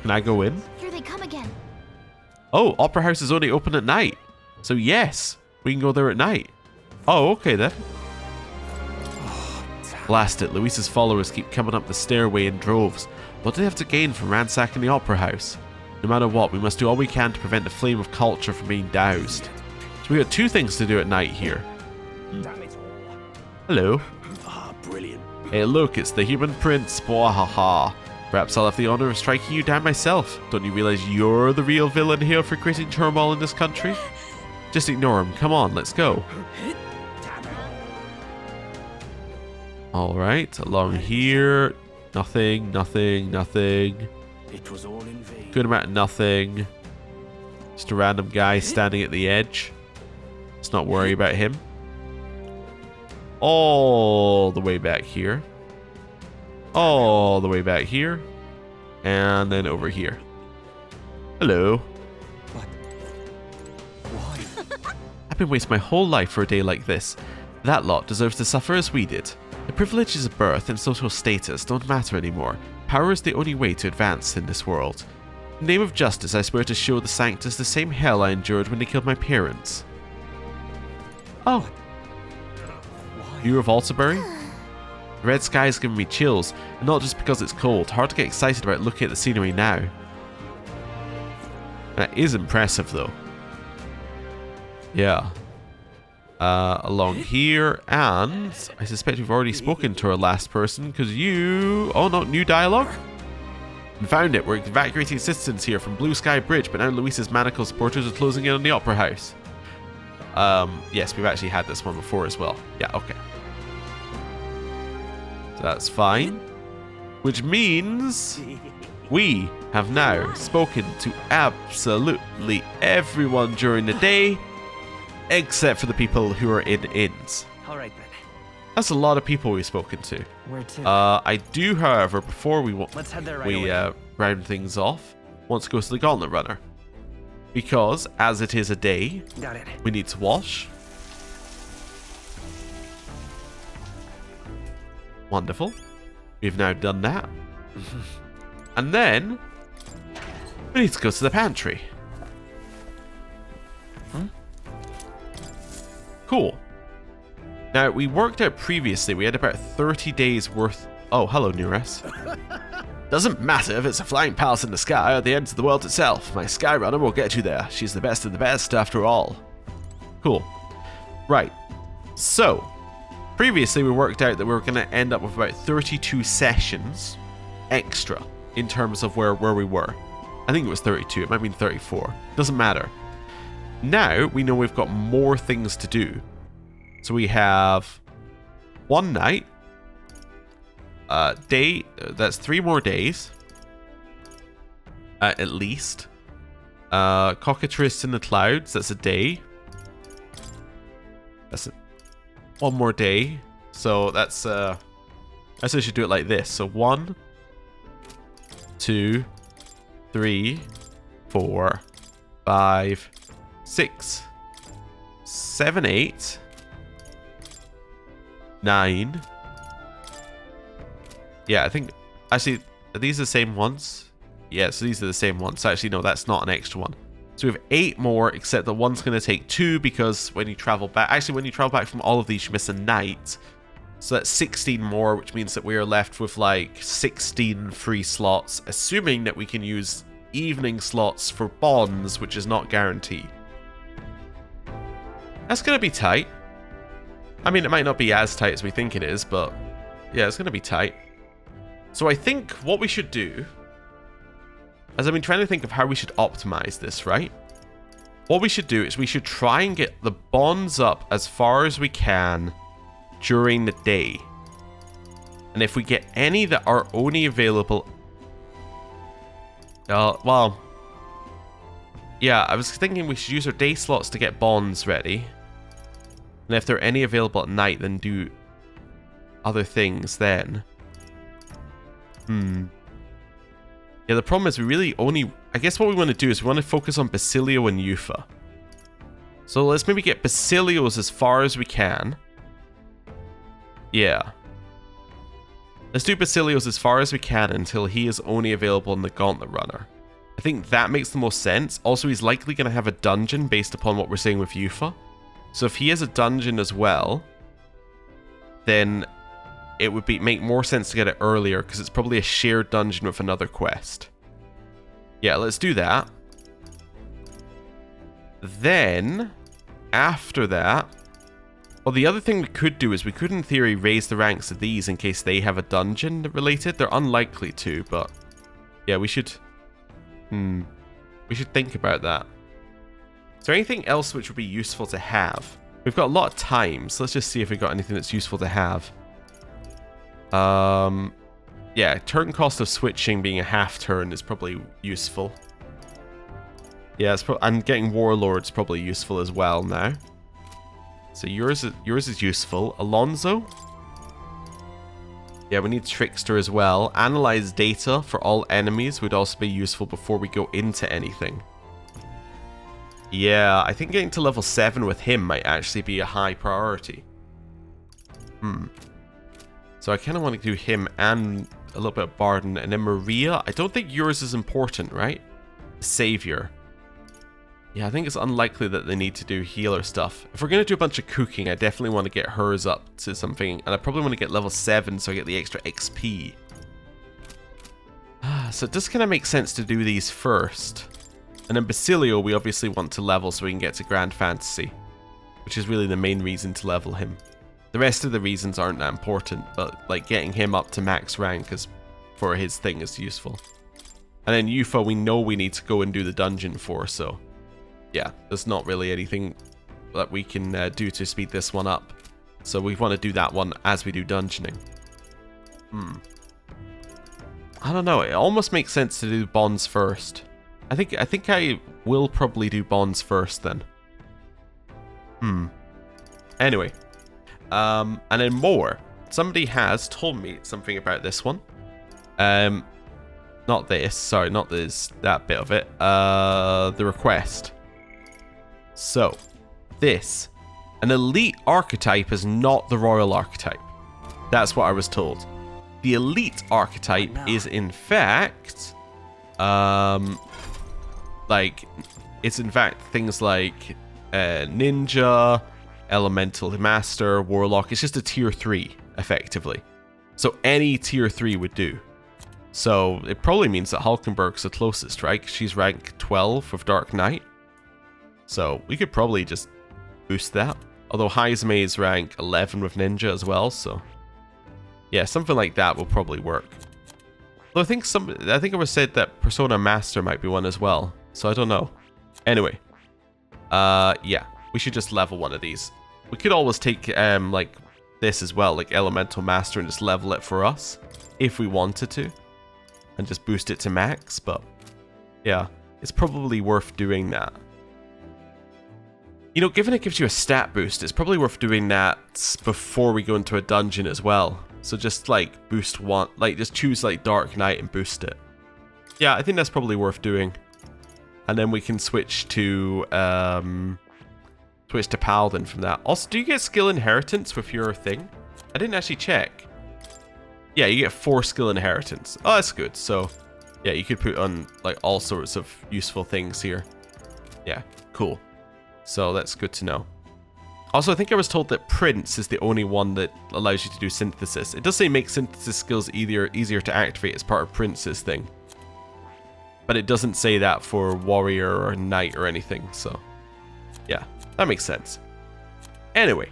Can I go in? Here they come again. Oh, Opera House is only open at night. So yes, we can go there at night. Oh, okay then. Blast it, Luis's followers keep coming up the stairway in droves. What do they have to gain from ransacking the Opera House? No matter what, we must do all we can to prevent the flame of culture from being doused. So we got 2 things to do at night here. Damn it all. Hello. Ah, brilliant. Hey look, it's the human prince. Bwahaha. Perhaps I'll have the honor of striking you down myself. Don't you realize you're the real villain here for creating turmoil in this country? Just ignore him. Come on, let's go. Alright, along here. Nothing. It was all in vain. Good amount of nothing. Just a random guy standing at the edge. Let's not worry about him. All the way back here. All the way back here. And then over here. Hello. But why? I've been wasting my whole life for a day like this. That lot deserves to suffer as we did. The privileges of birth and social status don't matter anymore. Power is the only way to advance in this world. In the name of justice, I swear to show the Sanctus the same hell I endured when they killed my parents. Oh. View of Altabury? The red sky is giving me chills, and not just because it's cold. Hard to get excited about looking at the scenery now. That is impressive, though. Yeah. Along here, and I suspect we've already spoken to our last person, because you... Oh, no, new dialogue? We found it. We're evacuating citizens here from Blue Sky Bridge, but now Luis's Manacle supporters are closing in on the Opera House. Yes, we've actually had this one before as well. Yeah, okay. So that's fine. Which means we have now spoken to absolutely everyone during the day, except for the people who are in inns. All right then. That's a lot of people we've spoken to. Where to? I do, however, before we Let's head there right away. Round things off, want to go to the Gauntlet Runner. Because, as it is a day, Got it. we need to wash. Wonderful. We've now done that. And then, we need to go to the pantry. Cool. Now, we worked out previously, we had about 30 days worth... Oh, hello, Nures. Doesn't matter if it's a flying palace in the sky or the ends of the world itself. My Skyrunner will get you there. She's the best of the best, after all. Cool. Right. So, previously we worked out that we were going to end up with about 32 sessions extra in terms of where we were. I think it was 32. It might have been 34. Doesn't matter. Now, we know we've got more things to do. So we have one night, day, that's 3 more days, at least. Cockatrice in the Clouds, that's a day. That's one more day. So that's, I should do it like this. So 1, 2, 3, 4, 5, 6, 7, 8, 9. Yeah, I think... Actually, are these the same ones? Yeah, so these are the same ones. So actually, no, that's not an extra one. So we have 8 more, except that one's going to take 2 because when you travel back... Actually, when you travel back from all of these, you miss a night. So that's 16 more, which means that we are left with like 16 free slots, assuming that we can use evening slots for bonds, which is not guaranteed. That's going to be tight. I mean, it might not be as tight as we think it is, but yeah, it's going to be tight. So I think what we should do, as I've been trying to think of how we should optimize this, right? What we should do is we should try and get the bonds up as far as we can during the day. And if we get any that are only available... well... Yeah, I was thinking we should use our day slots to get bonds ready. And if there are any available at night, then do other things then. Yeah, the problem is we really only... I guess what we want to do is we want to focus on Basilio and Yufa. So let's maybe get Basilios as far as we can. Yeah. Let's do Basilios as far as we can until he is only available in the Gauntlet Runner. I think that makes the most sense. Also, he's likely going to have a dungeon based upon what we're saying with Yufa. So if he has a dungeon as well, then it would make more sense to get it earlier because it's probably a shared dungeon with another quest. Yeah, let's do that. Then, after that, well, the other thing we could do is we could, in theory, raise the ranks of these in case they have a dungeon related. They're unlikely to, but yeah, we should... we should think about that. Is there anything else which would be useful to have? We've got a lot of time, so let's just see if we've got anything that's useful to have. Yeah, turn cost of switching being a half turn is probably useful. Yeah, and getting Warlord's probably useful as well now. So yours is useful. Alonso? Yeah, we need Trickster as well. Analyze data for all enemies would also be useful before we go into anything. Yeah, I think getting to level 7 with him might actually be a high priority. So I kind of want to do him and a little bit of Barden, and then Maria. I don't think yours is important, right? Savior. Yeah, I think it's unlikely that they need to do healer stuff. If we're going to do a bunch of cooking, I definitely want to get hers up to something, and I probably want to get level 7 so I get the extra XP. So it does kind of make sense to do these first. And then Basilio we obviously want to level so we can get to Grand Fantasy, which is really the main reason to level him. The rest of the reasons aren't that important, but like getting him up to max rank is, for his thing, is useful. And then Yufa we know we need to go and do the dungeon for, so yeah, there's not really anything that we can do to speed this one up. So we want to do that one as we do dungeoning. I don't know, it almost makes sense to do bonds first. I think I will probably do bonds first then. Anyway. And then more. Somebody has told me something about this one. Not this, sorry, not this, that bit of it. The request. So, this. An elite archetype is not the royal archetype. That's what I was told. The elite archetype is in fact, like, it's in fact things like ninja, elemental master, warlock. It's just a tier 3 effectively, so any tier 3 would do. So it probably means that Hulkenberg's the closest, right? 'Cause she's rank 12 with Dark Knight, so we could probably just boost that. Although Heizme is rank 11 with ninja as well, so yeah, something like that will probably work. Though I think it was said that Persona Master might be one as well, so I don't know. Anyway, yeah, we should just level one of these. We could always take like this as well, like Elemental Master, and just level it for us if we wanted to, and just boost it to max. But yeah, it's probably worth doing that. You know, given it gives you a stat boost, it's probably worth doing that before we go into a dungeon as well. So just like boost one, like just choose like Dark Knight and boost it. Yeah, I think that's probably worth doing. And then we can switch to Paladin from that. Also, do you get skill inheritance with your thing? I didn't actually check. Yeah, you get 4 skill inheritance. Oh, that's good. So yeah, you could put on like all sorts of useful things here. Yeah, cool. So that's good to know. Also, I think I was told that Prince is the only one that allows you to do synthesis. It does say make synthesis skills easier to activate as part of Prince's thing. But it doesn't say that for Warrior or Knight or anything, so yeah, that makes sense. Anyway,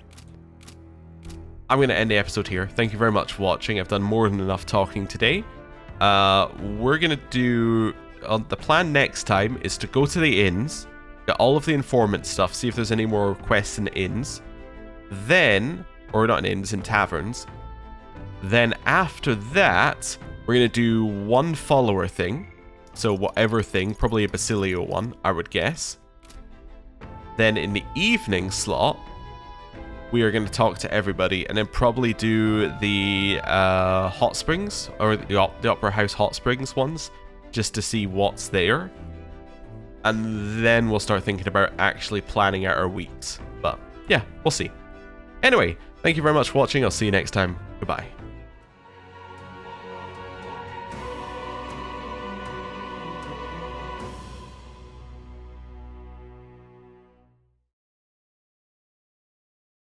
I'm going to end the episode here. Thank you very much for watching. I've done more than enough talking today. We're going to do... the plan next time is to go to the inns, get all of the informant stuff, see if there's any more quests in inns. Then, or not in inns, in taverns. Then after that, we're going to do one follower thing. So whatever thing, probably a Basilio one, I would guess. Then in the evening slot, we are going to talk to everybody and then probably do the hot springs, or the Opera House hot springs ones, just to see what's there. And then we'll start thinking about actually planning out our weeks. But yeah, we'll see. Anyway, thank you very much for watching. I'll see you next time. Goodbye.